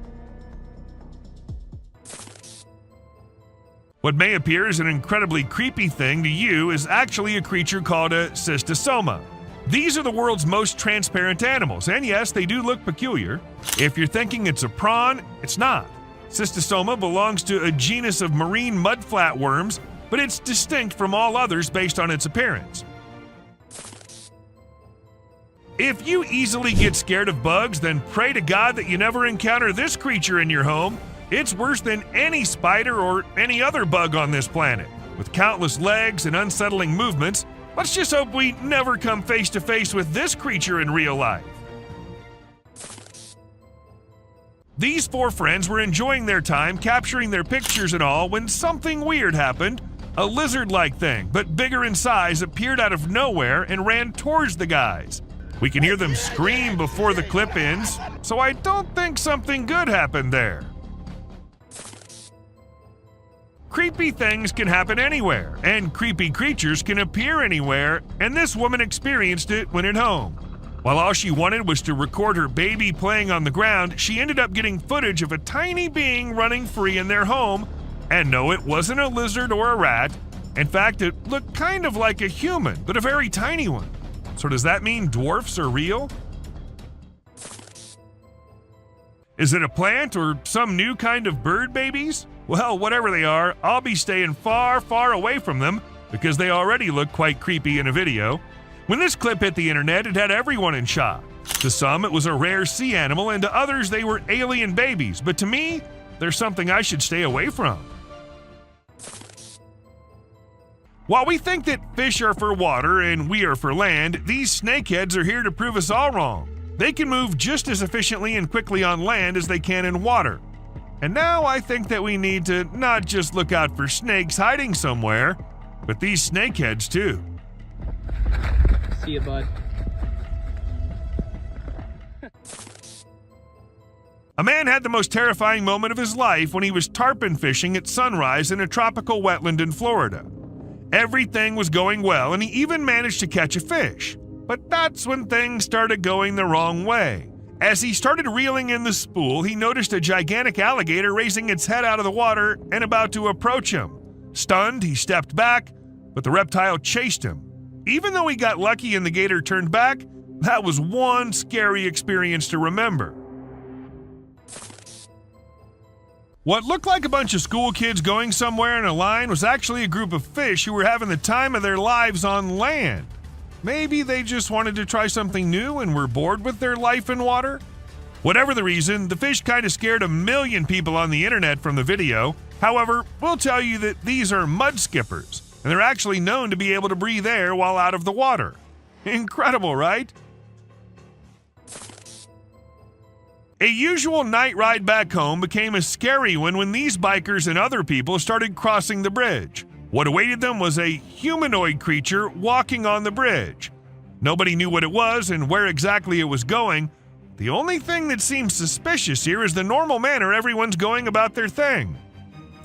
What may appear as an incredibly creepy thing to you is actually a creature called a cystosoma. These are the world's most transparent animals, and yes, they do look peculiar. If you're thinking it's a prawn, it's not. Cystosoma belongs to a genus of marine mudflat worms, but it's distinct from all others based on its appearance. If you easily get scared of bugs, then pray to God that you never encounter this creature in your home. It's worse than any spider or any other bug on this planet. With countless legs and unsettling movements, let's just hope we never come face to face with this creature in real life. These four friends were enjoying their time capturing their pictures and all when something weird happened. A lizard-like thing, but bigger in size, appeared out of nowhere and ran towards the guys. We can hear them scream before the clip ends, so I don't think something good happened there. Creepy things can happen anywhere, and creepy creatures can appear anywhere, and this woman experienced it when at home. While all she wanted was to record her baby playing on the ground, she ended up getting footage of a tiny being running free in their home, and no, it wasn't a lizard or a rat. In fact, it looked kind of like a human, but a very tiny one. So does that mean dwarfs are real? Is it a plant or some new kind of bird babies? Well, whatever they are, I'll be staying far, far away from them because they already look quite creepy in a video. When this clip hit the internet, it had everyone in shock. To some, it was a rare sea animal, and to others, they were alien babies. But to me, they're something I should stay away from. While we think that fish are for water and we are for land, these snakeheads are here to prove us all wrong. They can move just as efficiently and quickly on land as they can in water. And now I think that we need to not just look out for snakes hiding somewhere, but these snakeheads too. See you, bud. A man had the most terrifying moment of his life when he was tarpon fishing at sunrise in a tropical wetland in Florida. Everything was going well, and he even managed to catch a fish. But that's when things started going the wrong way. As he started reeling in the spool, he noticed a gigantic alligator raising its head out of the water and about to approach him. Stunned, he stepped back, but the reptile chased him. Even though he got lucky and the gator turned back, that was one scary experience to remember. What looked like a bunch of school kids going somewhere in a line was actually a group of fish who were having the time of their lives on land. Maybe they just wanted to try something new and were bored with their life in water? Whatever the reason, the fish kind of scared 1 million people on the internet from the video. However, we'll tell you that these are mud skippers, and they're actually known to be able to breathe air while out of the water. Incredible, right? A usual night ride back home became a scary one when these bikers and other people started crossing the bridge. What awaited them was a humanoid creature walking on the bridge. Nobody knew what it was and where exactly it was going. The only thing that seems suspicious here is the normal manner everyone's going about their thing.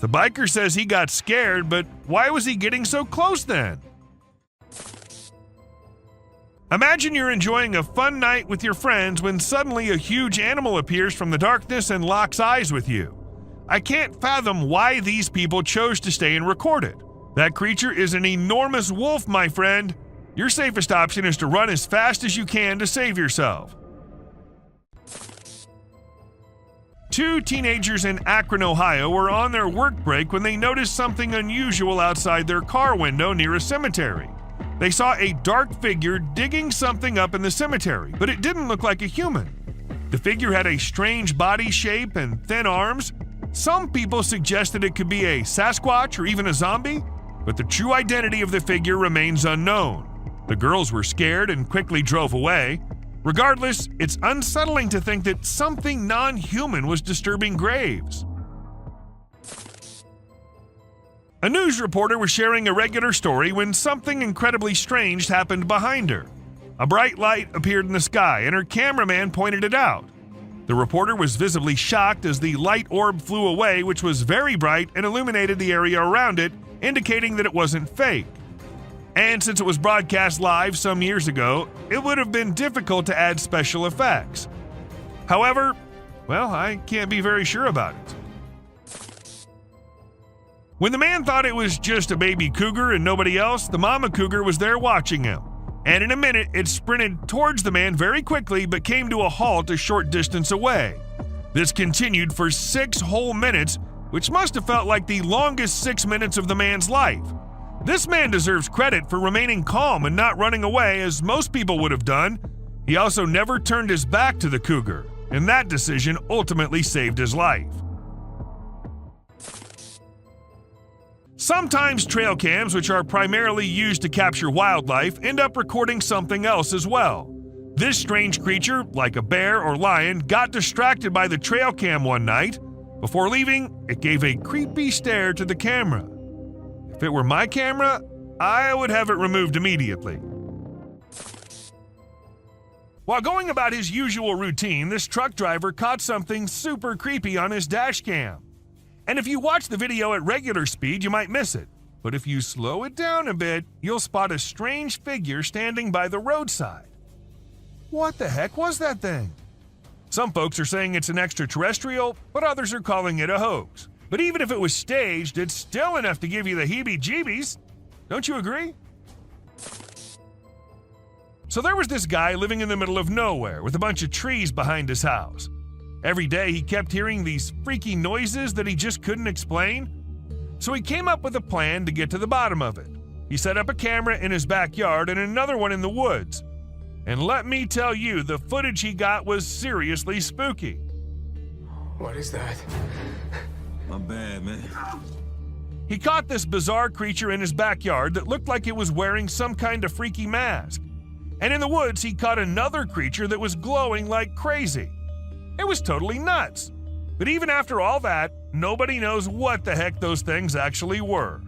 The biker says he got scared, but why was he getting so close then? Imagine you're enjoying a fun night with your friends when suddenly a huge animal appears from the darkness and locks eyes with you. I can't fathom why these people chose to stay and record it. That creature is an enormous wolf, my friend. Your safest option is to run as fast as you can to save yourself. 2 teenagers in Akron, Ohio were on their work break when they noticed something unusual outside their car window near a cemetery. They saw a dark figure digging something up in the cemetery, but it didn't look like a human. The figure had a strange body shape and thin arms. Some people suggested it could be a Sasquatch or even a zombie, but the true identity of the figure remains unknown. The girls were scared and quickly drove away. Regardless, it's unsettling to think that something non-human was disturbing graves. A news reporter was sharing a regular story when something incredibly strange happened behind her. A bright light appeared in the sky, and her cameraman pointed it out. The reporter was visibly shocked as the light orb flew away, which was very bright and illuminated the area around it, indicating that it wasn't fake. And since it was broadcast live some years ago, it would have been difficult to add special effects. However, well, I can't be very sure about it. When the man thought it was just a baby cougar and nobody else, the mama cougar was there watching him. And in a minute, it sprinted towards the man very quickly but came to a halt a short distance away. This continued for 6 whole minutes, which must have felt like the longest 6 minutes of the man's life. This man deserves credit for remaining calm and not running away as most people would have done. He also never turned his back to the cougar, and that decision ultimately saved his life. Sometimes trail cams, which are primarily used to capture wildlife, end up recording something else as well. This strange creature, like a bear or lion, got distracted by the trail cam one night. Before leaving, it gave a creepy stare to the camera. If it were my camera, I would have it removed immediately. While going about his usual routine, this truck driver caught something super creepy on his dash cam. And if you watch the video at regular speed, you might miss it. But if you slow it down a bit, you'll spot a strange figure standing by the roadside. What the heck was that thing? Some folks are saying it's an extraterrestrial, but others are calling it a hoax. But even if it was staged, it's still enough to give you the heebie-jeebies. Don't you agree? So there was this guy living in the middle of nowhere with a bunch of trees behind his house. Every day he kept hearing these freaky noises that he just couldn't explain. So he came up with a plan to get to the bottom of it. He set up a camera in his backyard and another one in the woods. And let me tell you, the footage he got was seriously spooky. What is that? My bad, man. He caught this bizarre creature in his backyard that looked like it was wearing some kind of freaky mask. And in the woods, he caught another creature that was glowing like crazy. It was totally nuts. But even after all that, nobody knows what the heck those things actually were.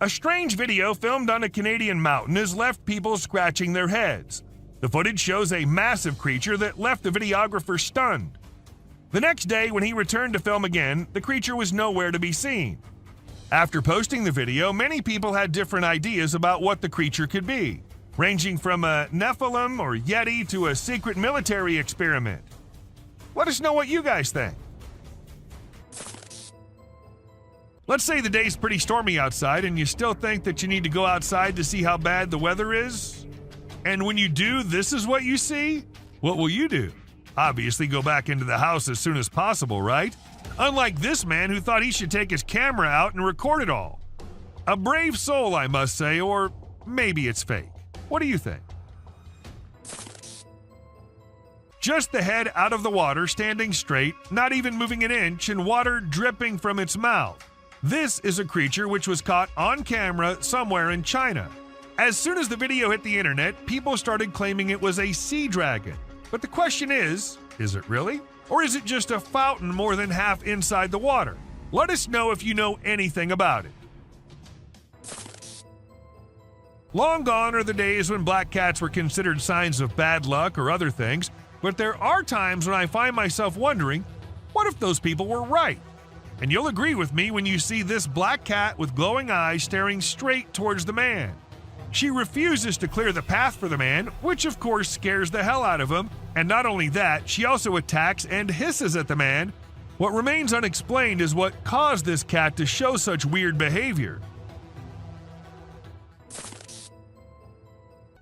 A strange video filmed on a Canadian mountain has left people scratching their heads. The footage shows a massive creature that left the videographer stunned. The next day, when he returned to film again, the creature was nowhere to be seen. After posting the video, many people had different ideas about what the creature could be, ranging from a Nephilim or Yeti to a secret military experiment. Let us know what you guys think. Let's say the day's pretty stormy outside and you still think that you need to go outside to see how bad the weather is. And when you do, this is what you see? What will you do? Obviously go back into the house as soon as possible, right? Unlike this man who thought he should take his camera out and record it all. A brave soul, I must say, or maybe it's fake. What do you think? Just the head out of the water, standing straight, not even moving an inch, and water dripping from its mouth. This is a creature which was caught on camera somewhere in China. As soon as the video hit the internet, people started claiming it was a sea dragon. But the question is it really? Or is it just a fountain more than half inside the water? Let us know if you know anything about it. Long gone are the days when black cats were considered signs of bad luck or other things, but there are times when I find myself wondering, what if those people were right? And you'll agree with me when you see this black cat with glowing eyes staring straight towards the man. She refuses to clear the path for the man, which of course scares the hell out of him, and not only that, she also attacks and hisses at the man. What remains unexplained is what caused this cat to show such weird behavior.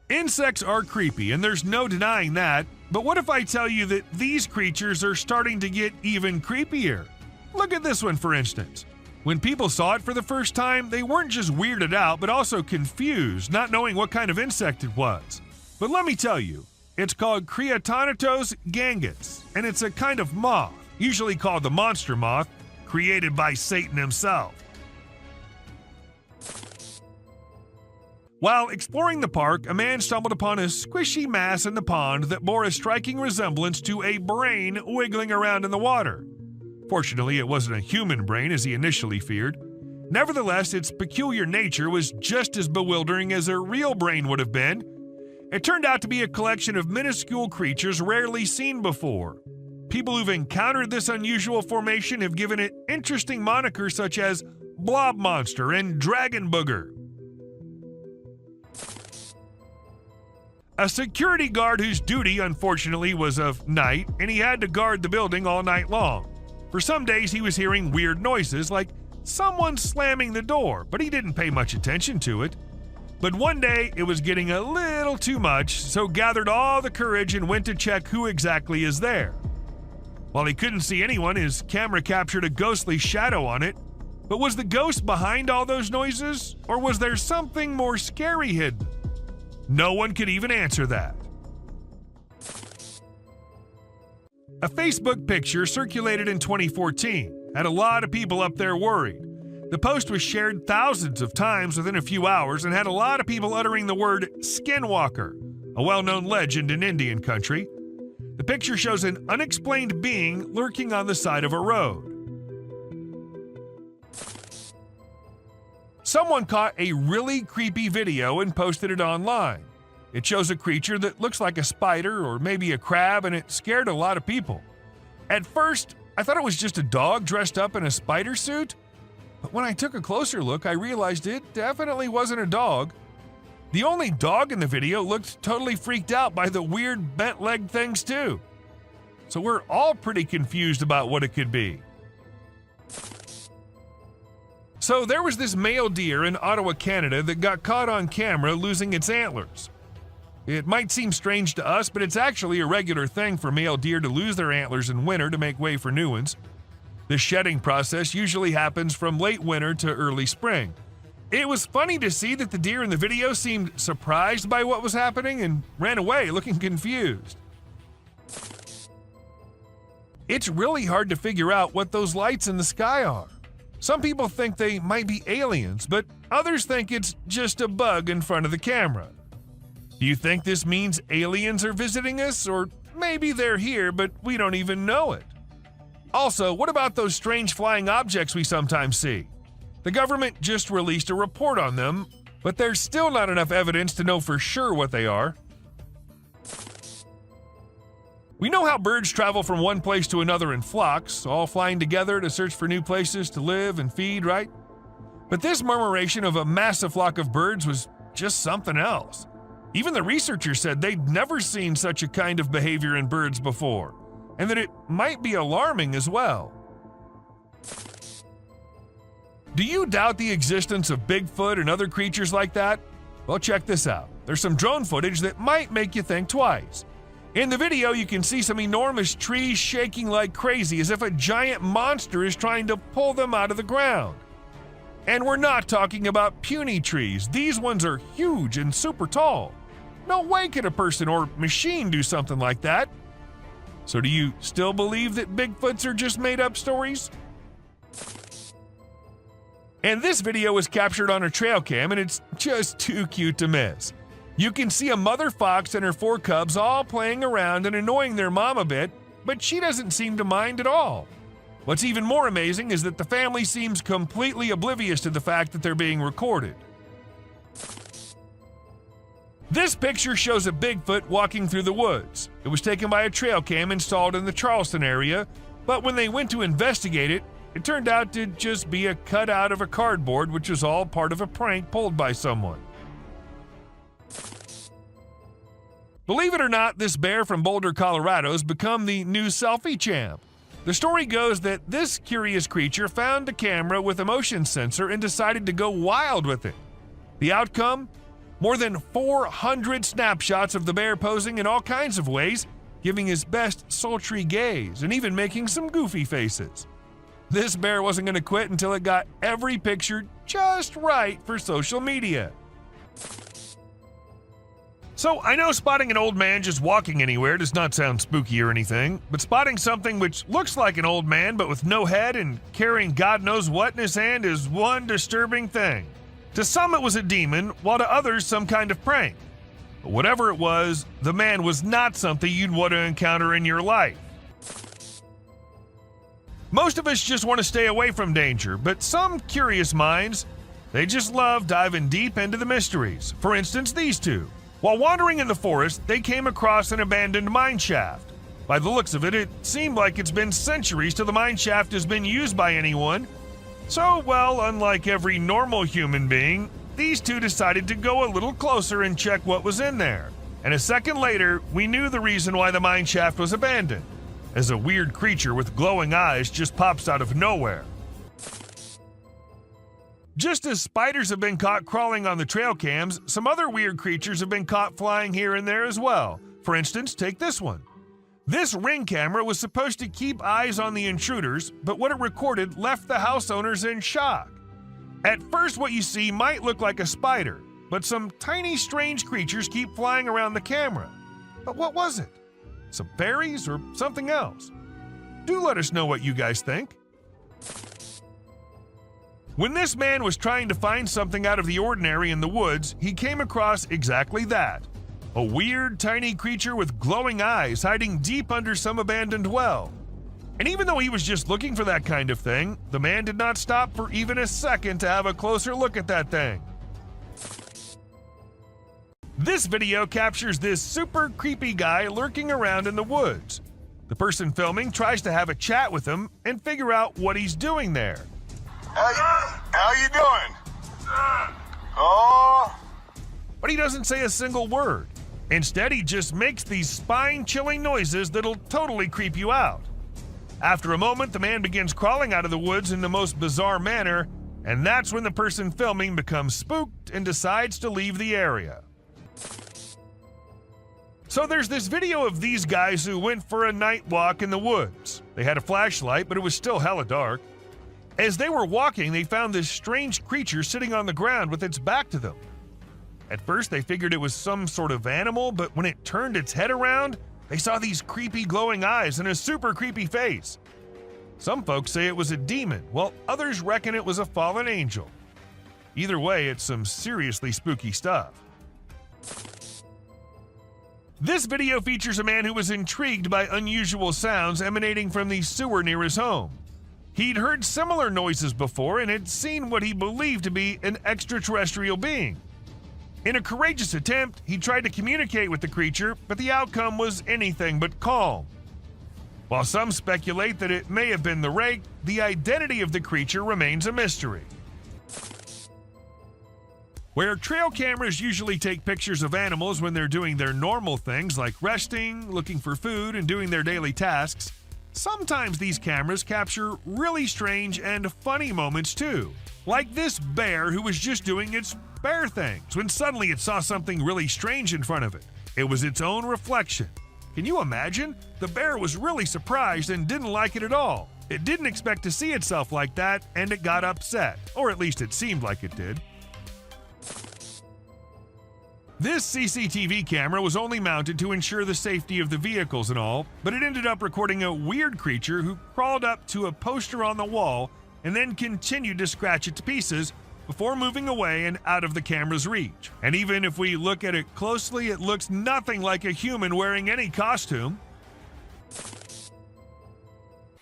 Insects are creepy, and there's no denying that, but what if I tell you that these creatures are starting to get even creepier? Look at this one, for instance. When people saw it for the first time, they weren't just weirded out, but also confused, not knowing what kind of insect it was. But let me tell you, it's called Crocodiles gangus, and it's a kind of moth, usually called the monster moth, created by Satan himself. While exploring the park, a man stumbled upon a squishy mass in the pond that bore a striking resemblance to a brain wiggling around in the water. Fortunately, it wasn't a human brain as he initially feared. Nevertheless, its peculiar nature was just as bewildering as a real brain would have been. It turned out to be a collection of minuscule creatures rarely seen before. People who've encountered this unusual formation have given it interesting monikers such as Blob Monster and Dragon Booger. A security guard whose duty, unfortunately, was of night, and he had to guard the building all night long. For some days, he was hearing weird noises like someone slamming the door, but he didn't pay much attention to it. But one day, it was getting a little too much, so gathered all the courage and went to check who exactly is there. While he couldn't see anyone, his camera captured a ghostly shadow on it. But was the ghost behind all those noises, or was there something more scary hidden? No one could even answer that. A Facebook picture circulated in 2014 had a lot of people up there worried. The post was shared thousands of times within a few hours and had a lot of people uttering the word skinwalker, a well-known legend in Indian country. The picture shows an unexplained being lurking on the side of a road. Someone caught a really creepy video and posted it online. It shows a creature that looks like a spider or maybe a crab, and it scared a lot of people. At first, I thought it was just a dog dressed up in a spider suit, but when I took a closer look, I realized it definitely wasn't a dog. The only dog in the video looked totally freaked out by the weird bent-legged things too. So we're all pretty confused about what it could be. So there was this male deer in Ottawa, Canada that got caught on camera losing its antlers. It might seem strange to us, but it's actually a regular thing for male deer to lose their antlers in winter to make way for new ones. The shedding process usually happens from late winter to early spring. It was funny to see that the deer in the video seemed surprised by what was happening and ran away looking confused. It's really hard to figure out what those lights in the sky are. Some people think they might be aliens, but others think it's just a bug in front of the camera. Do you think this means aliens are visiting us, or maybe they're here but we don't even know it? Also, what about those strange flying objects we sometimes see? The government just released a report on them, but there's still not enough evidence to know for sure what they are. We know how birds travel from one place to another in flocks, all flying together to search for new places to live and feed, right? But this murmuration of a massive flock of birds was just something else. Even the researchers said they'd never seen such a kind of behavior in birds before, and that it might be alarming as well. Do you doubt the existence of Bigfoot and other creatures like that? Well, check this out. There's some drone footage that might make you think twice. In the video, you can see some enormous trees shaking like crazy as if a giant monster is trying to pull them out of the ground. And we're not talking about puny trees. These ones are huge and super tall. No way could a person or machine do something like that. So do you still believe that Bigfoots are just made-up stories? And this video was captured on a trail cam, and it's just too cute to miss. You can see a mother fox and her 4 cubs all playing around and annoying their mom a bit, but she doesn't seem to mind at all. What's even more amazing is that the family seems completely oblivious to the fact that they're being recorded. This picture shows a Bigfoot walking through the woods. It was taken by a trail cam installed in the Charleston area, but when they went to investigate it, it turned out to just be a cutout of a cardboard, which was all part of a prank pulled by someone. Believe it or not, this bear from Boulder, Colorado has become the new selfie champ. The story goes that this curious creature found a camera with a motion sensor and decided to go wild with it. The outcome? More than 400 snapshots of the bear posing in all kinds of ways, giving his best sultry gaze and even making some goofy faces. This bear wasn't going to quit until it got every picture just right for social media. So I know spotting an old man just walking anywhere does not sound spooky or anything, but spotting something which looks like an old man but with no head and carrying God knows what in his hand is one disturbing thing. To some it was a demon, while to others some kind of prank. But whatever it was, the man was not something you'd want to encounter in your life. Most of us just want to stay away from danger, but some curious minds, they just love diving deep into the mysteries. For instance, these two. While wandering in the forest, they came across an abandoned mine shaft. By the looks of it, it seemed like it's been centuries till the mine shaft has been used by anyone. So, well, unlike every normal human being, these two decided to go a little closer and check what was in there. And a second later, we knew the reason why the mine shaft was abandoned, as a weird creature with glowing eyes just pops out of nowhere. Just as spiders have been caught crawling on the trail cams, some other weird creatures have been caught flying here and there as well. For instance, take this one. This Ring camera was supposed to keep eyes on the intruders, but what it recorded left the house owners in shock. At first, what you see might look like a spider, but some tiny strange creatures keep flying around the camera. But what was it? Some fairies or something else? Do let us know what you guys think. When this man was trying to find something out of the ordinary in the woods, he came across exactly that. A weird, tiny creature with glowing eyes hiding deep under some abandoned well. And even though he was just looking for that kind of thing, the man did not stop for even a second to have a closer look at that thing. This video captures this super creepy guy lurking around in the woods. The person filming tries to have a chat with him and figure out what he's doing there. How you doing? Oh. But he doesn't say a single word. Instead, he just makes these spine-chilling noises that'll totally creep you out. After a moment, the man begins crawling out of the woods in the most bizarre manner, and that's when the person filming becomes spooked and decides to leave the area. So there's this video of these guys who went for a night walk in the woods. They had a flashlight, but it was still hella dark. As they were walking, they found this strange creature sitting on the ground with its back to them. At first, they figured it was some sort of animal, but when it turned its head around, they saw these creepy glowing eyes and a super creepy face. Some folks say it was a demon, while others reckon it was a fallen angel. Either way, it's some seriously spooky stuff. This video features a man who was intrigued by unusual sounds emanating from the sewer near his home. He'd heard similar noises before and had seen what he believed to be an extraterrestrial being. In a courageous attempt, he tried to communicate with the creature, but the outcome was anything but calm. While some speculate that it may have been the rake, the identity of the creature remains a mystery. Where trail cameras usually take pictures of animals when they're doing their normal things like resting, looking for food, and doing their daily tasks, sometimes these cameras capture really strange and funny moments too. Like this bear who was just doing its bear things when suddenly it saw something really strange in front of it. It was its own reflection. Can you imagine? The bear was really surprised and didn't like it at all. It didn't expect to see itself like that, and it got upset, or at least it seemed like it did. This CCTV camera was only mounted to ensure the safety of the vehicles and all, but it ended up recording a weird creature who crawled up to a poster on the wall and then continued to scratch it to pieces before moving away and out of the camera's reach. And even if we look at it closely, it looks nothing like a human wearing any costume.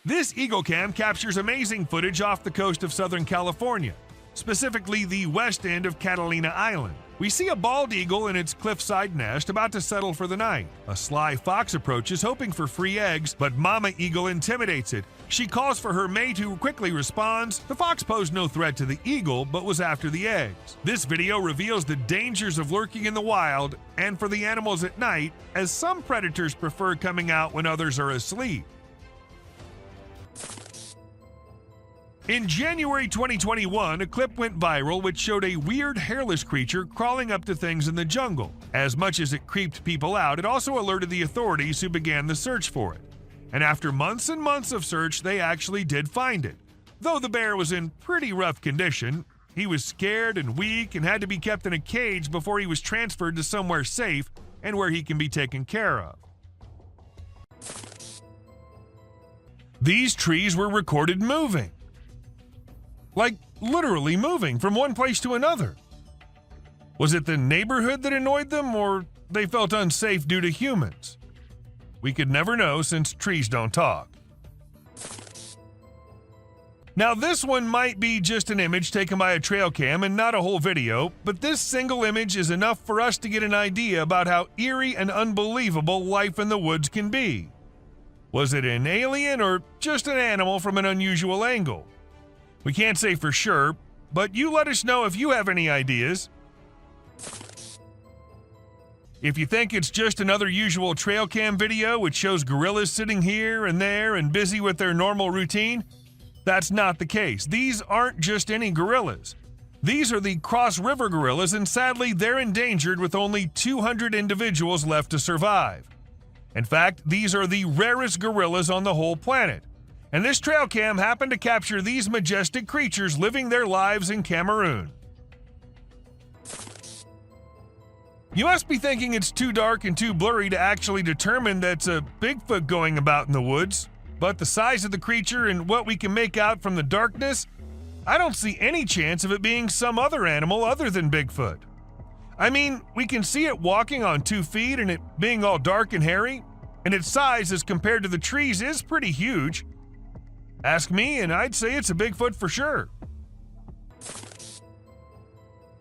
This Eagle Cam captures amazing footage off the coast of Southern California, specifically the west end of Catalina Island. We see a bald eagle in its cliffside nest about to settle for the night. A sly fox approaches hoping for free eggs, but Mama Eagle intimidates it. She calls for her mate who quickly responds. The fox posed no threat to the eagle, but was after the eggs. This video reveals the dangers of lurking in the wild and for the animals at night, as some predators prefer coming out when others are asleep. In January 2021, a clip went viral which showed a weird hairless creature crawling up to things in the jungle. As much as it creeped people out, it also alerted the authorities who began the search for it. And after months and months of search, they actually did find it. Though the bear was in pretty rough condition, he was scared and weak and had to be kept in a cage before he was transferred to somewhere safe and where he can be taken care of. These trees were recorded moving. Like, literally moving from one place to another. Was it the neighborhood that annoyed them, or they felt unsafe due to humans? We could never know since trees don't talk. Now, this one might be just an image taken by a trail cam and not a whole video, but this single image is enough for us to get an idea about how eerie and unbelievable life in the woods can be. Was it an alien or just an animal from an unusual angle? We can't say for sure, but you let us know if you have any ideas. If you think it's just another usual trail cam video which shows gorillas sitting here and there and busy with their normal routine, that's not the case. These aren't just any gorillas. These are the Cross River gorillas, and sadly they're endangered with only 200 individuals left to survive. In fact, these are the rarest gorillas on the whole planet. And this trail cam happened to capture these majestic creatures living their lives in Cameroon. You must be thinking it's too dark and too blurry to actually determine that's a Bigfoot going about in the woods, but the size of the creature and what we can make out from the darkness, I don't see any chance of it being some other animal other than Bigfoot. I mean, we can see it walking on 2 feet and it being all dark and hairy, and its size as compared to the trees is pretty huge. Ask me, and I'd say it's a Bigfoot for sure.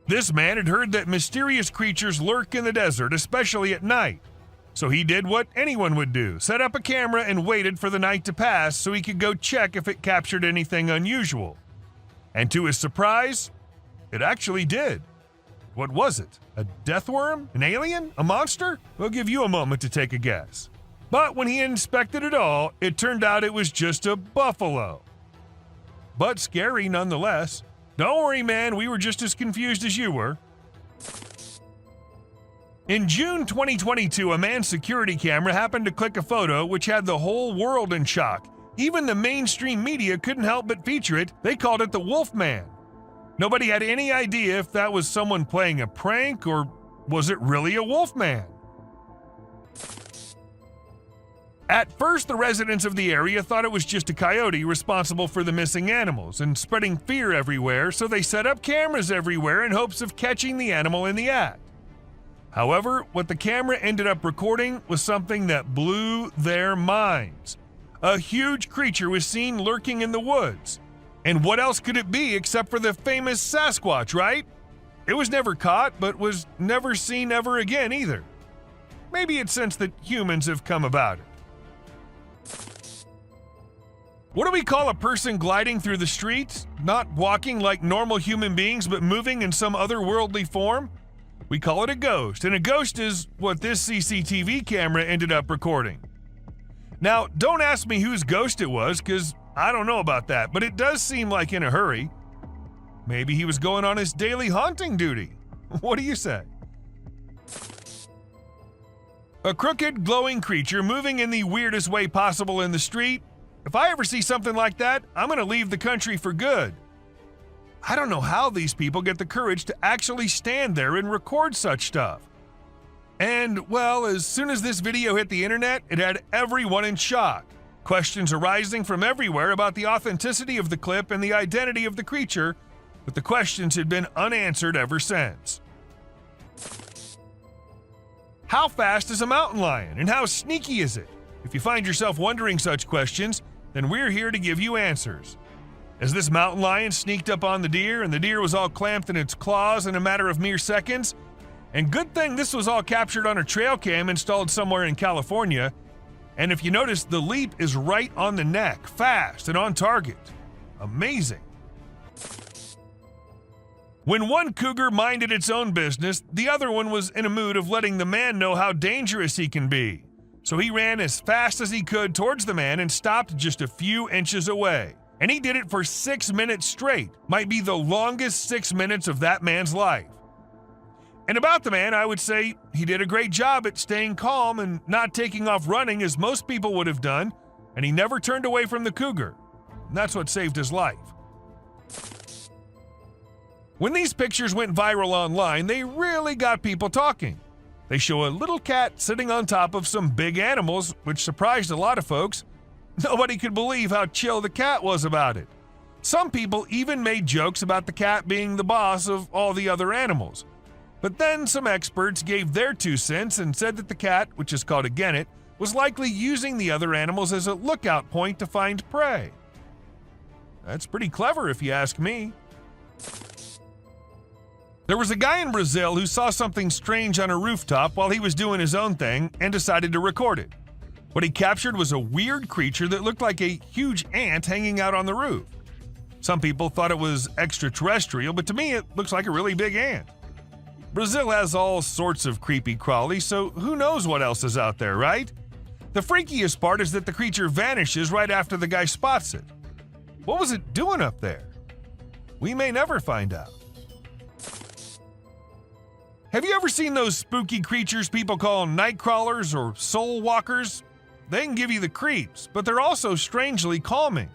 This man had heard that mysterious creatures lurk in the desert, especially at night. So he did what anyone would do, set up a camera and waited for the night to pass so he could go check if it captured anything unusual. And to his surprise, it actually did. What was it? A death worm? An alien? A monster? We'll give you a moment to take a guess. But when he inspected it all, it turned out it was just a buffalo. But scary nonetheless. Don't worry, man, we were just as confused as you were. In June 2022, a man's security camera happened to click a photo which had the whole world in shock. Even the mainstream media couldn't help but feature it. They called it the Wolfman. Nobody had any idea if that was someone playing a prank or was it really a Wolfman. At first, the residents of the area thought it was just a coyote responsible for the missing animals and spreading fear everywhere, so they set up cameras everywhere in hopes of catching the animal in the act. However, what the camera ended up recording was something that blew their minds. A huge creature was seen lurking in the woods. And what else could it be except for the famous Sasquatch, right? It was never caught, but was never seen ever again either. Maybe it's since that humans have come about it. What do we call a person gliding through the streets, not walking like normal human beings, but moving in some otherworldly form? We call it a ghost, and a ghost is what this CCTV camera ended up recording. Now, don't ask me whose ghost it was, because I don't know about that, but it does seem like in a hurry. Maybe he was going on his daily haunting duty. What do you say? A crooked, glowing creature moving in the weirdest way possible in the street. If I ever see something like that, I'm going to leave the country for good. I don't know how these people get the courage to actually stand there and record such stuff. And, well, as soon as this video hit the internet, it had everyone in shock. Questions arising from everywhere about the authenticity of the clip and the identity of the creature, but the questions had been unanswered ever since. How fast is a mountain lion, and how sneaky is it? If you find yourself wondering such questions, then we're here to give you answers. As this mountain lion sneaked up on the deer, and the deer was all clamped in its claws in a matter of mere seconds, and good thing this was all captured on a trail cam installed somewhere in California, and if you notice, the leap is right on the neck, fast and on target. Amazing. When one cougar minded its own business, the other one was in a mood of letting the man know how dangerous he can be. So he ran as fast as he could towards the man and stopped just a few inches away. And he did it for 6 minutes straight. Might be the longest 6 minutes of that man's life. And about the man, I would say he did a great job at staying calm and not taking off running as most people would have done, and he never turned away from the cougar. And that's what saved his life. When these pictures went viral online, they really got people talking. They show a little cat sitting on top of some big animals, which surprised a lot of folks. Nobody could believe how chill the cat was about it. Some people even made jokes about the cat being the boss of all the other animals. But then some experts gave their 2 cents and said that the cat, which is called a genet, was likely using the other animals as a lookout point to find prey. That's pretty clever if you ask me. There was a guy in Brazil who saw something strange on a rooftop while he was doing his own thing and decided to record it. What he captured was a weird creature that looked like a huge ant hanging out on the roof. Some people thought it was extraterrestrial, but to me it looks like a really big ant. Brazil has all sorts of creepy crawlies, so who knows what else is out there, right? The freakiest part is that the creature vanishes right after the guy spots it. What was it doing up there? We may never find out. Have you ever seen those spooky creatures people call night crawlers or soul walkers? They can give you the creeps, but they're also strangely calming.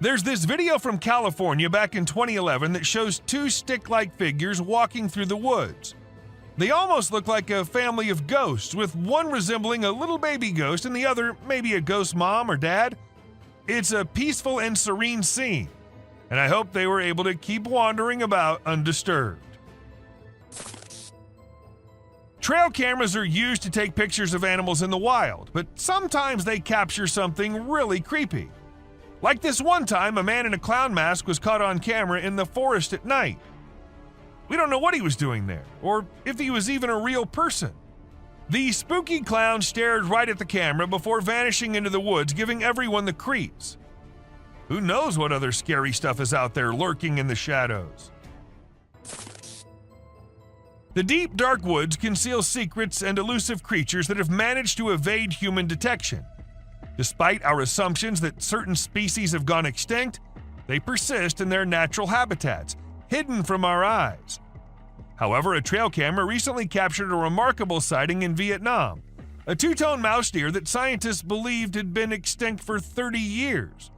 There's this video from California back in 2011 that shows 2 stick-like figures walking through the woods. They almost look like a family of ghosts, with one resembling a little baby ghost and the other maybe a ghost mom or dad. It's a peaceful and serene scene, and I hope they were able to keep wandering about undisturbed. Trail cameras are used to take pictures of animals in the wild, but sometimes they capture something really creepy. Like this one time, a man in a clown mask was caught on camera in the forest at night. We don't know what he was doing there, or if he was even a real person. The spooky clown stared right at the camera before vanishing into the woods, giving everyone the creeps. Who knows what other scary stuff is out there lurking in the shadows? The deep, dark woods conceal secrets and elusive creatures that have managed to evade human detection. Despite our assumptions that certain species have gone extinct, they persist in their natural habitats, hidden from our eyes. However, a trail camera recently captured a remarkable sighting in Vietnam, a two-tone mouse deer that scientists believed had been extinct for 30 years.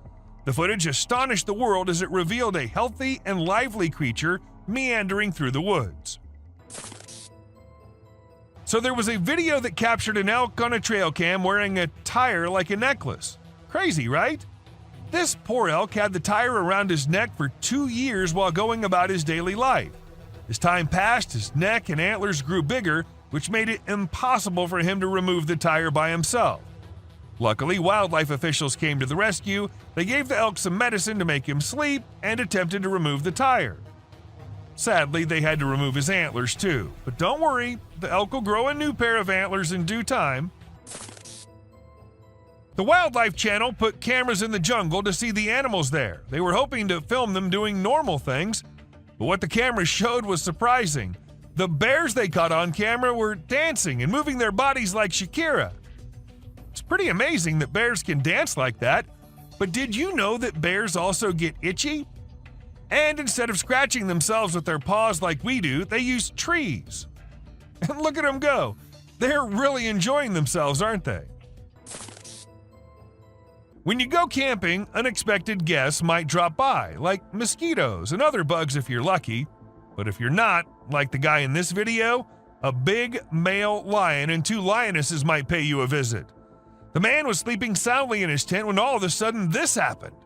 The footage astonished the world as it revealed a healthy and lively creature meandering through the woods. So there was a video that captured an elk on a trail cam wearing a tire like a necklace. Crazy, right? This poor elk had the tire around his neck for 2 years while going about his daily life. As time passed, his neck and antlers grew bigger, which made it impossible for him to remove the tire by himself. Luckily, wildlife officials came to the rescue. They gave the elk some medicine to make him sleep and attempted to remove the tire. Sadly, they had to remove his antlers too. But don't worry, the elk will grow a new pair of antlers in due time. The Wildlife Channel put cameras in the jungle to see the animals there. They were hoping to film them doing normal things, but what the cameras showed was surprising. The bears they caught on camera were dancing and moving their bodies like Shakira. It's pretty amazing that bears can dance like that, but did you know that bears also get itchy? And instead of scratching themselves with their paws like we do, they use trees. And look at them go. They're really enjoying themselves, aren't they? When you go camping, unexpected guests might drop by, like mosquitoes and other bugs if you're lucky. But if you're not, like the guy in this video, a big male lion and 2 lionesses might pay you a visit. The man was sleeping soundly in his tent when all of a sudden this happened.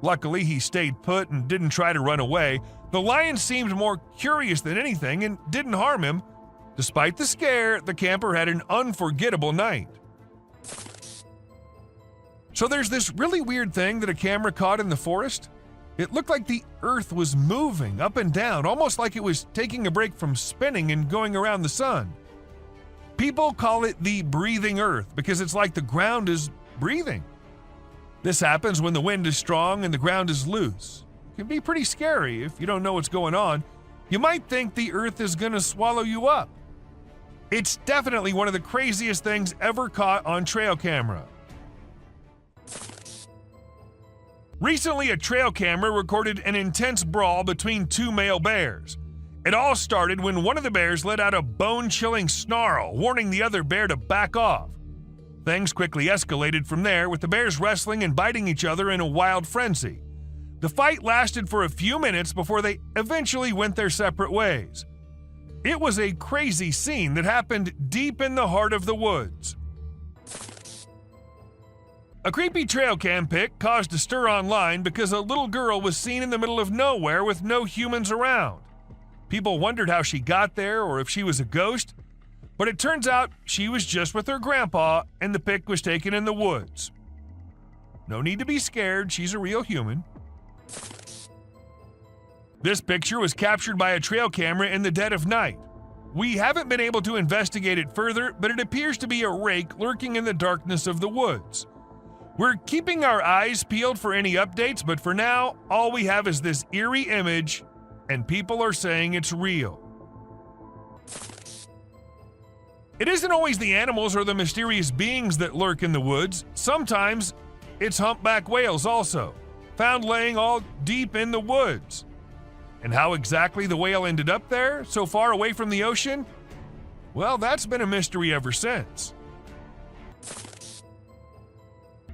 Luckily, he stayed put and didn't try to run away. The lion seemed more curious than anything and didn't harm him. Despite the scare, the camper had an unforgettable night. So there's this really weird thing that a camera caught in the forest. It looked like the earth was moving up and down, almost like it was taking a break from spinning and going around the sun. People call it the breathing earth because it's like the ground is breathing. This happens when the wind is strong and the ground is loose. It can be pretty scary if you don't know what's going on. You might think the earth is going to swallow you up. It's definitely one of the craziest things ever caught on trail camera. Recently, a trail camera recorded an intense brawl between 2 male bears. It all started when one of the bears let out a bone-chilling snarl, warning the other bear to back off. Things quickly escalated from there, with the bears wrestling and biting each other in a wild frenzy. The fight lasted for a few minutes before they eventually went their separate ways. It was a crazy scene that happened deep in the heart of the woods. A creepy trail cam pic caused a stir online because a little girl was seen in the middle of nowhere with no humans around. People wondered how she got there or if she was a ghost. But it turns out she was just with her grandpa, and the pic was taken in the woods. No need to be scared, she's a real human. This picture was captured by a trail camera in the dead of night. We haven't been able to investigate it further, but it appears to be a rake lurking in the darkness of the woods. We're keeping our eyes peeled for any updates, but for now, all we have is this eerie image, and people are saying it's real. It isn't always the animals or the mysterious beings that lurk in the woods. Sometimes it's humpback whales also, found laying all deep in the woods. And how exactly the whale ended up there, so far away from the ocean? Well, that's been a mystery ever since.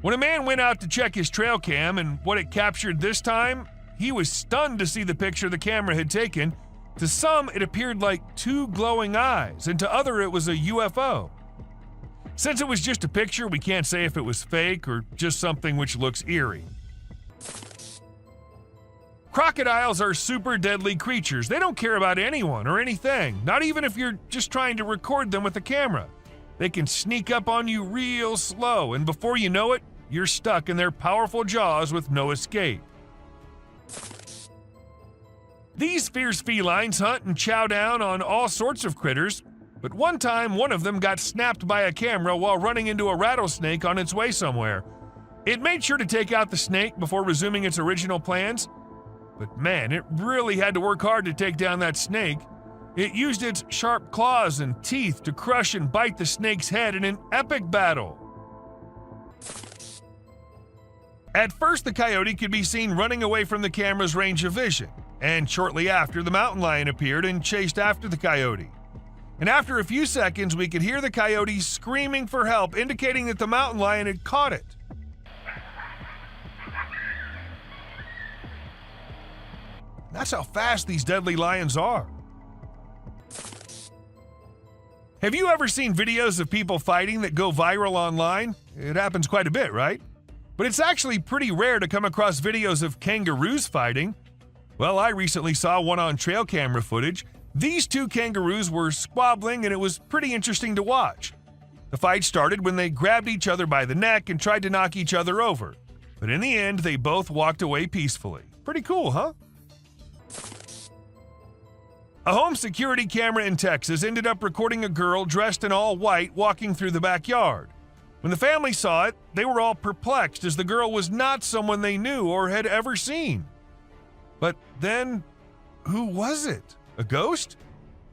When a man went out to check his trail cam and what it captured this time, he was stunned to see the picture the camera had taken. To some, it appeared like 2 glowing eyes, and to others, it was a UFO. Since it was just a picture, we can't say if it was fake or just something which looks eerie. Crocodiles are super deadly creatures. They don't care about anyone or anything, not even if you're just trying to record them with a camera. They can sneak up on you real slow, and before you know it, you're stuck in their powerful jaws with no escape. These fierce felines hunt and chow down on all sorts of critters, But one time, one of them got snapped by a camera while running into a rattlesnake on its way somewhere. It made sure to take out the snake before resuming its original plans. But man, it really had to work hard to take down that snake. It used its sharp claws and teeth to crush and bite the snake's head in an epic battle. At first, the coyote could be seen running away from the camera's range of vision, and shortly after, the mountain lion appeared and chased after the coyote. And after a few seconds, we could hear the coyote screaming for help, indicating that the mountain lion had caught it. That's how fast these deadly lions are. Have you ever seen videos of people fighting that go viral online? It happens quite a bit, right? But it's actually pretty rare to come across videos of kangaroos fighting. Well, I recently saw one on trail camera footage. These two kangaroos were squabbling and it was pretty interesting to watch. The fight started when they grabbed each other by the neck and tried to knock each other over. But in the end, they both walked away peacefully. Pretty cool, huh? A home security camera in Texas ended up recording a girl dressed in all white walking through the backyard. When the family saw it, they were all perplexed as the girl was not someone they knew or had ever seen. But then, who was it? A ghost?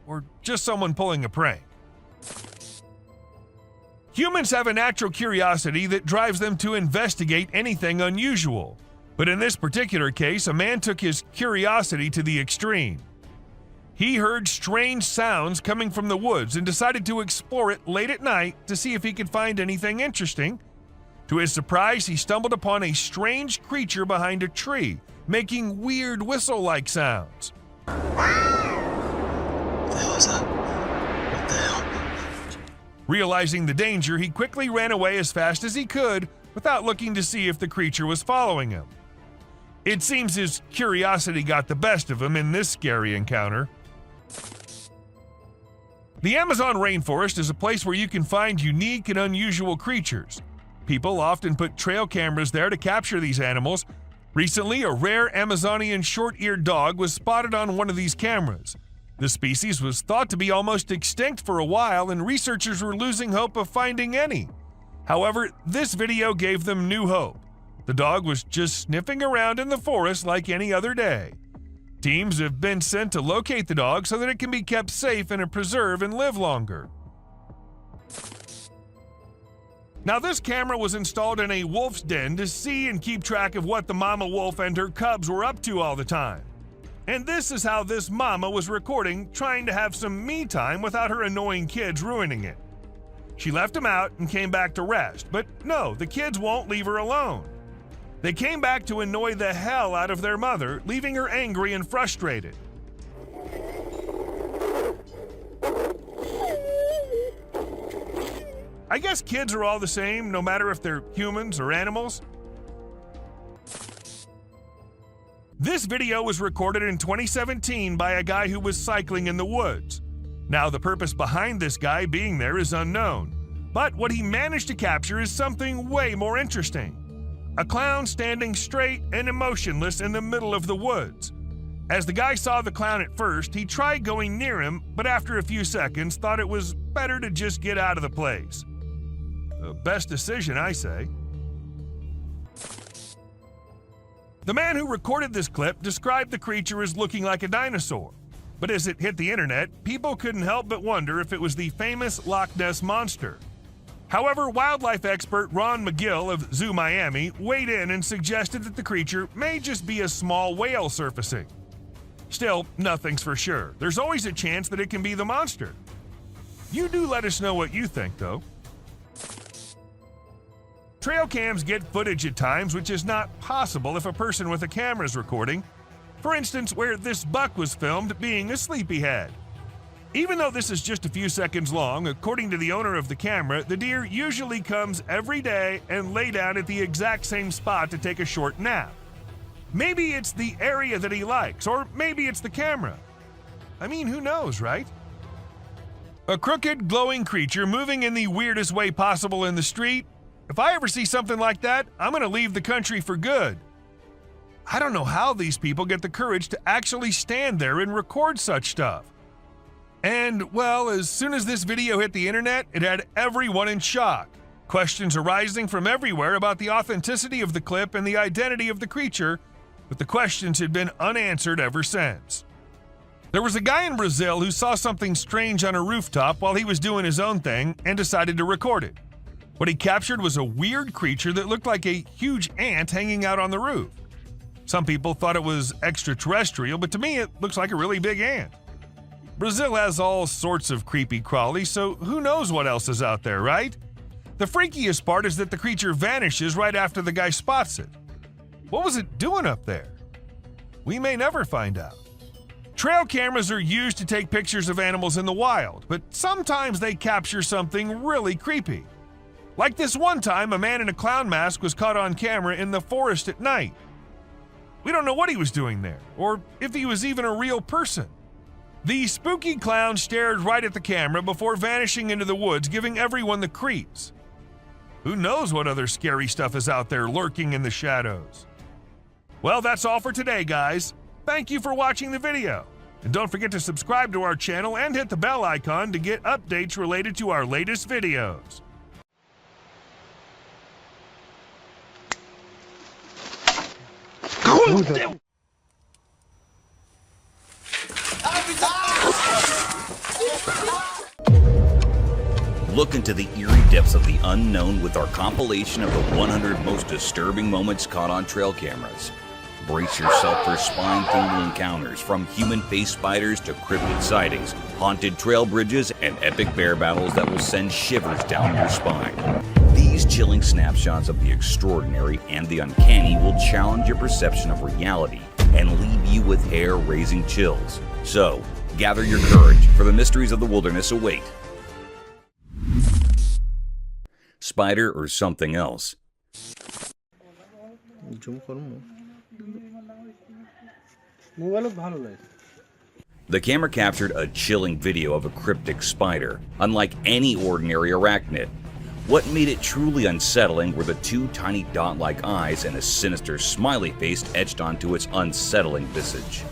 Or just someone pulling a prank? Humans have a natural curiosity that drives them to investigate anything unusual. But in this particular case, a man took his curiosity to the extreme. He heard strange sounds coming from the woods and decided to explore it late at night to see if he could find anything interesting. To his surprise, he stumbled upon a strange creature behind a tree, making weird whistle-like sounds. Realizing the danger, he quickly ran away as fast as he could without looking to see if the creature was following him. It seems his curiosity got the best of him in this scary encounter. The Amazon rainforest is a place where you can find unique and unusual creatures. People often put trail cameras there to capture these animals. Recently, a rare Amazonian short-eared dog was spotted on one of these cameras. The species was thought to be almost extinct for a while, and researchers were losing hope of finding any. However, this video gave them new hope. The dog was just sniffing around in the forest like any other day. Teams have been sent to locate the dog so that it can be kept safe in a preserve and live longer. Now, this camera was installed in a wolf's den to see and keep track of what the mama wolf and her cubs were up to all the time. And this is how this mama was recording, trying to have some me time without her annoying kids ruining it. She left them out and came back to rest, but no, the kids won't leave her alone. They came back to annoy the hell out of their mother, leaving her angry and frustrated. I guess kids are all the same, no matter if they're humans or animals. This video was recorded in 2017 by a guy who was cycling in the woods. Now, the purpose behind this guy being there is unknown, but what he managed to capture is something way more interesting. A clown standing straight and emotionless in the middle of the woods. As the guy saw the clown at first, he tried going near him, but after a few seconds thought it was better to just get out of the place. The best decision, I say. The man who recorded this clip described the creature as looking like a dinosaur. But as it hit the internet, people couldn't help but wonder if it was the famous Loch Ness Monster. However, wildlife expert Ron McGill of Zoo Miami weighed in and suggested that the creature may just be a small whale surfacing. Still, nothing's for sure. There's always a chance that it can be the monster. You do let us know what you think, though. Trail cams get footage at times which is not possible if a person with a camera is recording. For instance, where this buck was filmed being a sleepyhead. Even though this is just a few seconds long, according to the owner of the camera, the deer usually comes every day and lay down at the exact same spot to take a short nap. Maybe it's the area that he likes, or maybe it's the camera. I mean, who knows, right? A crooked, glowing creature moving in the weirdest way possible in the street. If I ever see something like that, I'm going to leave the country for good. I don't know how these people get the courage to actually stand there and record such stuff. And, well, as soon as this video hit the internet, it had everyone in shock. Questions arising from everywhere about the authenticity of the clip and the identity of the creature, but the questions had been unanswered ever since. There was a guy in Brazil who saw something strange on a rooftop while he was doing his own thing and decided to record it. What he captured was a weird creature that looked like a huge ant hanging out on the roof. Some people thought it was extraterrestrial, but to me it looks like a really big ant. Brazil has all sorts of creepy crawlies, so who knows what else is out there, right? The freakiest part is that the creature vanishes right after the guy spots it. What was it doing up there? We may never find out. Trail cameras are used to take pictures of animals in the wild, but sometimes they capture something really creepy. Like this one time, a man in a clown mask was caught on camera in the forest at night. We don't know what he was doing there, or if he was even a real person. The spooky clown stared right at the camera before vanishing into the woods, giving everyone the creeps. Who knows what other scary stuff is out there lurking in the shadows? Well, that's all for today, guys. Thank you for watching the video. And don't forget to subscribe to our channel and hit the bell icon to get updates related to our latest videos. Look into the eerie depths of the unknown with our compilation of the 100 most disturbing moments caught on trail cameras. Brace yourself for spine-tingling encounters, from human-faced spiders to cryptid sightings, haunted trail bridges, and epic bear battles that will send shivers down your spine. These chilling snapshots of the extraordinary and the uncanny will challenge your perception of reality and leave you with hair-raising chills. So, gather your courage, for the mysteries of the wilderness await. Spider or something else? The camera captured a chilling video of a cryptic spider, unlike any ordinary arachnid. What made it truly unsettling were the two tiny dot-like eyes and a sinister smiley face etched onto its unsettling visage.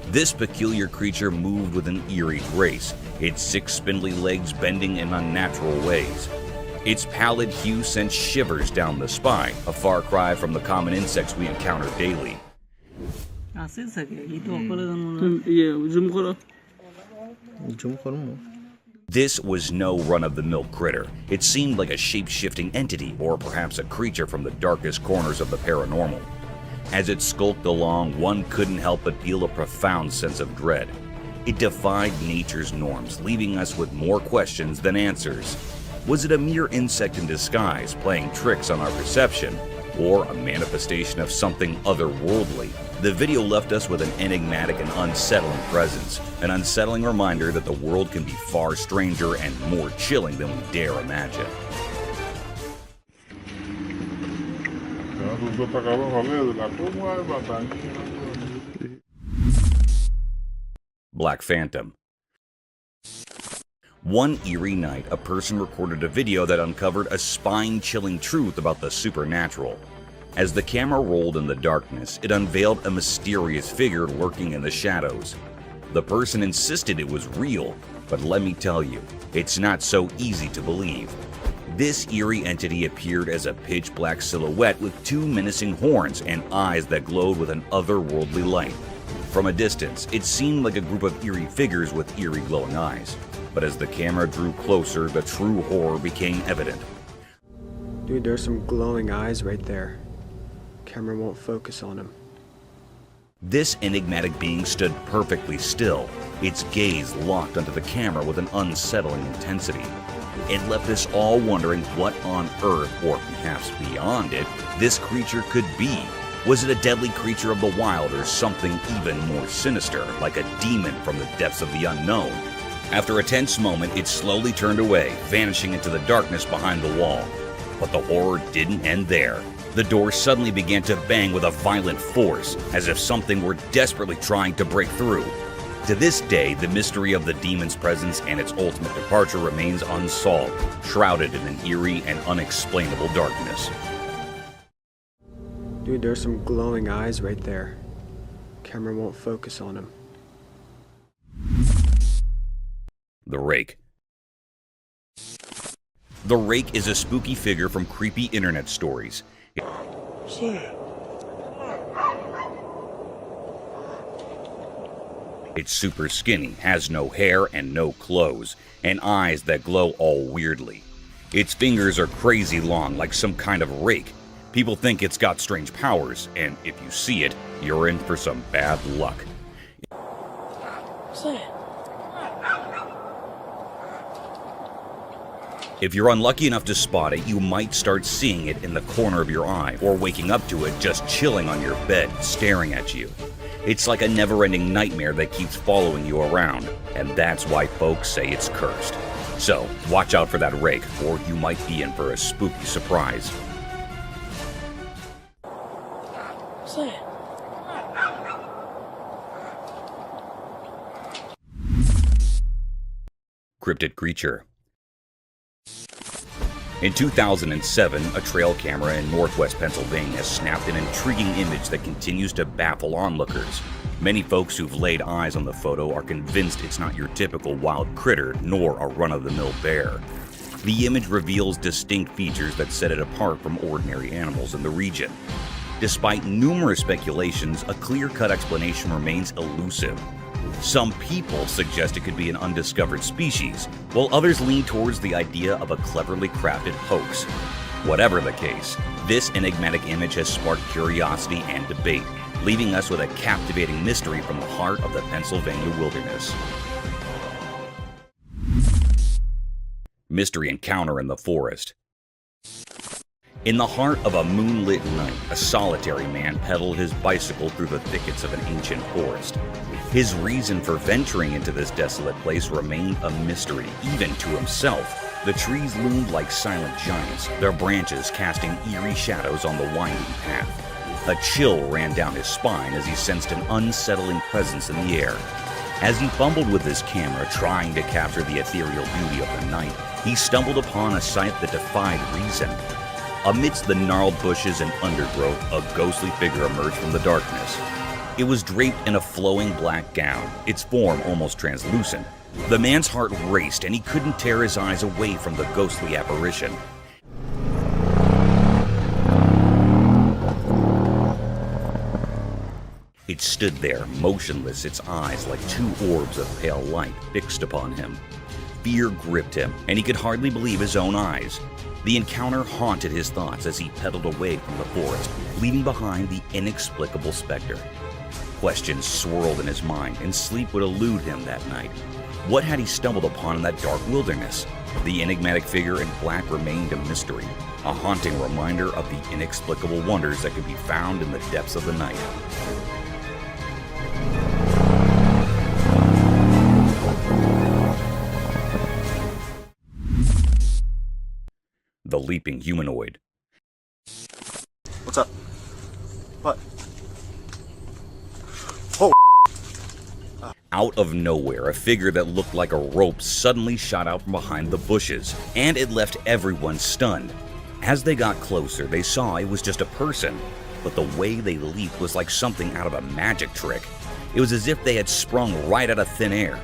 This peculiar creature moved with an eerie grace, its 6 spindly legs bending in unnatural ways. Its pallid hue sent shivers down the spine, a far cry from the common insects we encounter daily. This was no run-of-the-mill critter. It seemed like a shape-shifting entity, or perhaps a creature from the darkest corners of the paranormal. As it skulked along, one couldn't help but feel a profound sense of dread. It defied nature's norms, leaving us with more questions than answers. Was it a mere insect in disguise, playing tricks on our perception, or a manifestation of something otherworldly? The video left us with an enigmatic and unsettling presence, an unsettling reminder that the world can be far stranger and more chilling than we dare imagine. Black Phantom. One eerie night, a person recorded a video that uncovered a spine-chilling truth about the supernatural. As the camera rolled in the darkness, it unveiled a mysterious figure lurking in the shadows. The person insisted it was real, but let me tell you, it's not so easy to believe. This eerie entity appeared as a pitch-black silhouette with 2 menacing horns and eyes that glowed with an otherworldly light. From a distance, it seemed like a group of eerie figures with eerie glowing eyes. But as the camera drew closer, the true horror became evident. Dude, there's some glowing eyes right there. Camera won't focus on them. This enigmatic being stood perfectly still, its gaze locked onto the camera with an unsettling intensity. It left us all wondering what on earth, or perhaps beyond it, this creature could be. Was it a deadly creature of the wild, or something even more sinister, like a demon from the depths of the unknown? After a tense moment, it slowly turned away, vanishing into the darkness behind the wall. But the horror didn't end there. The door suddenly began to bang with a violent force, as if something were desperately trying to break through. To this day, the mystery of the demon's presence and its ultimate departure remains unsolved, shrouded in an eerie and unexplainable darkness. Dude, there's some glowing eyes right there. Camera won't focus on them. The Rake. The Rake is a spooky figure from creepy internet stories. It's super skinny, has no hair and no clothes, and eyes that glow all weirdly. Its fingers are crazy long, like some kind of rake. People think it's got strange powers, and if you see it, you're in for some bad luck. What's that? If you're unlucky enough to spot it, you might start seeing it in the corner of your eye, or waking up to it just chilling on your bed, staring at you. It's like a never-ending nightmare that keeps following you around, and that's why folks say it's cursed. So, watch out for that rake, or you might be in for a spooky surprise. What's that? Cryptic creature. In 2007, a trail camera in northwest Pennsylvania snapped an intriguing image that continues to baffle onlookers. Many folks who've laid eyes on the photo are convinced it's not your typical wild critter, nor a run-of-the-mill bear. The image reveals distinct features that set it apart from ordinary animals in the region. Despite numerous speculations, a clear-cut explanation remains elusive. Some people suggest it could be an undiscovered species, while others lean towards the idea of a cleverly crafted hoax. Whatever the case, this enigmatic image has sparked curiosity and debate, leaving us with a captivating mystery from the heart of the Pennsylvania wilderness. Mystery encounter in the forest. In the heart of a moonlit night, a solitary man pedaled his bicycle through the thickets of an ancient forest. His reason for venturing into this desolate place remained a mystery, even to himself. The trees loomed like silent giants, their branches casting eerie shadows on the winding path. A chill ran down his spine as he sensed an unsettling presence in the air. As he fumbled with his camera, trying to capture the ethereal beauty of the night, he stumbled upon a sight that defied reason. Amidst the gnarled bushes and undergrowth, a ghostly figure emerged from the darkness. It was draped in a flowing black gown, its form almost translucent. The man's heart raced, and he couldn't tear his eyes away from the ghostly apparition. It stood there, motionless, its eyes like two orbs of pale light fixed upon him. Fear gripped him, and he could hardly believe his own eyes. The encounter haunted his thoughts as he pedaled away from the forest, leaving behind the inexplicable specter. Questions swirled in his mind, and sleep would elude him that night. What had he stumbled upon in that dark wilderness? The enigmatic figure in black remained a mystery, a haunting reminder of the inexplicable wonders that could be found in the depths of the night. The leaping humanoid. What's up? What? Oh! Out of nowhere, a figure that looked like a rope suddenly shot out from behind the bushes, and it left everyone stunned. As they got closer, they saw it was just a person, but the way they leaped was like something out of a magic trick. It was as if they had sprung right out of thin air.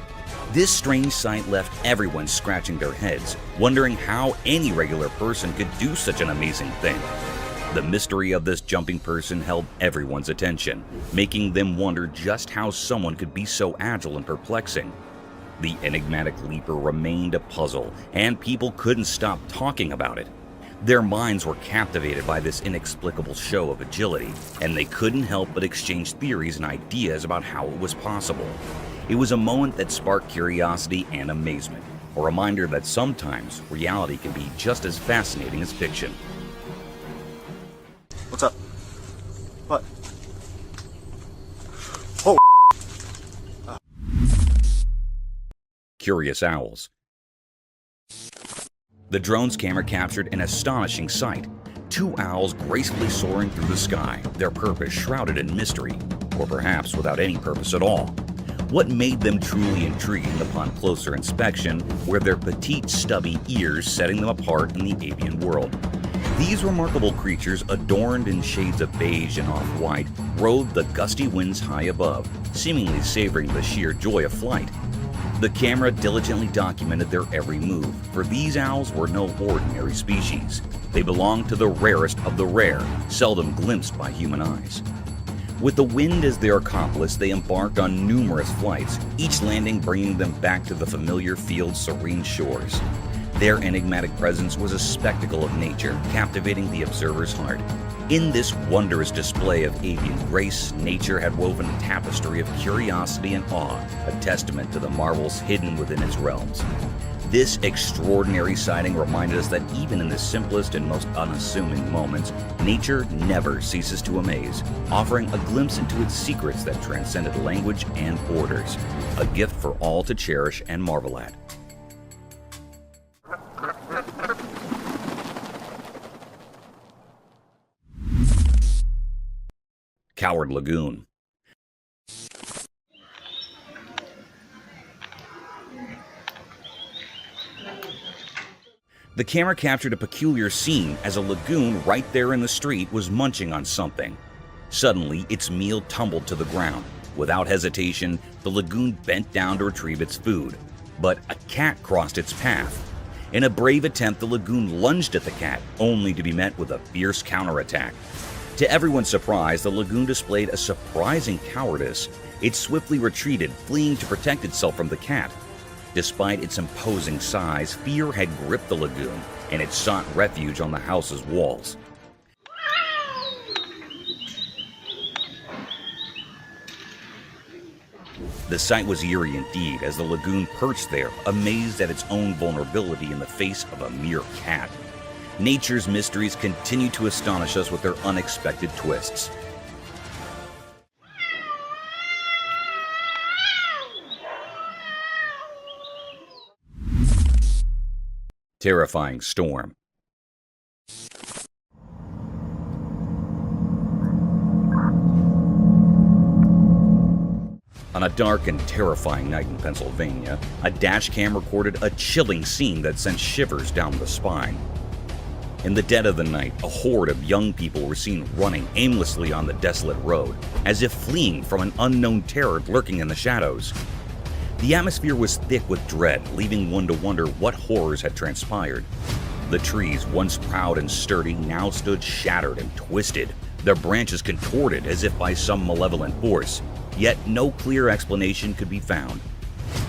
This strange sight left everyone scratching their heads, wondering how any regular person could do such an amazing thing. The mystery of this jumping person held everyone's attention, making them wonder just how someone could be so agile and perplexing. The enigmatic leaper remained a puzzle, and people couldn't stop talking about it. Their minds were captivated by this inexplicable show of agility, and they couldn't help but exchange theories and ideas about how it was possible. It was a moment that sparked curiosity and amazement, a reminder that sometimes reality can be just as fascinating as fiction. What's up? What? Oh! Curious owls. The drone's camera captured an astonishing sight. Two owls gracefully soaring through the sky, their purpose shrouded in mystery, or perhaps without any purpose at all. What made them truly intriguing upon closer inspection were their petite, stubby ears, setting them apart in the avian world. These remarkable creatures, adorned in shades of beige and off-white, rode the gusty winds high above, seemingly savoring the sheer joy of flight. The camera diligently documented their every move, for these owls were no ordinary species. They belonged to the rarest of the rare, seldom glimpsed by human eyes. With the wind as their accomplice, they embarked on numerous flights, each landing bringing them back to the familiar field's serene shores. Their enigmatic presence was a spectacle of nature, captivating the observer's heart. In this wondrous display of avian grace, nature had woven a tapestry of curiosity and awe, a testament to the marvels hidden within its realms. This extraordinary sighting reminded us that even in the simplest and most unassuming moments, nature never ceases to amaze, offering a glimpse into its secrets that transcended language and borders, a gift for all to cherish and marvel at. Coward Lagoon. The camera captured a peculiar scene as a lagoon right there in the street was munching on something. Suddenly, its meal tumbled to the ground. Without hesitation, the lagoon bent down to retrieve its food. But a cat crossed its path. In a brave attempt, the lagoon lunged at the cat, only to be met with a fierce counterattack. To everyone's surprise, the lagoon displayed a surprising cowardice. It swiftly retreated, fleeing to protect itself from the cat. Despite its imposing size, fear had gripped the lagoon, and it sought refuge on the house's walls. The sight was eerie indeed, as the lagoon perched there, amazed at its own vulnerability in the face of a mere cat. Nature's mysteries continue to astonish us with their unexpected twists. Terrifying storm. On a dark and terrifying night in Pennsylvania, a dash cam recorded a chilling scene that sent shivers down the spine. In the dead of the night, a horde of young people were seen running aimlessly on the desolate road, as if fleeing from an unknown terror lurking in the shadows. The atmosphere was thick with dread, leaving one to wonder what horrors had transpired. The trees, once proud and sturdy, now stood shattered and twisted, their branches contorted as if by some malevolent force, yet no clear explanation could be found.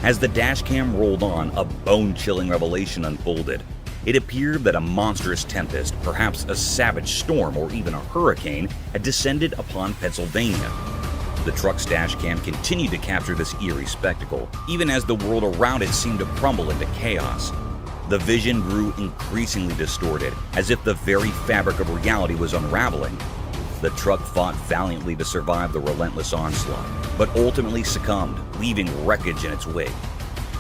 As the dashcam rolled on, a bone-chilling revelation unfolded. It appeared that a monstrous tempest, perhaps a savage storm or even a hurricane, had descended upon Pennsylvania. The truck's dashcam continued to capture this eerie spectacle, even as the world around it seemed to crumble into chaos. The vision grew increasingly distorted, as if the very fabric of reality was unraveling. The truck fought valiantly to survive the relentless onslaught, but ultimately succumbed, leaving wreckage in its wake.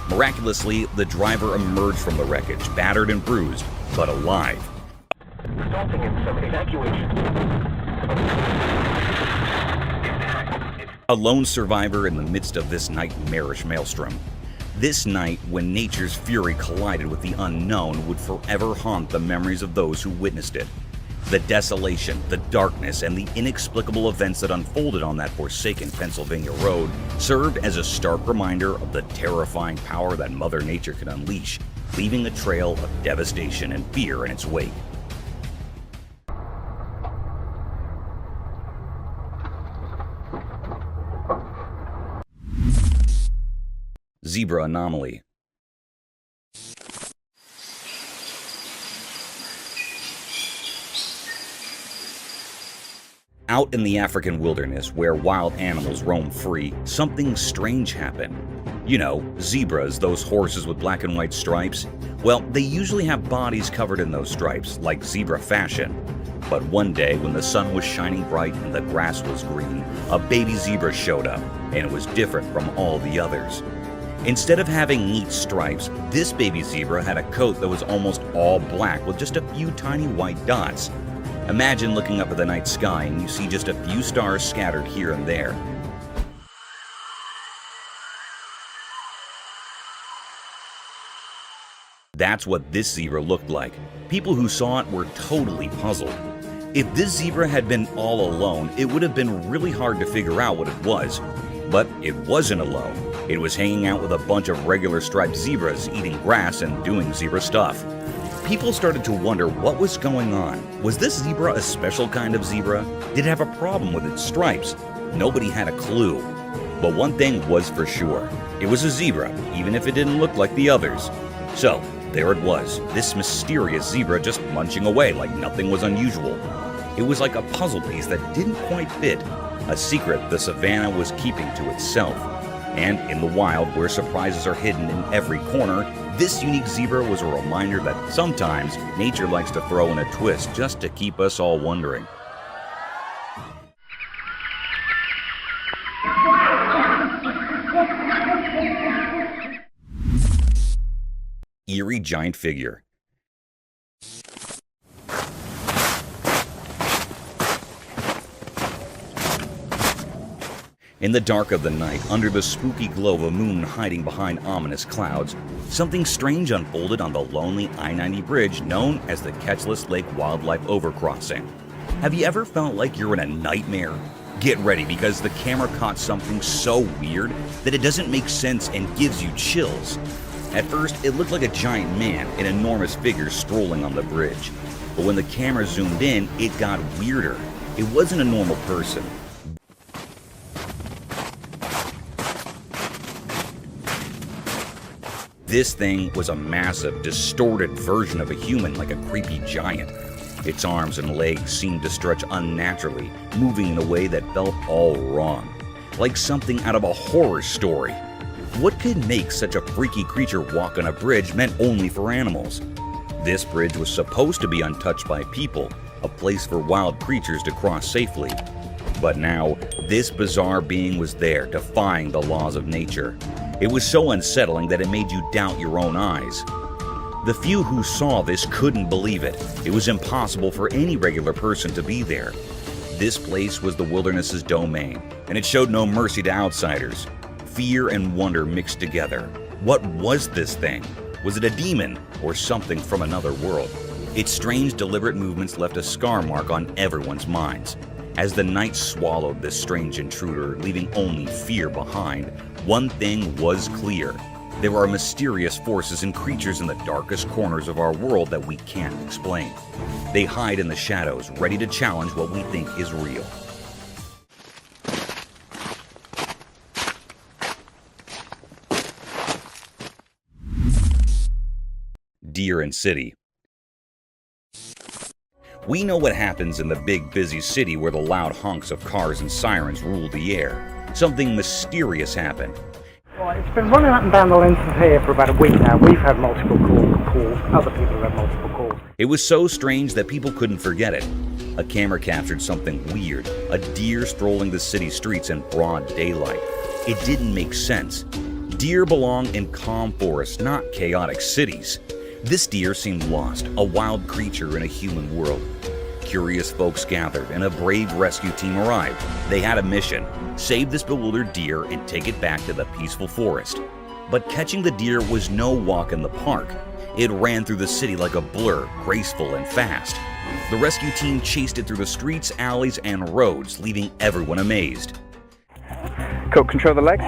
Miraculously, the driver emerged from the wreckage, battered and bruised, but alive. Resulting in some evacuation. A lone survivor in the midst of this nightmarish maelstrom. This night, when nature's fury collided with the unknown, would forever haunt the memories of those who witnessed it. The desolation, the darkness, and the inexplicable events that unfolded on that forsaken Pennsylvania road served as a stark reminder of the terrifying power that Mother Nature can unleash, leaving a trail of devastation and fear in its wake. Zebra anomaly. Out in the African wilderness, where wild animals roam free, something strange happened. You know, zebras, those horses with black and white stripes. Well, they usually have bodies covered in those stripes, like zebra fashion. But one day, when the sun was shining bright and the grass was green, a baby zebra showed up, and it was different from all the others. Instead of having neat stripes, this baby zebra had a coat that was almost all black with just a few tiny white dots. Imagine looking up at the night sky and you see just a few stars scattered here and there. That's what this zebra looked like. People who saw it were totally puzzled. If this zebra had been all alone, it would have been really hard to figure out what it was. But it wasn't alone. It was hanging out with a bunch of regular striped zebras, eating grass and doing zebra stuff. People started to wonder what was going on. Was this zebra a special kind of zebra? Did it have a problem with its stripes? Nobody had a clue. But one thing was for sure. It was a zebra, even if it didn't look like the others. So, there it was, this mysterious zebra just munching away like nothing was unusual. It was like a puzzle piece that didn't quite fit, a secret the savannah was keeping to itself. And in the wild, where surprises are hidden in every corner, this unique zebra was a reminder that sometimes nature likes to throw in a twist just to keep us all wondering. Eerie giant figure. In the dark of the night, under the spooky glow of a moon hiding behind ominous clouds, something strange unfolded on the lonely I-90 bridge known as the Catchless Lake Wildlife Overcrossing. Have you ever felt like you're in a nightmare? Get ready, because the camera caught something so weird that it doesn't make sense and gives you chills. At first, it looked like a giant man, an enormous figure strolling on the bridge. But when the camera zoomed in, it got weirder. It wasn't a normal person. This thing was a massive, distorted version of a human, like a creepy giant. Its arms and legs seemed to stretch unnaturally, moving in a way that felt all wrong, like something out of a horror story. What could make such a freaky creature walk on a bridge meant only for animals? This bridge was supposed to be untouched by people, a place for wild creatures to cross safely. But now, this bizarre being was there, defying the laws of nature. It was so unsettling that it made you doubt your own eyes. The few who saw this couldn't believe it. It was impossible for any regular person to be there. This place was the wilderness's domain, and it showed no mercy to outsiders. Fear and wonder mixed together. What was this thing? Was it a demon or something from another world? Its strange, deliberate movements left a scar mark on everyone's minds. As the night swallowed this strange intruder, leaving only fear behind, one thing was clear. There are mysterious forces and creatures in the darkest corners of our world that we can't explain. They hide in the shadows, ready to challenge what we think is real. Deer and city. We know what happens in the big, busy city where the loud honks of cars and sirens rule the air. Something mysterious happened. Well, it's been running up and down the length of here for about a week now. We've had multiple calls. Other people have had multiple calls. It was so strange that people couldn't forget it. A camera captured something weird, a deer strolling the city streets in broad daylight. It didn't make sense. Deer belong in calm forests, not chaotic cities. This deer seemed lost, a wild creature in a human world. Curious folks gathered, and a brave rescue team arrived. They had a mission: save this bewildered deer and take it back to the peaceful forest. But catching the deer was no walk in the park. It ran through the city like a blur, graceful and fast. The rescue team chased it through the streets, alleys, and roads, leaving everyone amazed. Cool, control the legs.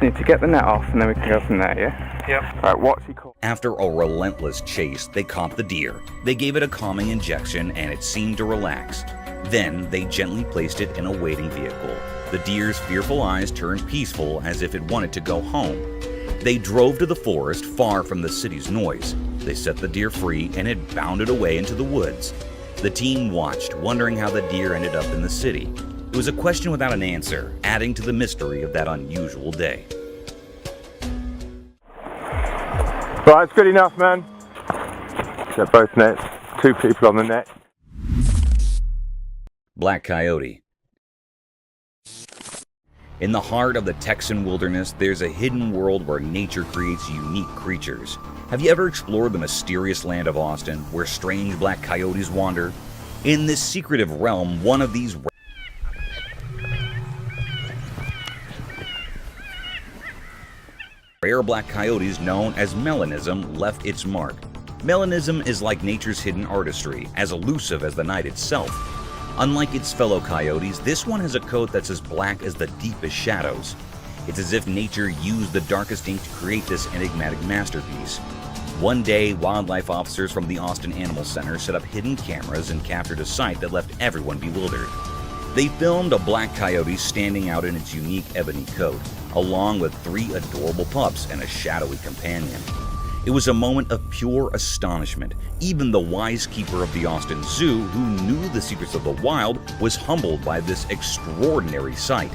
Need to get the net off, and then we can go from there, yeah? Yep. Right, what's he called? After a relentless chase, they caught the deer. They gave it a calming injection, and it seemed to relax. Then, they gently placed it in a waiting vehicle. The deer's fearful eyes turned peaceful, as if it wanted to go home. They drove to the forest, far from the city's noise. They set the deer free, and it bounded away into the woods. The team watched, wondering how the deer ended up in the city. It was a question without an answer, adding to the mystery of that unusual day. Right, it's good enough, man. Set both nets. 2 people on the net. Black coyote. In the heart of the Texan wilderness, there's a hidden world where nature creates unique creatures. Have you ever explored the mysterious land of Austin, where strange black coyotes wander? In this secretive realm, one of these rare black coyotes known as melanism left its mark. Melanism is like nature's hidden artistry, as elusive as the night itself. Unlike its fellow coyotes, this one has a coat that's as black as the deepest shadows. It's as if nature used the darkest ink to create this enigmatic masterpiece. One day, wildlife officers from the Austin Animal Center set up hidden cameras and captured a sight that left everyone bewildered. They filmed a black coyote standing out in its unique ebony coat, along with 3 adorable pups and a shadowy companion. It was a moment of pure astonishment. Even the wise keeper of the Austin Zoo, who knew the secrets of the wild, was humbled by this extraordinary sight.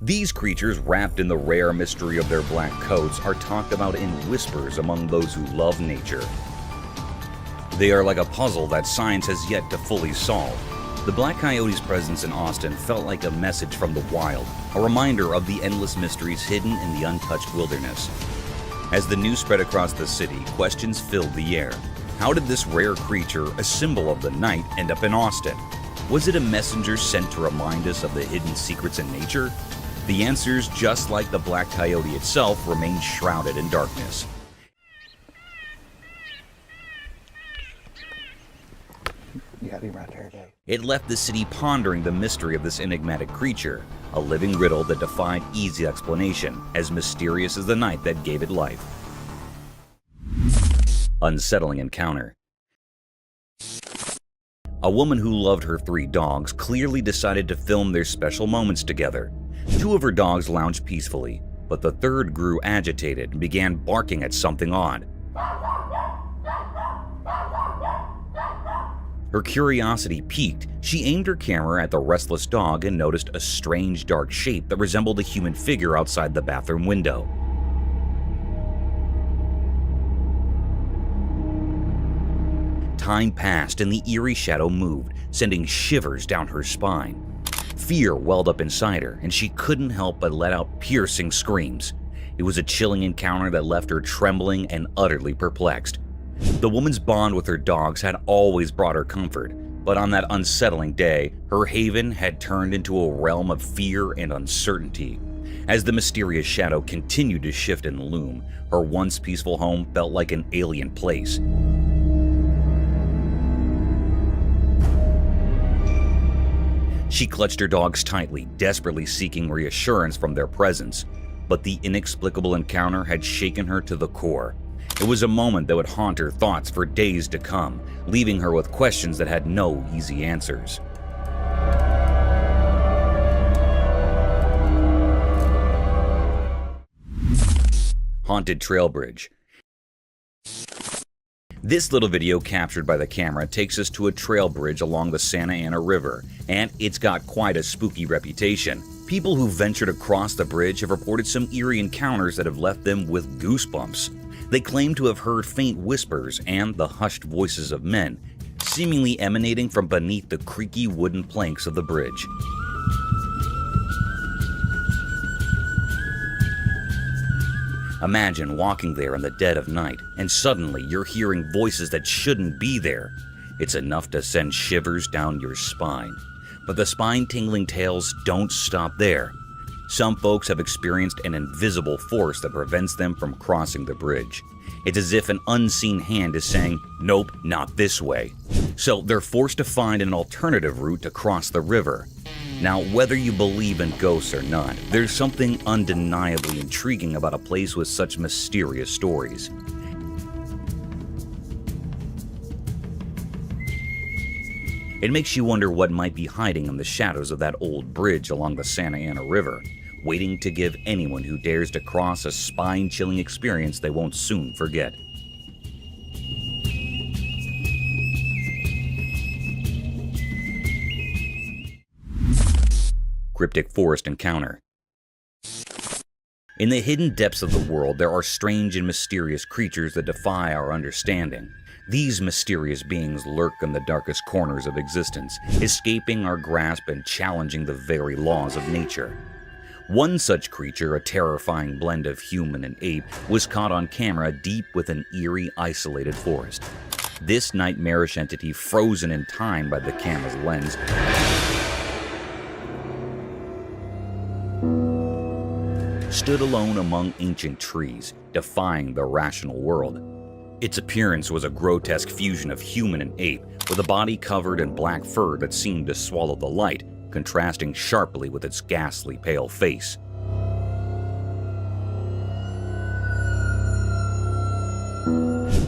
These creatures, wrapped in the rare mystery of their black coats, are talked about in whispers among those who love nature. They are like a puzzle that science has yet to fully solve. The black coyote's presence in Austin felt like a message from the wild, a reminder of the endless mysteries hidden in the untouched wilderness. As the news spread across the city, questions filled the air. How did this rare creature, a symbol of the night, end up in Austin? Was it a messenger sent to remind us of the hidden secrets in nature? The answers, just like the black coyote itself, remain shrouded in darkness. Yeti right there, Dave. It left the city pondering the mystery of this enigmatic creature, a living riddle that defied easy explanation, as mysterious as the night that gave it life. Unsettling encounter. A woman who loved her 3 dogs clearly decided to film their special moments together. 2 of her dogs lounged peacefully, but the 3rd grew agitated and began barking at something odd. Her curiosity piqued. She aimed her camera at the restless dog and noticed a strange dark shape that resembled a human figure outside the bathroom window. Time passed and the eerie shadow moved, sending shivers down her spine. Fear welled up inside her, and she couldn't help but let out piercing screams. It was a chilling encounter that left her trembling and utterly perplexed. The woman's bond with her dogs had always brought her comfort, but on that unsettling day, her haven had turned into a realm of fear and uncertainty. As the mysterious shadow continued to shift and loom, her once peaceful home felt like an alien place. She clutched her dogs tightly, desperately seeking reassurance from their presence. But the inexplicable encounter had shaken her to the core. It was a moment that would haunt her thoughts for days to come, leaving her with questions that had no easy answers. Haunted Trail Bridge. This little video captured by the camera takes us to a trail bridge along the Santa Ana River, and it's got quite a spooky reputation. People who ventured across the bridge have reported some eerie encounters that have left them with goosebumps. They claim to have heard faint whispers and the hushed voices of men, seemingly emanating from beneath the creaky wooden planks of the bridge. Imagine walking there in the dead of night, and suddenly you're hearing voices that shouldn't be there. It's enough to send shivers down your spine. But the spine-tingling tales don't stop there. Some folks have experienced an invisible force that prevents them from crossing the bridge. It's as if an unseen hand is saying, "Nope, not this way." So they're forced to find an alternative route to cross the river. Now, whether you believe in ghosts or not, there's something undeniably intriguing about a place with such mysterious stories. It makes you wonder what might be hiding in the shadows of that old bridge along the Santa Ana River, waiting to give anyone who dares to cross a spine-chilling experience they won't soon forget. Cryptic Forest Encounter. In the hidden depths of the world, there are strange and mysterious creatures that defy our understanding. These mysterious beings lurk in the darkest corners of existence, escaping our grasp and challenging the very laws of nature. One such creature, a terrifying blend of human and ape, was caught on camera deep within eerie, isolated forest. This nightmarish entity, frozen in time by the camera's lens, stood alone among ancient trees, defying the rational world. Its appearance was a grotesque fusion of human and ape, with a body covered in black fur that seemed to swallow the light, contrasting sharply with its ghastly pale face.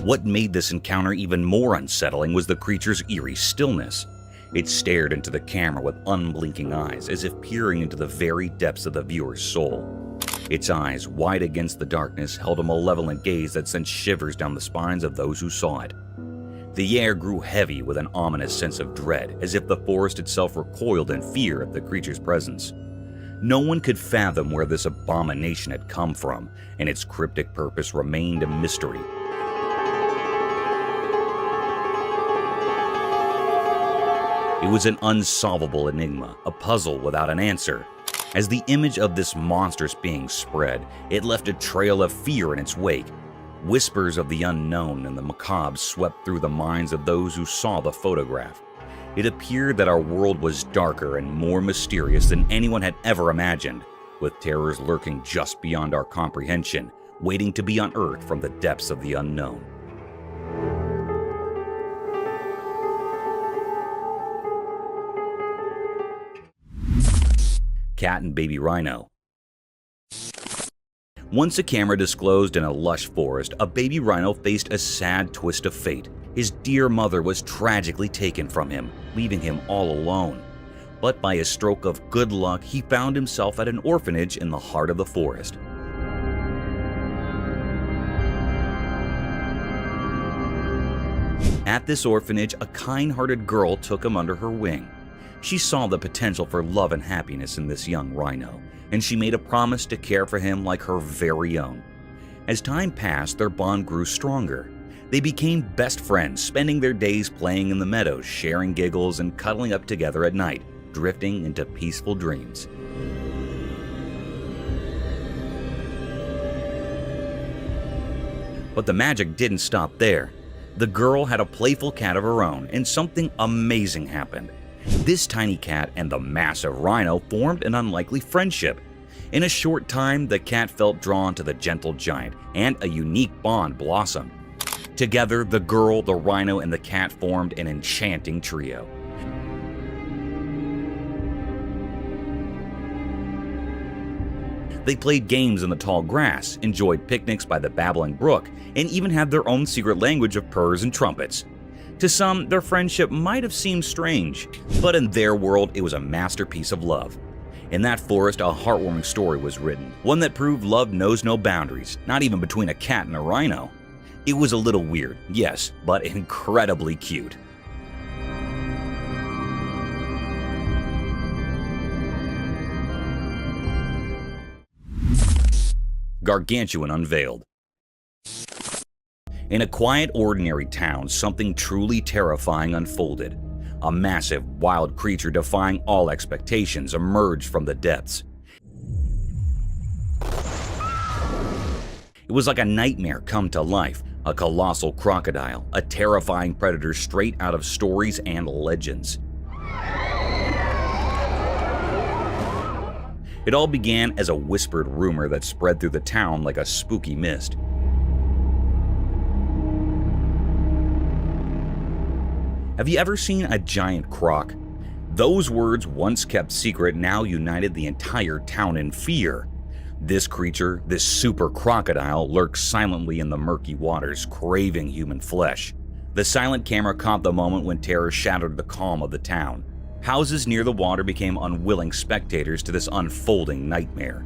What made this encounter even more unsettling was the creature's eerie stillness. It stared into the camera with unblinking eyes, as if peering into the very depths of the viewer's soul. Its eyes, wide against the darkness, held a malevolent gaze that sent shivers down the spines of those who saw it. The air grew heavy with an ominous sense of dread, as if the forest itself recoiled in fear at the creature's presence. No one could fathom where this abomination had come from, and its cryptic purpose remained a mystery. It was an unsolvable enigma, a puzzle without an answer. As the image of this monstrous being spread, it left a trail of fear in its wake. Whispers of the unknown and the macabre swept through the minds of those who saw the photograph. It appeared that our world was darker and more mysterious than anyone had ever imagined, with terrors lurking just beyond our comprehension, waiting to be unearthed from the depths of the unknown. Cat and baby rhino. Once a camera disclosed in a lush forest, a baby rhino faced a sad twist of fate. His dear mother was tragically taken from him, leaving him all alone. But by a stroke of good luck, he found himself at an orphanage in the heart of the forest. At this orphanage, a kind-hearted girl took him under her wing. She saw the potential for love and happiness in this young rhino, and she made a promise to care for him like her very own. As time passed, their bond grew stronger. They became best friends, spending their days playing in the meadows, sharing giggles, and cuddling up together at night, drifting into peaceful dreams. But the magic didn't stop there. The girl had a playful cat of her own, and something amazing happened. This tiny cat and the massive rhino formed an unlikely friendship. In a short time, the cat felt drawn to the gentle giant, and a unique bond blossomed. Together, the girl, the rhino, and the cat formed an enchanting trio. They played games in the tall grass, enjoyed picnics by the babbling brook, and even had their own secret language of purrs and trumpets. To some, their friendship might have seemed strange, but in their world, it was a masterpiece of love. In that forest, a heartwarming story was written, one that proved love knows no boundaries, not even between a cat and a rhino. It was a little weird, yes, but incredibly cute. Gargantuan unveiled. In a quiet, ordinary town, something truly terrifying unfolded. A massive, wild creature defying all expectations emerged from the depths. It was like a nightmare come to life, a colossal crocodile, a terrifying predator straight out of stories and legends. It all began as a whispered rumor that spread through the town like a spooky mist. Have you ever seen a giant croc? Those words, once kept secret, now united the entire town in fear. This creature, this super crocodile, lurks silently in the murky waters, craving human flesh. The silent camera caught the moment when terror shattered the calm of the town. Houses near the water became unwilling spectators to this unfolding nightmare.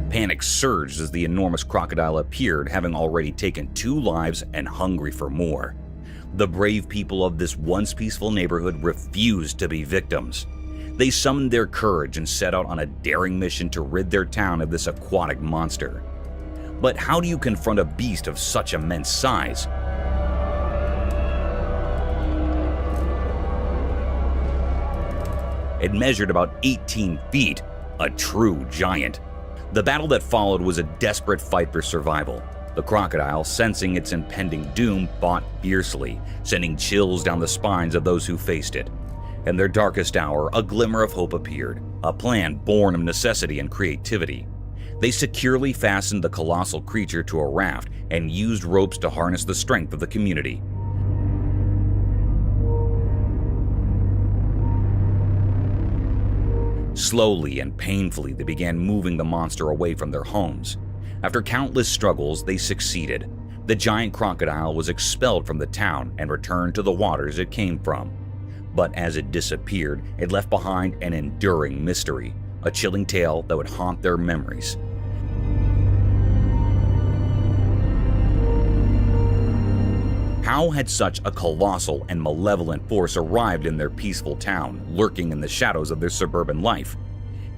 Panic surged as the enormous crocodile appeared, having already taken 2 lives and hungry for more. The brave people of this once peaceful neighborhood refused to be victims. They summoned their courage and set out on a daring mission to rid their town of this aquatic monster. But how do you confront a beast of such immense size? It measured about 18 feet, a true giant. The battle that followed was a desperate fight for survival. The crocodile, sensing its impending doom, fought fiercely, sending chills down the spines of those who faced it. In their darkest hour, a glimmer of hope appeared, a plan born of necessity and creativity. They securely fastened the colossal creature to a raft and used ropes to harness the strength of the community. Slowly and painfully, they began moving the monster away from their homes. After countless struggles, they succeeded. The giant crocodile was expelled from the town and returned to the waters it came from. But as it disappeared, it left behind an enduring mystery, a chilling tale that would haunt their memories. How had such a colossal and malevolent force arrived in their peaceful town, lurking in the shadows of their suburban life?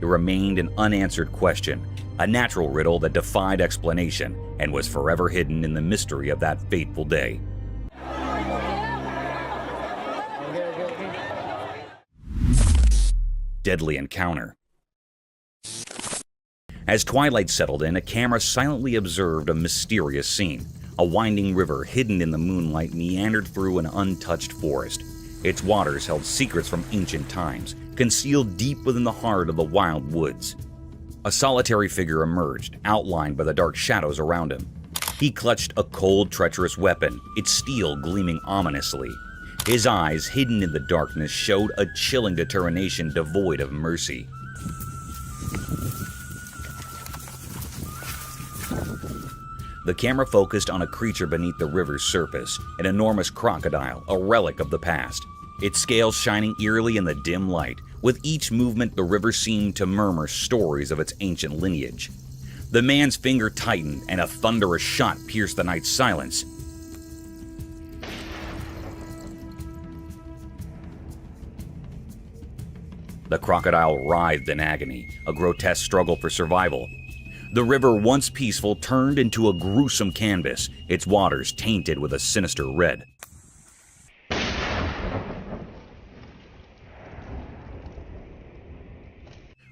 It remained an unanswered question, a natural riddle that defied explanation and was forever hidden in the mystery of that fateful day. Deadly encounter. As twilight settled in, a camera silently observed a mysterious scene. A winding river hidden in the moonlight meandered through an untouched forest. Its waters held secrets from ancient times, concealed deep within the heart of the wild woods. A solitary figure emerged, outlined by the dark shadows around him. He clutched a cold, treacherous weapon, its steel gleaming ominously. His eyes, hidden in the darkness, showed a chilling determination devoid of mercy. The camera focused on a creature beneath the river's surface, an enormous crocodile, a relic of the past. Its scales shining eerily in the dim light. With each movement, the river seemed to murmur stories of its ancient lineage. The man's finger tightened, and a thunderous shot pierced the night's silence. The crocodile writhed in agony, a grotesque struggle for survival. The river, once peaceful, turned into a gruesome canvas, its waters tainted with a sinister red.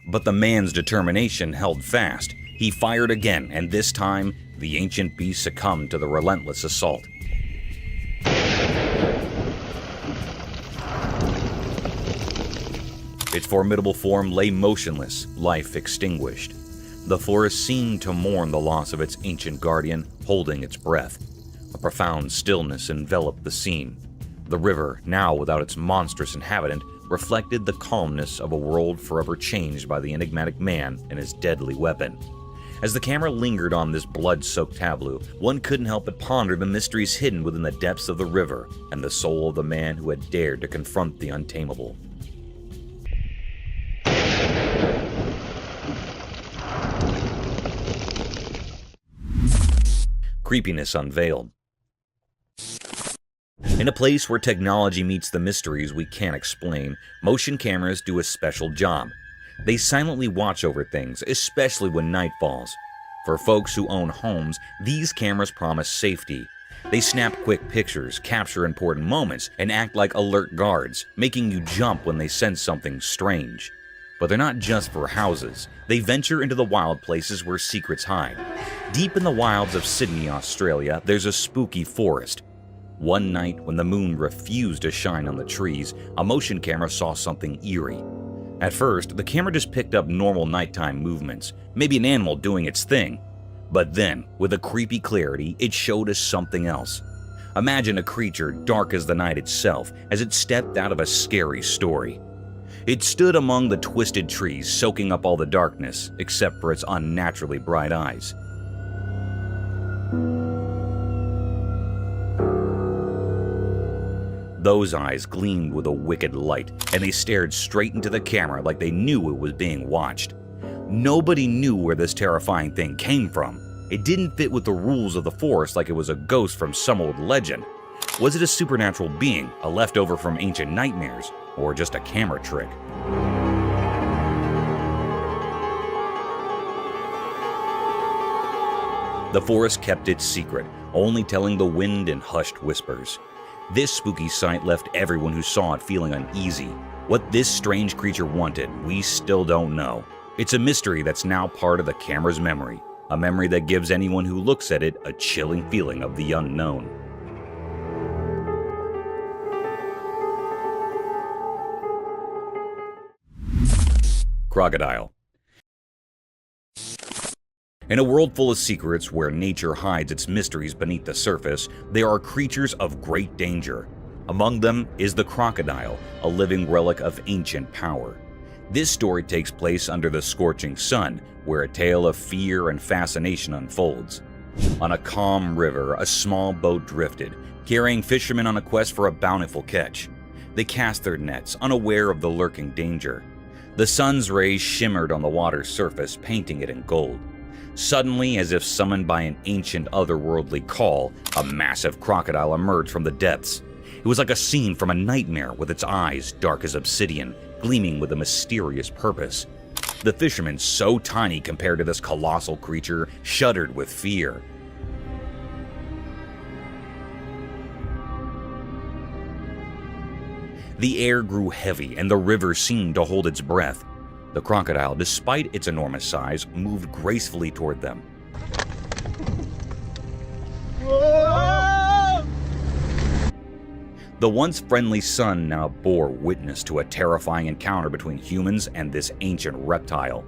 But the man's determination held fast. He fired again, and this time, the ancient beast succumbed to the relentless assault. Its formidable form lay motionless, life extinguished. The forest seemed to mourn the loss of its ancient guardian, holding its breath. A profound stillness enveloped the scene. The river, now without its monstrous inhabitant, reflected the calmness of a world forever changed by the enigmatic man and his deadly weapon. As the camera lingered on this blood-soaked tableau, one couldn't help but ponder the mysteries hidden within the depths of the river and the soul of the man who had dared to confront the untamable. Creepiness unveiled. In a place where technology meets the mysteries we can't explain, motion cameras do a special job. They silently watch over things, especially when night falls. For folks who own homes, these cameras promise safety. They snap quick pictures, capture important moments, and act like alert guards, making you jump when they sense something strange. But they're not just for houses. They venture into the wild places where secrets hide. Deep in the wilds of Sydney, Australia, there's a spooky forest. One night, when the moon refused to shine on the trees, a motion camera saw something eerie. At first, the camera just picked up normal nighttime movements, maybe an animal doing its thing. But then, with a creepy clarity, it showed us something else. Imagine a creature dark as the night itself, as it stepped out of a scary story. It stood among the twisted trees, soaking up all the darkness, except for its unnaturally bright eyes. Those eyes gleamed with a wicked light, and they stared straight into the camera like they knew it was being watched. Nobody knew where this terrifying thing came from. It didn't fit with the rules of the forest like it was a ghost from some old legend. Was it a supernatural being, a leftover from ancient nightmares, or just a camera trick? The forest kept its secret, only telling the wind in hushed whispers. This spooky sight left everyone who saw it feeling uneasy. What this strange creature wanted, we still don't know. It's a mystery that's now part of the camera's memory, a memory that gives anyone who looks at it a chilling feeling of the unknown. Crocodile. In a world full of secrets where nature hides its mysteries beneath the surface, there are creatures of great danger. Among them is the crocodile, a living relic of ancient power. This story takes place under the scorching sun, where a tale of fear and fascination unfolds. On a calm river, a small boat drifted, carrying fishermen on a quest for a bountiful catch. They cast their nets, unaware of the lurking danger. The sun's rays shimmered on the water's surface, painting it in gold. Suddenly, as if summoned by an ancient otherworldly call, a massive crocodile emerged from the depths. It was like a scene from a nightmare, with its eyes dark as obsidian, gleaming with a mysterious purpose. The fishermen, so tiny compared to this colossal creature, shuddered with fear. The air grew heavy and the river seemed to hold its breath. The crocodile, despite its enormous size, moved gracefully toward them. The once friendly sun now bore witness to a terrifying encounter between humans and this ancient reptile.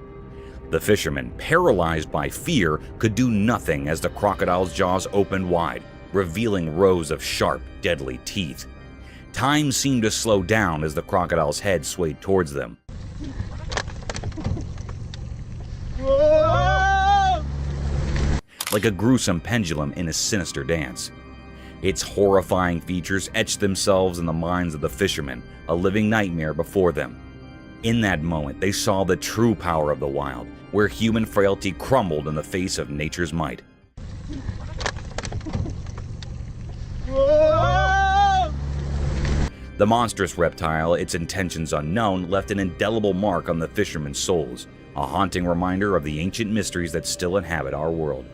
The fishermen, paralyzed by fear, could do nothing as the crocodile's jaws opened wide, revealing rows of sharp, deadly teeth. Time seemed to slow down as the crocodile's head swayed towards them. Like a gruesome pendulum in a sinister dance. Its horrifying features etched themselves in the minds of the fishermen, a living nightmare before them. In that moment, they saw the true power of the wild, where human frailty crumbled in the face of nature's might. The monstrous reptile, its intentions unknown, left an indelible mark on the fishermen's souls, a haunting reminder of the ancient mysteries that still inhabit our world.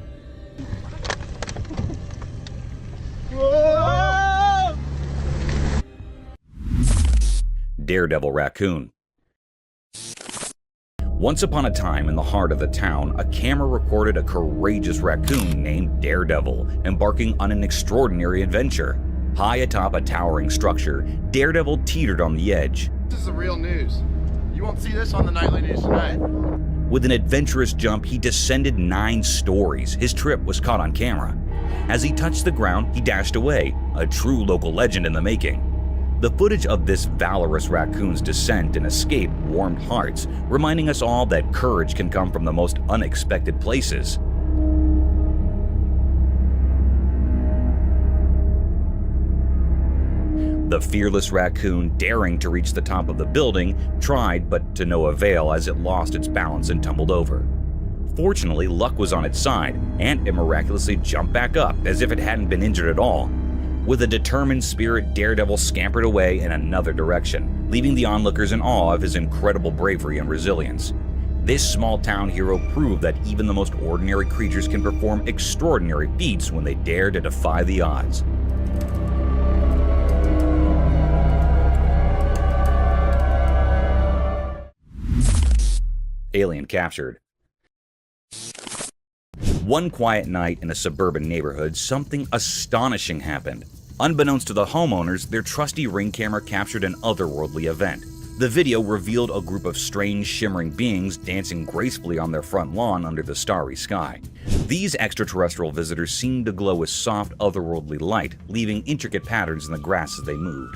Daredevil Raccoon. Once upon a time, in the heart of the town, a camera recorded a courageous raccoon named Daredevil embarking on an extraordinary adventure. High atop a towering structure, Daredevil teetered on the edge. This is the real news. You won't see this on the nightly news tonight. With an adventurous jump, he descended 9 stories. His trip was caught on camera. As he touched the ground, he dashed away, a true local legend in the making. The footage of this valorous raccoon's descent and escape warmed hearts, reminding us all that courage can come from the most unexpected places. The fearless raccoon, daring to reach the top of the building, tried but to no avail as it lost its balance and tumbled over. Fortunately, luck was on its side, and it miraculously jumped back up as if it hadn't been injured at all. With a determined spirit, Daredevil scampered away in another direction, leaving the onlookers in awe of his incredible bravery and resilience. This small-town hero proved that even the most ordinary creatures can perform extraordinary feats when they dare to defy the odds. Alien captured. One quiet night in a suburban neighborhood, something astonishing happened. Unbeknownst to the homeowners, their trusty Ring camera captured an otherworldly event. The video revealed a group of strange, shimmering beings dancing gracefully on their front lawn under the starry sky. These extraterrestrial visitors seemed to glow with soft, otherworldly light, leaving intricate patterns in the grass as they moved.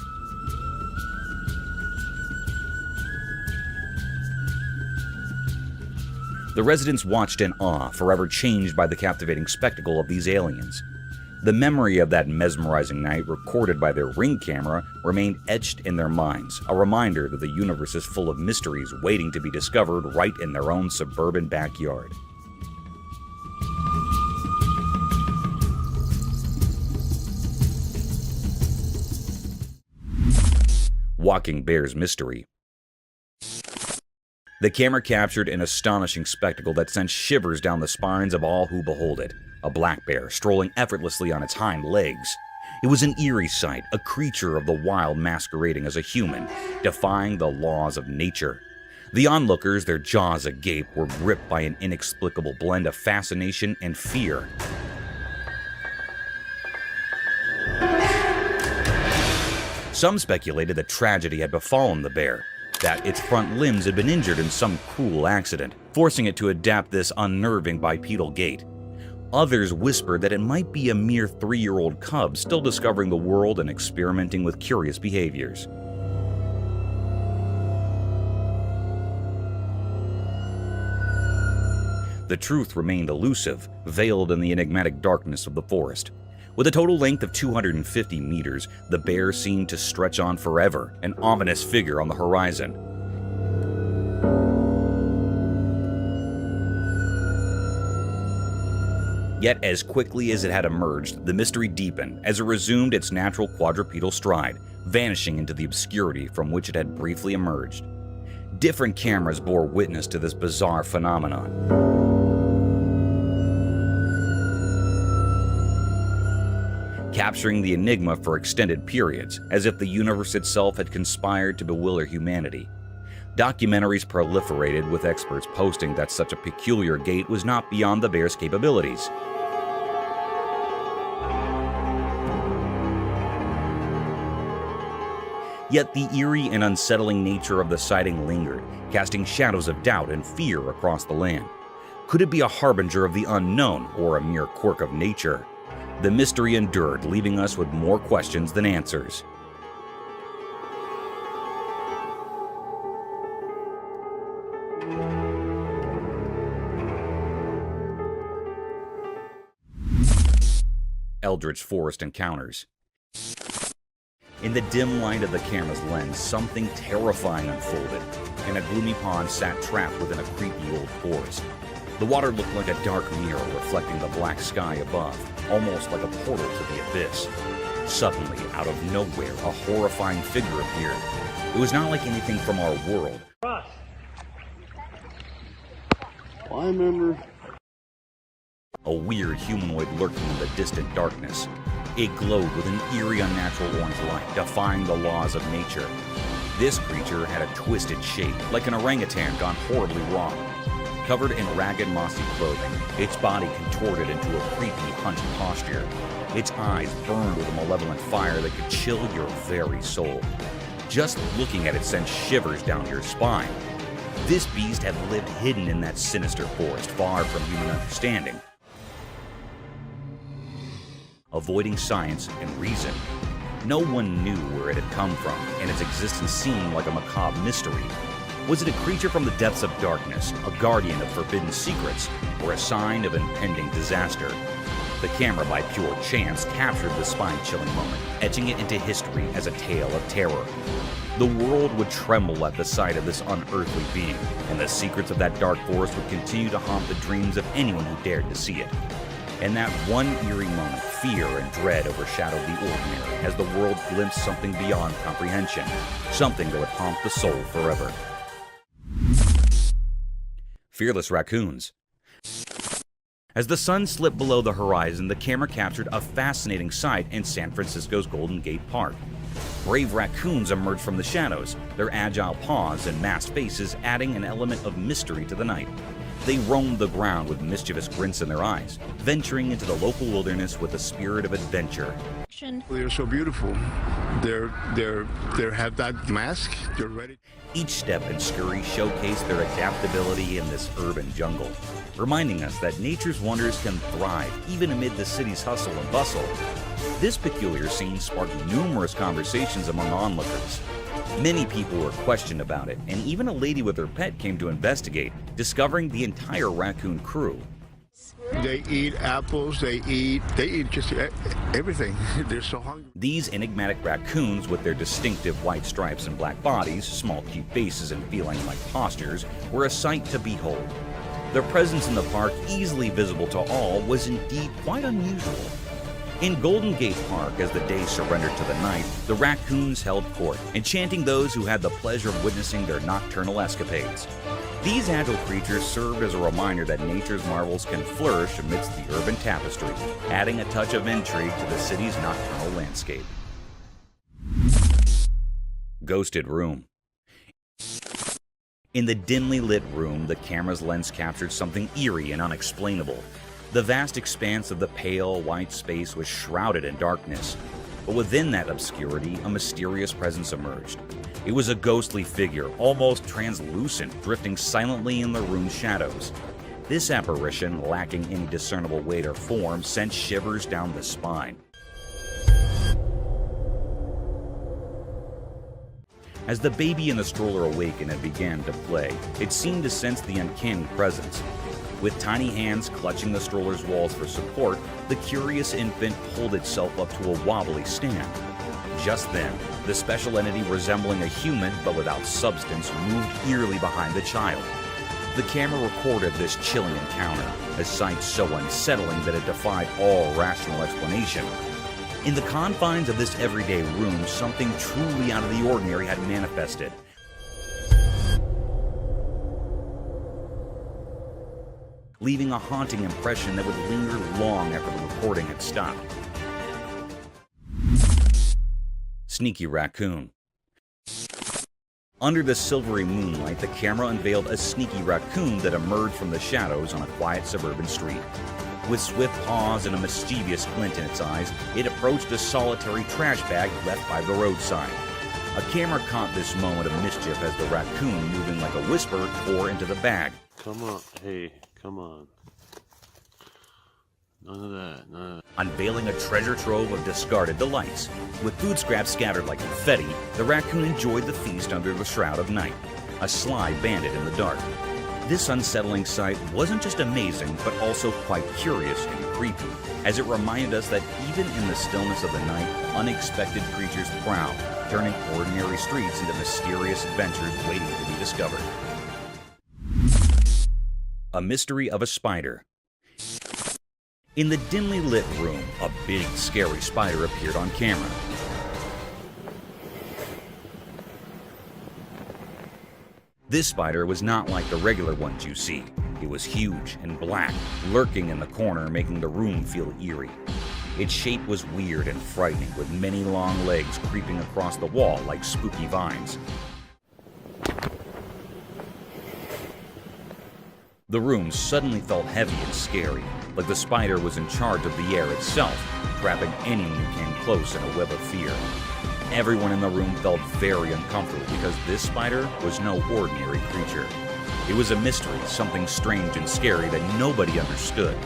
The residents watched in awe, forever changed by the captivating spectacle of these aliens. The memory of that mesmerizing night, recorded by their Ring camera, remained etched in their minds, a reminder that the universe is full of mysteries waiting to be discovered right in their own suburban backyard. Walking Bear's Mystery. The camera captured an astonishing spectacle that sent shivers down the spines of all who behold it. A black bear strolling effortlessly on its hind legs. It was an eerie sight, a creature of the wild masquerading as a human, defying the laws of nature. The onlookers, their jaws agape, were gripped by an inexplicable blend of fascination and fear. Some speculated that tragedy had befallen the bear. that its front limbs had been injured in some cruel accident, forcing it to adapt this unnerving bipedal gait. Others whispered that it might be a mere 3-year-old cub still discovering the world and experimenting with curious behaviors. The truth remained elusive, veiled in the enigmatic darkness of the forest. With a total length of 250 meters, the bear seemed to stretch on forever, an ominous figure on the horizon. Yet as quickly as it had emerged, the mystery deepened as it resumed its natural quadrupedal stride, vanishing into the obscurity from which it had briefly emerged. Different cameras bore witness to this bizarre phenomenon. Capturing the enigma for extended periods, as if the universe itself had conspired to bewilder humanity. Documentaries proliferated, with experts posting that such a peculiar gait was not beyond the bear's capabilities. Yet the eerie and unsettling nature of the sighting lingered, casting shadows of doubt and fear across the land. Could it be a harbinger of the unknown or a mere quirk of nature? The mystery endured, leaving us with more questions than answers. Eldritch Forest Encounters. In the dim light of the camera's lens, something terrifying unfolded. In a gloomy pond sat trapped within a creepy old forest. The water looked like a dark mirror reflecting the black sky above, almost like a portal to the abyss. Suddenly, out of nowhere, a horrifying figure appeared. It was not like anything from our world. I remember. A weird humanoid lurking in the distant darkness. It glowed with an eerie, unnatural orange light, defying the laws of nature. This creature had a twisted shape, like an orangutan gone horribly wrong. Covered in ragged, mossy clothing, its body contorted into a creepy, hunched posture. Its eyes burned with a malevolent fire that could chill your very soul. Just looking at it sent shivers down your spine. This beast had lived hidden in that sinister forest, far from human understanding. Avoiding science and reason, no one knew where it had come from, and its existence seemed like a macabre mystery. Was it a creature from the depths of darkness, a guardian of forbidden secrets, or a sign of impending disaster? The camera, by pure chance, captured the spine-chilling moment, etching it into history as a tale of terror. The world would tremble at the sight of this unearthly being, and the secrets of that dark forest would continue to haunt the dreams of anyone who dared to see it. In that one eerie moment, fear and dread overshadowed the ordinary as the world glimpsed something beyond comprehension, something that would haunt the soul forever. Fearless raccoons. As the sun slipped below the horizon, the camera captured a fascinating sight in San Francisco's Golden Gate Park. Brave raccoons emerged from the shadows, their agile paws and masked faces adding an element of mystery to the night. They roamed the ground with mischievous grins in their eyes, venturing into the local wilderness with a spirit of adventure. They're so beautiful. They have that mask. They're ready. Each step and scurry showcased their adaptability in this urban jungle, reminding us that nature's wonders can thrive even amid the city's hustle and bustle. This peculiar scene sparked numerous conversations among onlookers. Many people were questioned about it, and even a lady with her pet came to investigate, discovering the entire raccoon crew. They eat apples, they eat just everything. They're so hungry. These enigmatic raccoons, with their distinctive white stripes and black bodies, small cute faces, and feline-like postures, were a sight to behold. Their presence in the park, easily visible to all, was indeed quite unusual. In Golden Gate Park, as the day surrendered to the night, the raccoons held court, enchanting those who had the pleasure of witnessing their nocturnal escapades. These agile creatures served as a reminder that nature's marvels can flourish amidst the urban tapestry, adding a touch of intrigue to the city's nocturnal landscape. Ghosted Room. In the dimly lit room, the camera's lens captured something eerie and unexplainable. The vast expanse of the pale, white space was shrouded in darkness. But within that obscurity, a mysterious presence emerged. It was a ghostly figure, almost translucent, drifting silently in the room's shadows. This apparition, lacking any discernible weight or form, sent shivers down the spine. As the baby in the stroller awakened and began to play, it seemed to sense the uncanny presence. With tiny hands clutching the stroller's walls for support, the curious infant pulled itself up to a wobbly stand. Just then, the special entity resembling a human but without substance moved eerily behind the child. The camera recorded this chilling encounter, a sight so unsettling that it defied all rational explanation. In the confines of this everyday room, something truly out of the ordinary had manifested. Leaving a haunting impression that would linger long after the recording had stopped. Sneaky raccoon. Under the silvery moonlight, the camera unveiled a sneaky raccoon that emerged from the shadows on a quiet suburban street. With swift paws and a mischievous glint in its eyes, it approached a solitary trash bag left by the roadside. A camera caught this moment of mischief as the raccoon, moving like a whisper, tore into the bag. Come on, hey, come on. None of that, none of that. Unveiling a treasure trove of discarded delights. With food scraps scattered like confetti, the raccoon enjoyed the feast under the shroud of night, a sly bandit in the dark. This unsettling sight wasn't just amazing, but also quite curious and creepy, as it reminded us that even in the stillness of the night, unexpected creatures prowl, turning ordinary streets into mysterious adventures waiting to be discovered. A mystery of a spider. In the dimly lit room, a big, scary spider appeared on camera. This spider was not like the regular ones you see. It was huge and black, lurking in the corner, making the room feel eerie. Its shape was weird and frightening, with many long legs creeping across the wall like spooky vines. The room suddenly felt heavy and scary, like the spider was in charge of the air itself, trapping anyone who came close in a web of fear. Everyone in the room felt very uncomfortable because this spider was no ordinary creature. It was a mystery, something strange and scary that nobody understood.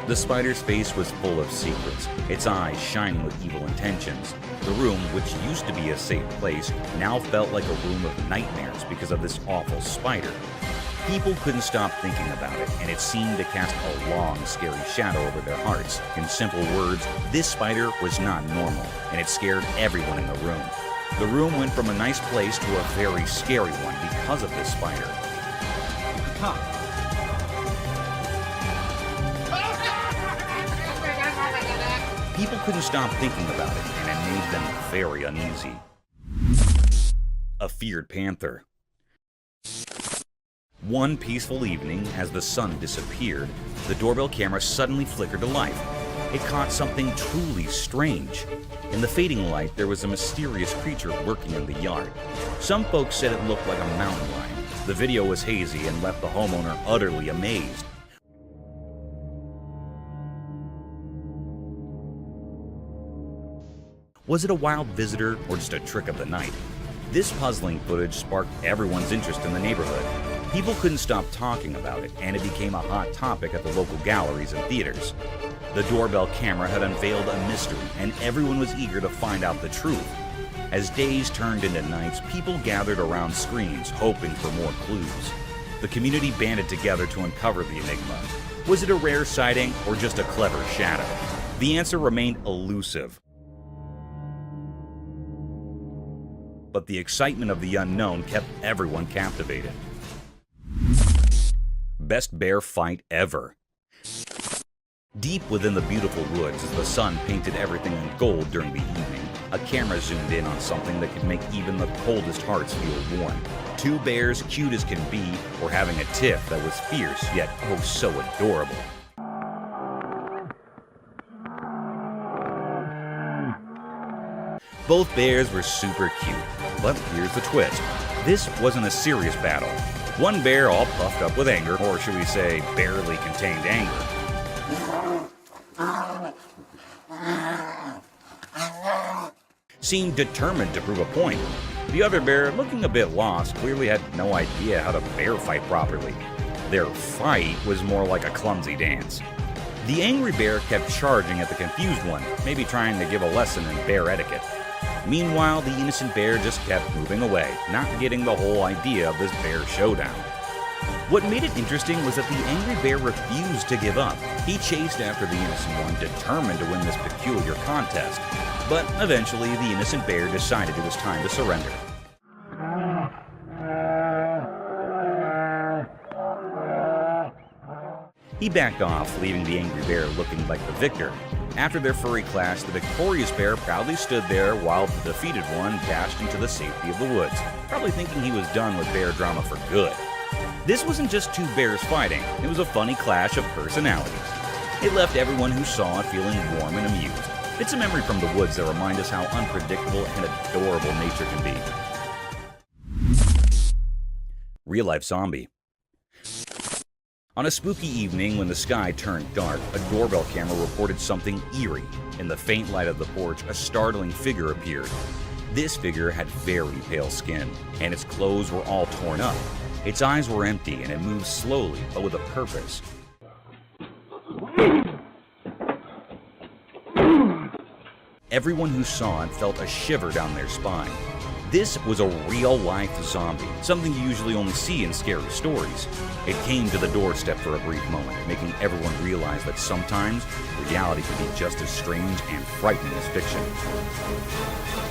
The spider's face was full of secrets, its eyes shining with evil intentions. The room, which used to be a safe place, now felt like a room of nightmares because of this awful spider. People couldn't stop thinking about it, and it seemed to cast a long, scary shadow over their hearts. In simple words, this spider was not normal, and it scared everyone in the room. The room went from a nice place to a very scary one because of this spider. People couldn't stop thinking about it, and it made them very uneasy. A feared panther. One peaceful evening, as the sun disappeared, the doorbell camera suddenly flickered to life. It caught something truly strange. In the fading light, there was a mysterious creature lurking in the yard. Some folks said it looked like a mountain lion. The video was hazy and left the homeowner utterly amazed. Was it a wild visitor or just a trick of the night? This puzzling footage sparked everyone's interest in the neighborhood. People couldn't stop talking about it, and it became a hot topic at the local galleries and theaters. The doorbell camera had unveiled a mystery, and everyone was eager to find out the truth. As days turned into nights, people gathered around screens, hoping for more clues. The community banded together to uncover the enigma. Was it a rare sighting or just a clever shadow? The answer remained elusive. But the excitement of the unknown kept everyone captivated. Best bear fight ever. Deep within the beautiful woods, as the sun painted everything in gold during the evening, a camera zoomed in on something that could make even the coldest hearts feel warm. Two bears, cute as can be, were having a tiff that was fierce, yet oh so adorable. Both bears were super cute, but here's the twist. This wasn't a serious battle. One bear all puffed up with anger, or should we say, barely contained anger. seemed determined to prove a point. The other bear, looking a bit lost, clearly had no idea how to bear fight properly. Their fight was more like a clumsy dance. The angry bear kept charging at the confused one, maybe trying to give a lesson in bear etiquette. Meanwhile, the innocent bear just kept moving away, not getting the whole idea of this bear showdown. What made it interesting was that the angry bear refused to give up. He chased after the innocent one, determined to win this peculiar contest. But eventually, the innocent bear decided it was time to surrender. He backed off, leaving the angry bear looking like the victor. After their furry clash, the victorious bear proudly stood there while the defeated one dashed into the safety of the woods, probably thinking he was done with bear drama for good. This wasn't just two bears fighting, it was a funny clash of personalities. It left everyone who saw it feeling warm and amused. It's a memory from the woods that reminds us how unpredictable and adorable nature can be. Real-life zombie. On a spooky evening when the sky turned dark, a doorbell camera reported something eerie. In the faint light of the porch, a startling figure appeared. This figure had very pale skin, and its clothes were all torn up. Its eyes were empty, and it moved slowly, but with a purpose. Everyone who saw it felt a shiver down their spine. This was a real-life zombie, something you usually only see in scary stories. It came to the doorstep for a brief moment, making everyone realize that sometimes reality can be just as strange and frightening as fiction.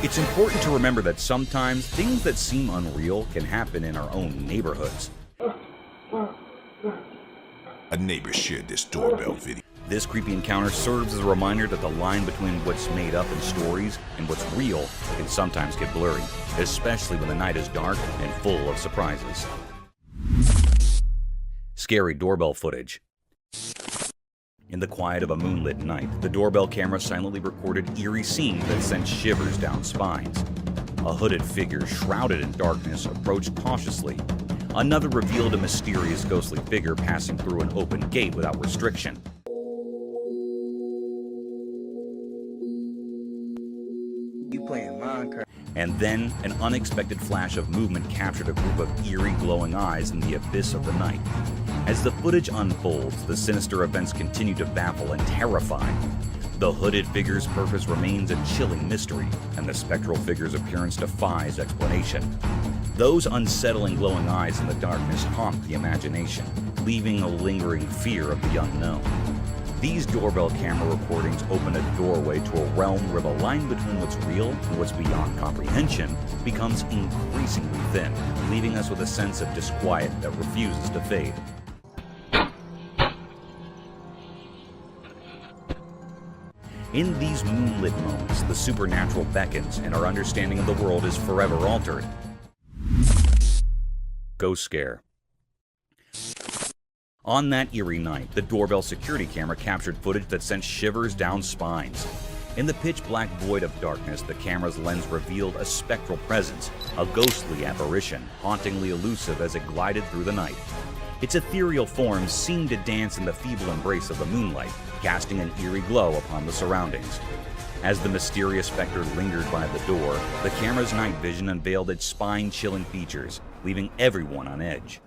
It's important to remember that sometimes things that seem unreal can happen in our own neighborhoods. A neighbor shared this doorbell video. This creepy encounter serves as a reminder that the line between what's made up in stories and what's real can sometimes get blurry, especially when the night is dark and full of surprises. Scary doorbell footage. In the quiet of a moonlit night, the doorbell camera silently recorded eerie scenes that sent shivers down spines. A hooded figure shrouded in darkness approached cautiously. Another revealed a mysterious ghostly figure passing through an open gate without restriction. And then, an unexpected flash of movement captured a group of eerie glowing eyes in the abyss of the night. As the footage unfolds, the sinister events continue to baffle and terrify. The hooded figure's purpose remains a chilling mystery, and the spectral figure's appearance defies explanation. Those unsettling glowing eyes in the darkness haunt the imagination, leaving a lingering fear of the unknown. These doorbell camera recordings open a doorway to a realm where the line between what's real and what's beyond comprehension becomes increasingly thin, leaving us with a sense of disquiet that refuses to fade. In these moonlit moments, the supernatural beckons and our understanding of the world is forever altered. Ghost scare. On that eerie night, the doorbell security camera captured footage that sent shivers down spines. In the pitch-black void of darkness, the camera's lens revealed a spectral presence, a ghostly apparition, hauntingly elusive as it glided through the night. Its ethereal form seemed to dance in the feeble embrace of the moonlight, casting an eerie glow upon the surroundings. As the mysterious specter lingered by the door, the camera's night vision unveiled its spine-chilling features, leaving everyone on edge.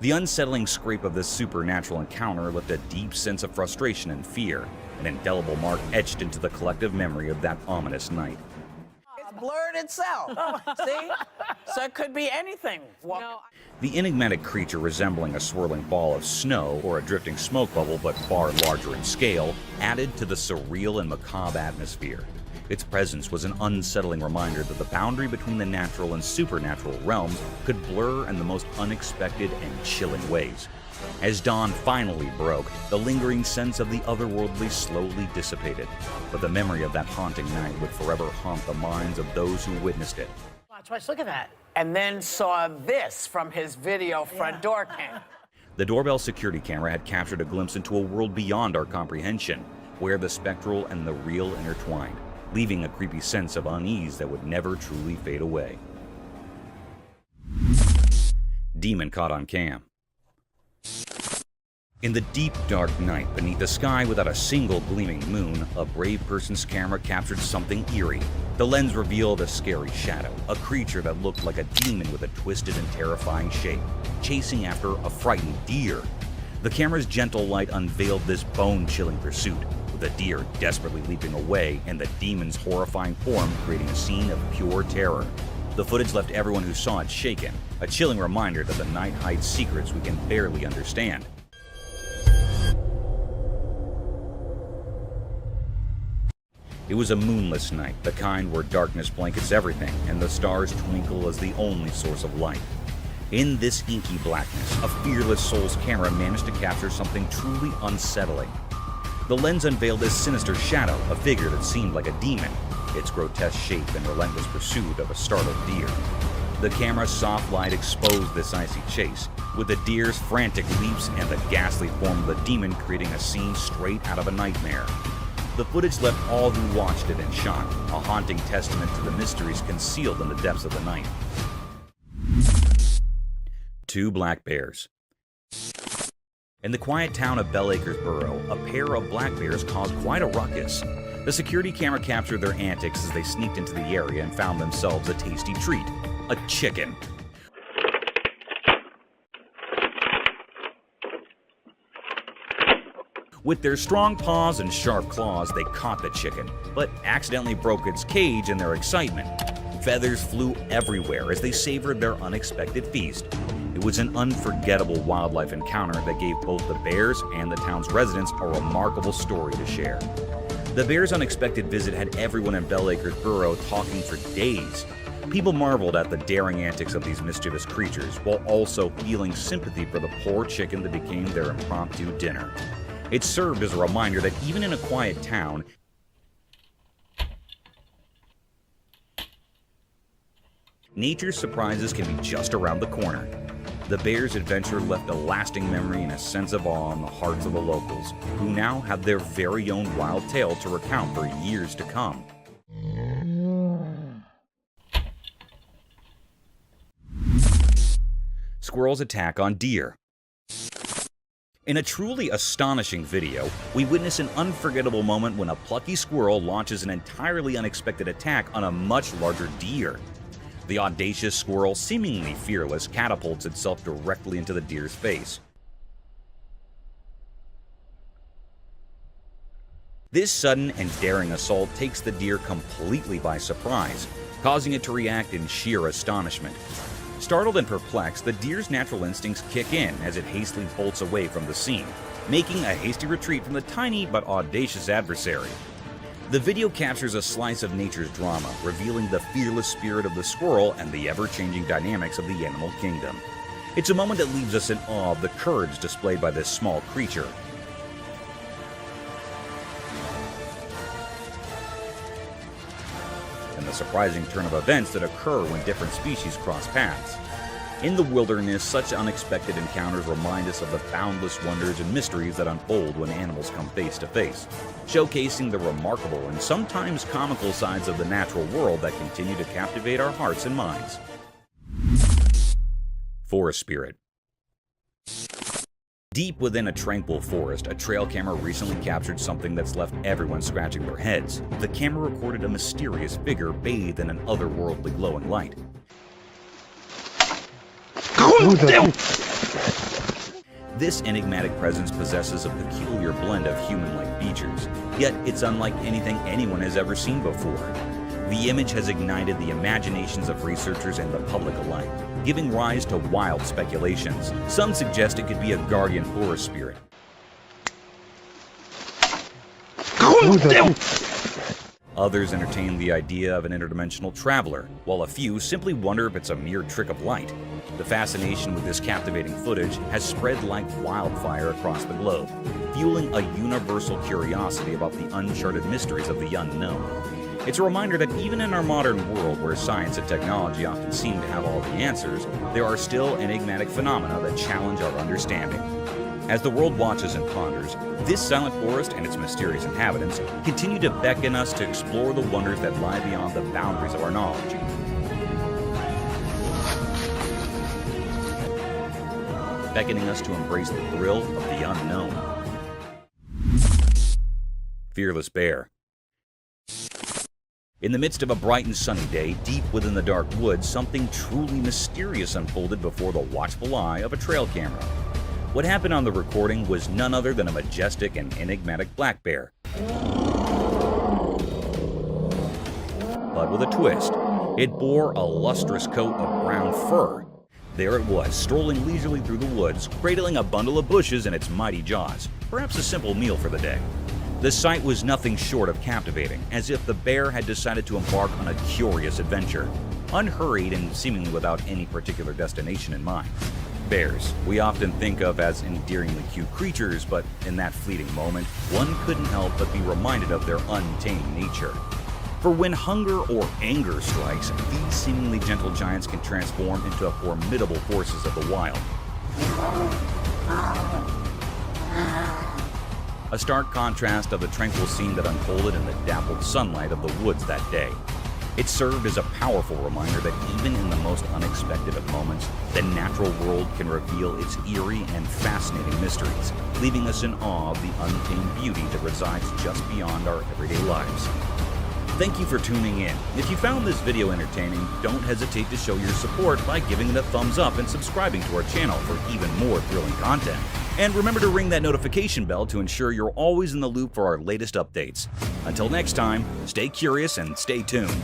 The unsettling scrape of this supernatural encounter left a deep sense of frustration and fear, an indelible mark etched into the collective memory of that ominous night. It's blurred itself. See? So it could be anything. The enigmatic creature resembling a swirling ball of snow or a drifting smoke bubble but far larger in scale added to the surreal and macabre atmosphere. Its presence was an unsettling reminder that the boundary between the natural and supernatural realms could blur in the most unexpected and chilling ways. As dawn finally broke, the lingering sense of the otherworldly slowly dissipated, but the memory of that haunting night would forever haunt the minds of those who witnessed it. Watch, look at that. And then saw this from his video front door cam. The doorbell security camera had captured a glimpse into a world beyond our comprehension, where the spectral and the real intertwined, leaving a creepy sense of unease that would never truly fade away. Demon caught on cam. In the deep, dark night, beneath a sky without a single gleaming moon, a brave person's camera captured something eerie. The lens revealed a scary shadow, a creature that looked like a demon with a twisted and terrifying shape, chasing after a frightened deer. The camera's gentle light unveiled this bone-chilling pursuit, with the deer desperately leaping away and the demon's horrifying form creating a scene of pure terror. The footage left everyone who saw it shaken, a chilling reminder that the night hides secrets we can barely understand. It was a moonless night, the kind where darkness blankets everything and the stars twinkle as the only source of light. In this inky blackness, a fearless soul's camera managed to capture something truly unsettling. The lens unveiled this sinister shadow, a figure that seemed like a demon, its grotesque shape and relentless pursuit of a startled deer. The camera's soft light exposed this icy chase, with the deer's frantic leaps and the ghastly form of the demon creating a scene straight out of a nightmare. The footage left all who watched it in shock, a haunting testament to the mysteries concealed in the depths of the night. 2 black bears. In the quiet town of Bell Acres Borough, a pair of black bears caused quite a ruckus. The security camera captured their antics as they sneaked into the area and found themselves a tasty treat: a chicken. With their strong paws and sharp claws, they caught the chicken, but accidentally broke its cage in their excitement. Feathers flew everywhere as they savored their unexpected feast. It was an unforgettable wildlife encounter that gave both the bears and the town's residents a remarkable story to share. The bears' unexpected visit had everyone in Bell Acres Borough talking for days. People marveled at the daring antics of these mischievous creatures, while also feeling sympathy for the poor chicken that became their impromptu dinner. It served as a reminder that even in a quiet town, nature's surprises can be just around the corner. The bears' adventure left a lasting memory and a sense of awe in the hearts of the locals, who now have their very own wild tale to recount for years to come. Squirrels attack on deer. In a truly astonishing video, we witness an unforgettable moment when a plucky squirrel launches an entirely unexpected attack on a much larger deer. The audacious squirrel, seemingly fearless, catapults itself directly into the deer's face. This sudden and daring assault takes the deer completely by surprise, causing it to react in sheer astonishment. Startled and perplexed, the deer's natural instincts kick in as it hastily bolts away from the scene, making a hasty retreat from the tiny but audacious adversary. The video captures a slice of nature's drama, revealing the fearless spirit of the squirrel and the ever-changing dynamics of the animal kingdom. It's a moment that leaves us in awe of the courage displayed by this small creature. And the surprising turn of events that occur when different species cross paths. In the wilderness, such unexpected encounters remind us of the boundless wonders and mysteries that unfold when animals come face to face, showcasing the remarkable and sometimes comical sides of the natural world that continue to captivate our hearts and minds. Forest spirit. Deep within a tranquil forest, a trail camera recently captured something that's left everyone scratching their heads. The camera recorded a mysterious figure bathed in an otherworldly glowing light. This enigmatic presence possesses a peculiar blend of human-like features, yet it's unlike anything anyone has ever seen before. The image has ignited the imaginations of researchers and the public alike, giving rise to wild speculations. Some suggest it could be a guardian forest spirit. Others entertain the idea of an interdimensional traveler, while a few simply wonder if it's a mere trick of light. The fascination with this captivating footage has spread like wildfire across the globe, fueling a universal curiosity about the uncharted mysteries of the unknown. It's a reminder that even in our modern world, where science and technology often seem to have all the answers, there are still enigmatic phenomena that challenge our understanding. As the world watches and ponders, this silent forest and its mysterious inhabitants continue to beckon us to explore the wonders that lie beyond the boundaries of our knowledge. beckoning us to embrace the thrill of the unknown. Fearless Bear. In the midst of a bright and sunny day, deep within the dark woods, something truly mysterious unfolded before the watchful eye of a trail camera. What happened on the recording was none other than a majestic and enigmatic black bear. But with a twist, it bore a lustrous coat of brown fur. There it was, strolling leisurely through the woods, cradling a bundle of bushes in its mighty jaws, perhaps a simple meal for the day. The sight was nothing short of captivating, as if the bear had decided to embark on a curious adventure, unhurried and seemingly without any particular destination in mind. Bears, we often think of as endearingly cute creatures, but in that fleeting moment, one couldn't help but be reminded of their untamed nature. For when hunger or anger strikes, these seemingly gentle giants can transform into formidable forces of the wild. A stark contrast of the tranquil scene that unfolded in the dappled sunlight of the woods that day. It served as a powerful reminder that even in the most unexpected of moments, the natural world can reveal its eerie and fascinating mysteries, leaving us in awe of the untamed beauty that resides just beyond our everyday lives. Thank you for tuning in. If you found this video entertaining, don't hesitate to show your support by giving it a thumbs up and subscribing to our channel for even more thrilling content. And remember to ring that notification bell to ensure you're always in the loop for our latest updates. Until next time, stay curious and stay tuned.